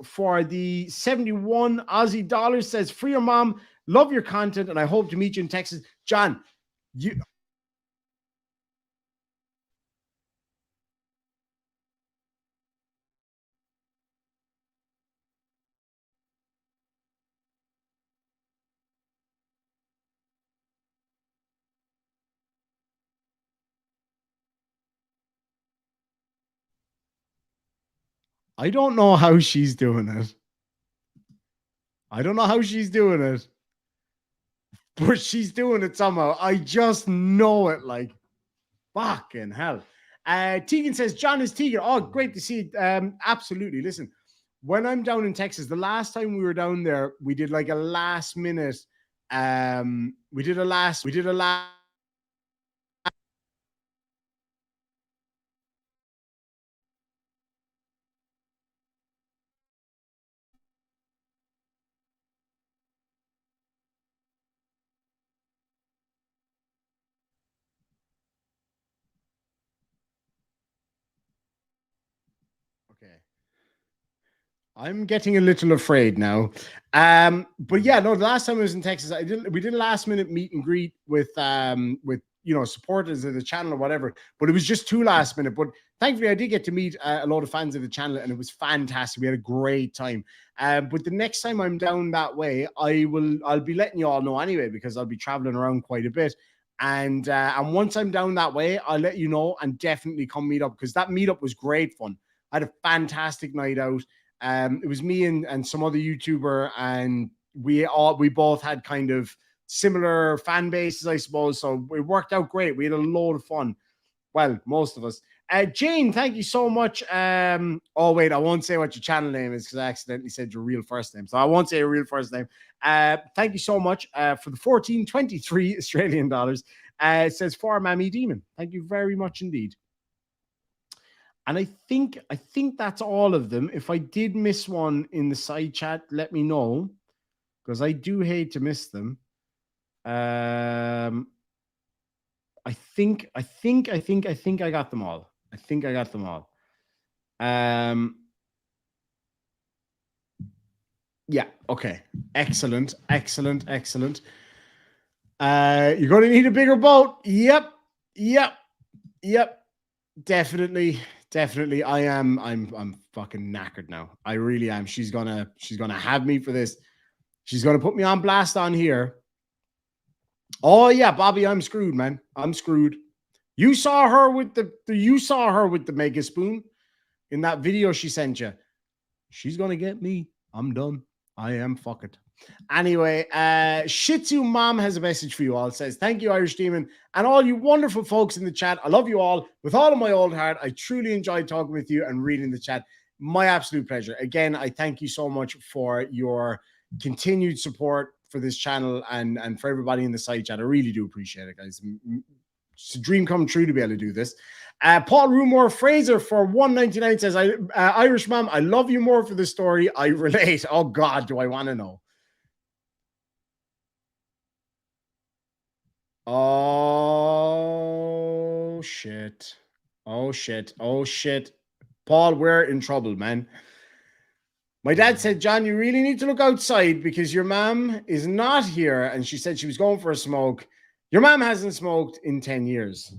S1: for the 71 Aussie dollars. Says, free your mom. Love your content, and I hope to meet you in Texas. John, you... I don't know how she's doing it. But she's doing it somehow. I just know it, like, fucking hell. Tegan says, John is Tegan. Oh, great to see it. Absolutely. Listen, when I'm down in Texas, the last time we were down there, we did like a last minute. We did a last. Okay. I'm getting a little afraid now. But yeah, no, the last time I was in Texas, we did a last minute meet and greet with supporters of the channel or whatever, but it was just too last minute. But thankfully I did get to meet a lot of fans of the channel and it was fantastic. We had a great time. But the next time I'm down that way, I'll be letting you all know anyway, because I'll be traveling around quite a bit. And once I'm down that way, I'll let you know and definitely come meet up, because that meetup was great fun. I had a fantastic night out. It was me and some other YouTuber, and we both had kind of similar fan bases, I suppose. So it worked out great. We had a load of fun. Well, most of us. Jane, thank you so much. Oh wait, I won't say what your channel name is because I accidentally said your real first name, so I won't say your real first name. Thank you so much for the 1423 Australian dollars. It says for Mammy Demon. Thank you very much indeed. And I think that's all of them. If I did miss one in the side chat, let me know, because I do hate to miss them. I think I got them all. Yeah, okay. Excellent. You're going to need a bigger boat. Yep. Definitely. I'm fucking knackered now. I really am. She's gonna have me for this. She's gonna put me on blast on here. Oh yeah, Bobby, I'm screwed, man. I'm screwed. You saw her with the mega spoon in that video she sent you. She's gonna get me. I'm done. I am fucking. Anyway, Shih Tzu Mom has a message for you all. It says, thank you, Irish Demon, and all you wonderful folks in the chat. I love you all with all of my old heart. I truly enjoyed talking with you and reading the chat. My absolute pleasure. Again, I thank you so much for your continued support for this channel and for everybody in the side chat. I really do appreciate it, guys. It's a dream come true to be able to do this. Paul Rumor Fraser for $1.99 says, Irish mom, I love you more for the story. I relate. Oh God, do I want to know? Oh shit. Oh shit. Oh shit. Paul, we're in trouble, man. My dad said, John, you really need to look outside because your mom is not here. And she said she was going for a smoke. Your mom hasn't smoked in 10 years.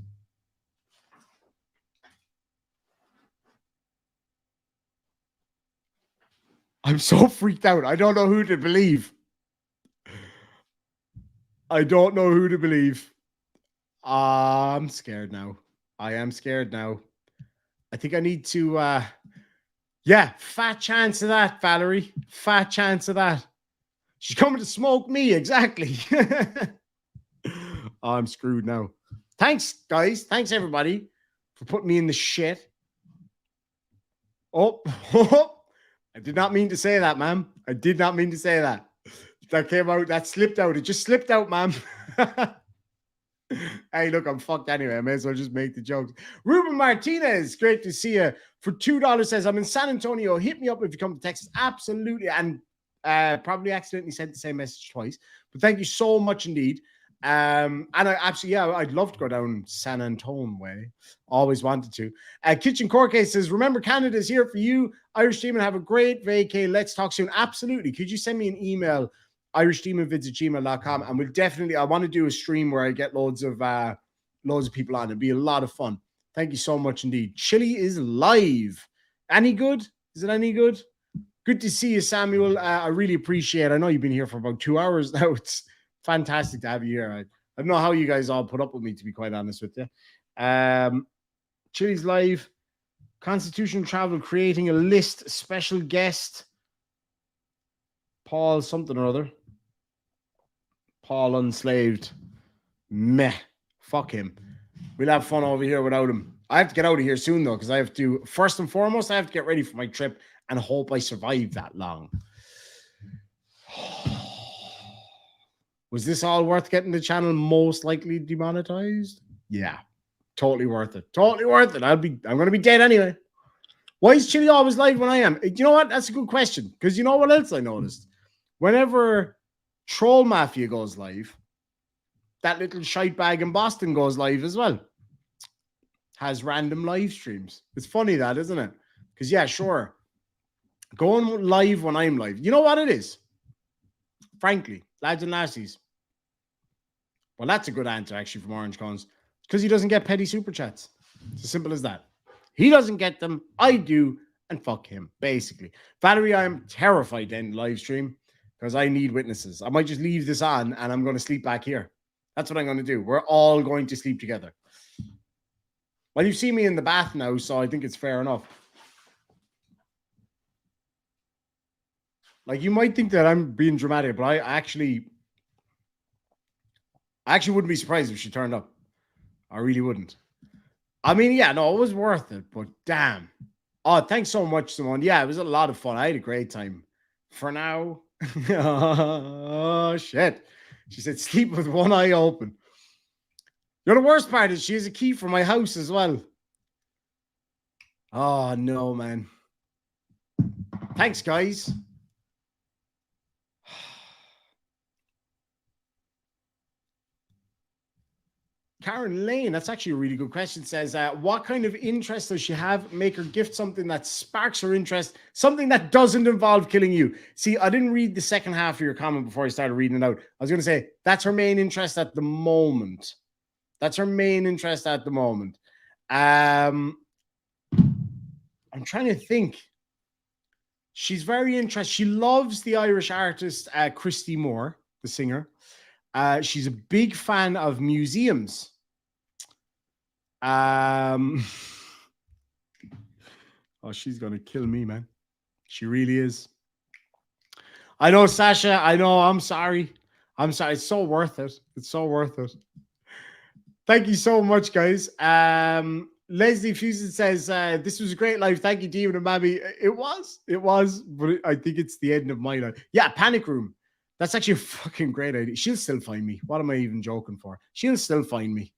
S1: I'm so freaked out. I don't know who to believe. I don't know who to believe. I'm scared now. I am scared now. I think I need to, yeah, fat chance of that, Valerie. Fat chance of that. She's coming to smoke me, exactly. I'm screwed now. Thanks, guys. Thanks, everybody, for putting me in the shit. Oh, I did not mean to say that, ma'am. I did not mean to say that. That came out, that slipped out. It just slipped out, ma'am. Hey, look, I'm fucked anyway. I may as well just make the jokes. Ruben Martinez, great to see you. For $2 says, I'm in San Antonio. Hit me up if you come to Texas. Absolutely. And probably accidentally sent the same message twice. But thank you so much indeed. And I absolutely, yeah, I'd love to go down San Antone way. Always wanted to. Kitchen Corke says, remember, Canada's here for you. Irish Demon, have a great vacay. Let's talk soon. Absolutely. Could you send me an email? IrishDemonVids@gmail.com, and we'll definitely, I want to do a stream where I get loads of people on. It'd be a lot of fun. Thank you so much indeed. Chili is live. Any good? Is it any good? Good to see you, Samuel. I really appreciate it. I know you've been here for about 2 hours now. It's fantastic to have you here. I don't know how you guys all put up with me, to be quite honest with you. Chili's live. Constitutional Travel creating a list. Special guest. Paul something or other. Paul Unslaved. Meh. Fuck him. We'll have fun over here without him. I have to get out of here soon, though, because I have to, first and foremost, I have to get ready for my trip and hope I survive that long. Was this all worth getting the channel most likely demonetized? Yeah. Totally worth it. Totally worth it. I'm going to be dead anyway. Why is Chili always live when I am? You know what? That's a good question. Because you know what else I noticed? Whenever Troll Mafia goes live, that little shite bag in Boston goes live as well. Has random live streams. It's funny that, isn't it? Because, yeah, sure. Going live when I'm live. You know what it is? Frankly, lads and lassies. Well, that's a good answer, actually, from Orange Cones. Because he doesn't get petty super chats. It's as simple as that. He doesn't get them. I do. And fuck him, basically. Valerie, I'm terrified to end live stream. Because I need witnesses. I might just leave this on and I'm going to sleep back here. That's what I'm going to do. We're all going to sleep together. Well, you see me in the bath now, so I think it's fair enough. Like, you might think that I'm being dramatic, but I actually wouldn't be surprised if she turned up. I really wouldn't. I mean, yeah, no, it was worth it, but damn. Oh, thanks so much, Simone. Yeah, it was a lot of fun. I had a great time. For now... Oh shit. She said sleep with one eye open. You know, the worst part is she has a key for my house as well. Oh no, man. Thanks, guys. Karen Lane, that's actually a really good question, says, what kind of interest does she have? Make her gift something that sparks her interest, something that doesn't involve killing you. See, I didn't read the second half of your comment before I started reading it out. I was going to say, that's her main interest at the moment. That's her main interest at the moment. I'm trying to think. She's very interested. She loves the Irish artist, Christy Moore, the singer. She's a big fan of museums. Oh, she's gonna kill me, man. She really is. I know, Sasha. I know. I'm sorry. I'm sorry. It's so worth it. It's so worth it. Thank you so much, guys. Leslie Fusen says, this was a great life. Thank you, Demon and Mammy. It was, but I think it's the end of my life. Yeah, Panic Room. That's actually a fucking great idea. She'll still find me. What am I even joking for? She'll still find me.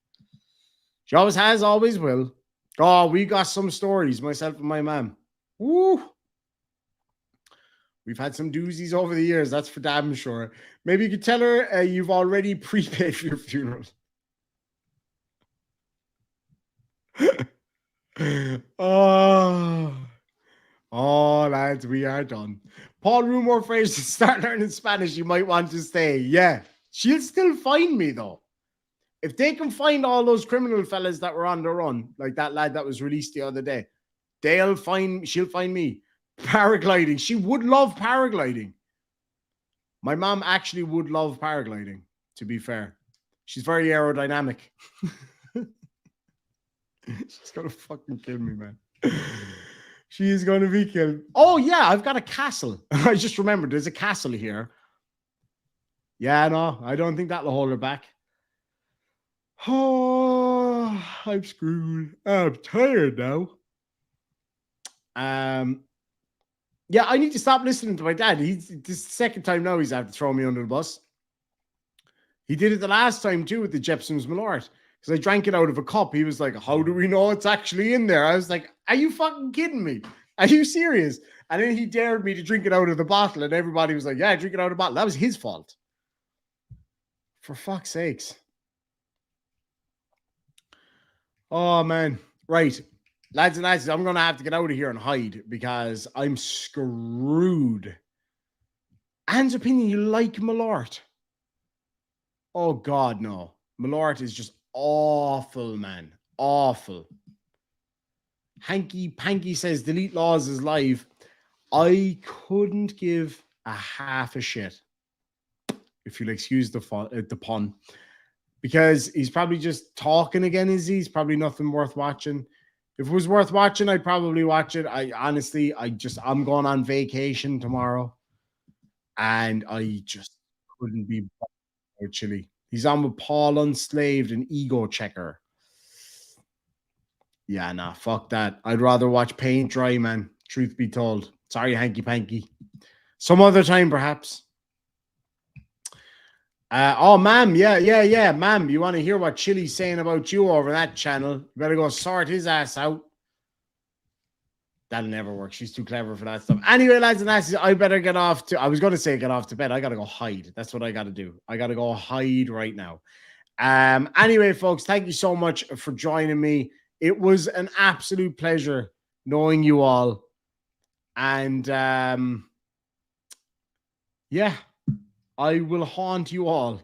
S1: She always has, always will. Oh, we got some stories, myself and my mom. Woo! We've had some doozies over the years, that's for damn sure. Maybe you could tell her you've already prepaid for your funeral. Oh, lads, we are done. Paul Rumor Fraser, start learning Spanish. You might want to stay. Yeah, she'll still find me though. If they can find all those criminal fellas that were on the run, like that lad that was released the other day, she'll find me. Paragliding. She would love paragliding. My mom actually would love paragliding, to be fair. She's very aerodynamic. She's gonna fucking kill me, man. She is gonna be killed. Oh yeah, I've got a castle. I just remembered there's a castle here. Yeah, no, I don't think that'll hold her back. Oh, I'm screwed. I'm tired now. Yeah, I need to stop listening to my dad. This is the second time now he's had to throw me under the bus. He did it the last time too with the Jepson's Malort. Because I drank it out of a cup. He was like, how do we know it's actually in there? I was like, are you fucking kidding me? Are you serious? And then he dared me to drink it out of the bottle. And everybody was like, yeah, drink it out of the bottle. That was his fault. For fuck's sakes. Oh, man. Right. Lads and lads, I'm going to have to get out of here and hide because I'm screwed. Anne's opinion, you like Malort? Oh, God, no. Malort is just awful, man. Awful. Hanky Panky says, delete laws is live. I couldn't give a half a shit, if you'll excuse the pun. Because he's probably just talking again, is he? He's probably nothing worth watching. If it was worth watching, I'd probably watch it. I'm going on vacation tomorrow. And I just couldn't be bothered, actually. He's on with Paul Unslaved and Ego Checker. Yeah, nah, fuck that. I'd rather watch paint dry, man. Truth be told. Sorry, Hanky Panky. Some other time, perhaps. Oh, ma'am. Yeah. Ma'am, you want to hear what Chili's saying about you over that channel? You better go sort his ass out. That'll never work. She's too clever for that stuff. Anyway, lads and lasses, I better get off to... I was going to say get off to bed. I got to go hide. That's what I got to do. I got to go hide right now. Anyway, folks, thank you so much for joining me. It was an absolute pleasure knowing you all. And yeah, I will haunt you all.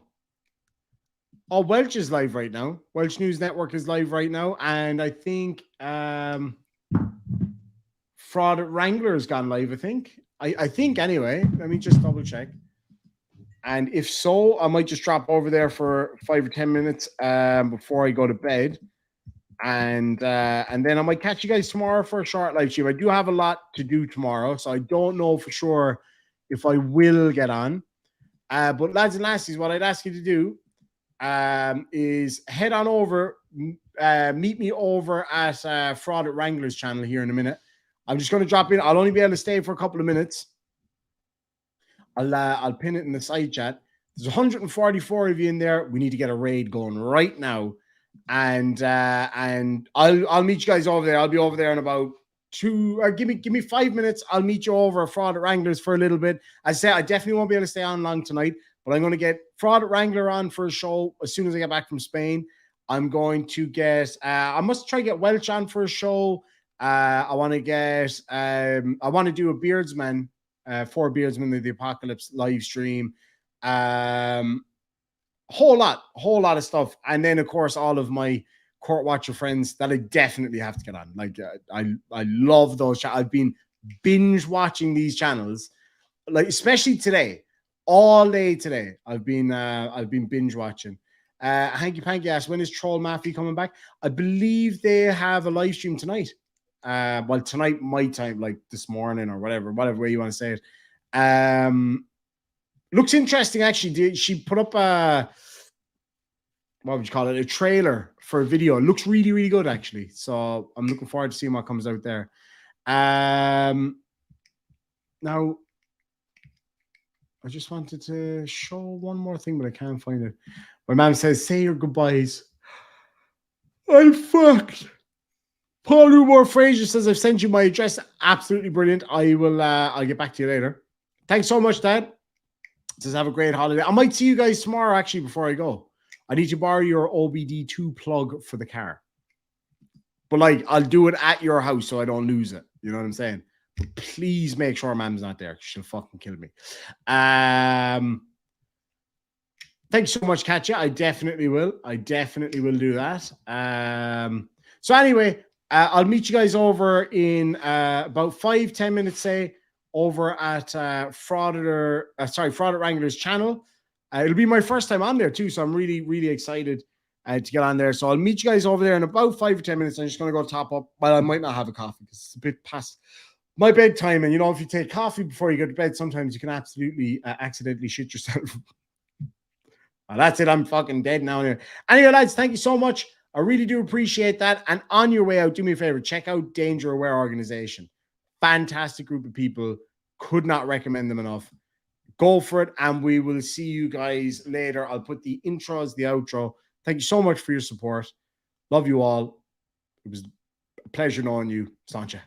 S1: Oh, Welsh is live right now. Welsh News Network is live right now. And I think Fraud at Wrangler has gone live, I think. I think anyway. Let me just double check. And if so, I might just drop over there for 5 or 10 minutes before I go to bed. And then I might catch you guys tomorrow for a short live stream. I do have a lot to do tomorrow, so I don't know for sure if I will get on. But lads and lassies, what I'd ask you to do is head on over, meet me over at Fraud at Wrangler's channel here in a minute. I'm just going to drop in. I'll only be able to stay for a couple of minutes. I'll pin it in the side chat. There's 144 of you in there. We need to get a raid going right now. And I'll meet you guys over there. I'll be over there in about give me 5 minutes. I'll meet you over at Fraud at Wrangler's for a little bit. I say I definitely won't be able to stay on long tonight, but I'm going to get Fraud at Wrangler on for a show as soon as I get back from Spain. I'm going to get I must try to get Welch on for a show. I want to do a Beardsman, 4 Beardsmen of the Apocalypse live stream. Whole lot of stuff. And then, of course, all of my Court Watcher friends that I definitely have to get on. Like, I love those. I've been binge watching these channels, like, especially today, all day today. I've been binge watching. Hanky Panky asks, when is Troll Mafia coming back? I believe they have a live stream tonight. Well, tonight, my time, like this morning or whatever way you want to say it. Looks interesting, actually. She put up what would you call it? A trailer for a video. It looks really, really good, actually. So I'm looking forward to seeing what comes out there. Now, I just wanted to show one more thing, but I can't find it. My mom says, say your goodbyes. I fucked. Paul Rumor Fraser says, I've sent you my address. Absolutely brilliant. I will, I'll get back to you later. Thanks so much, Dad. Says, have a great holiday. I might see you guys tomorrow, actually, before I go. I need to borrow your OBD2 plug for the car. But, like, I'll do it at your house so I don't lose it. You know what I'm saying? But please make sure Mom's not there. She'll fucking kill me. Thanks so much, Katja. I definitely will. I definitely will do that. So anyway, I'll meet you guys over in about 5-10 minutes, say, over at Fraud Wrangler's channel. It'll be my first time on there too, so I'm really, really excited to get on there. So I'll meet you guys over there in about 5 or 10 minutes. I'm just going to go top up. Well, I might not have a coffee because it's a bit past my bedtime. And, you know, if you take coffee before you go to bed, sometimes you can absolutely accidentally shit yourself. Well, that's it. I'm fucking dead now. Anyway, lads, thank you so much. I really do appreciate that. And on your way out, do me a favor, check out Danger Aware Organization. Fantastic group of people. Could not recommend them enough. Go for it, and we will see you guys later. I'll put the intros, the outro. Thank you so much for your support. Love you all. It was a pleasure knowing you, Sancha.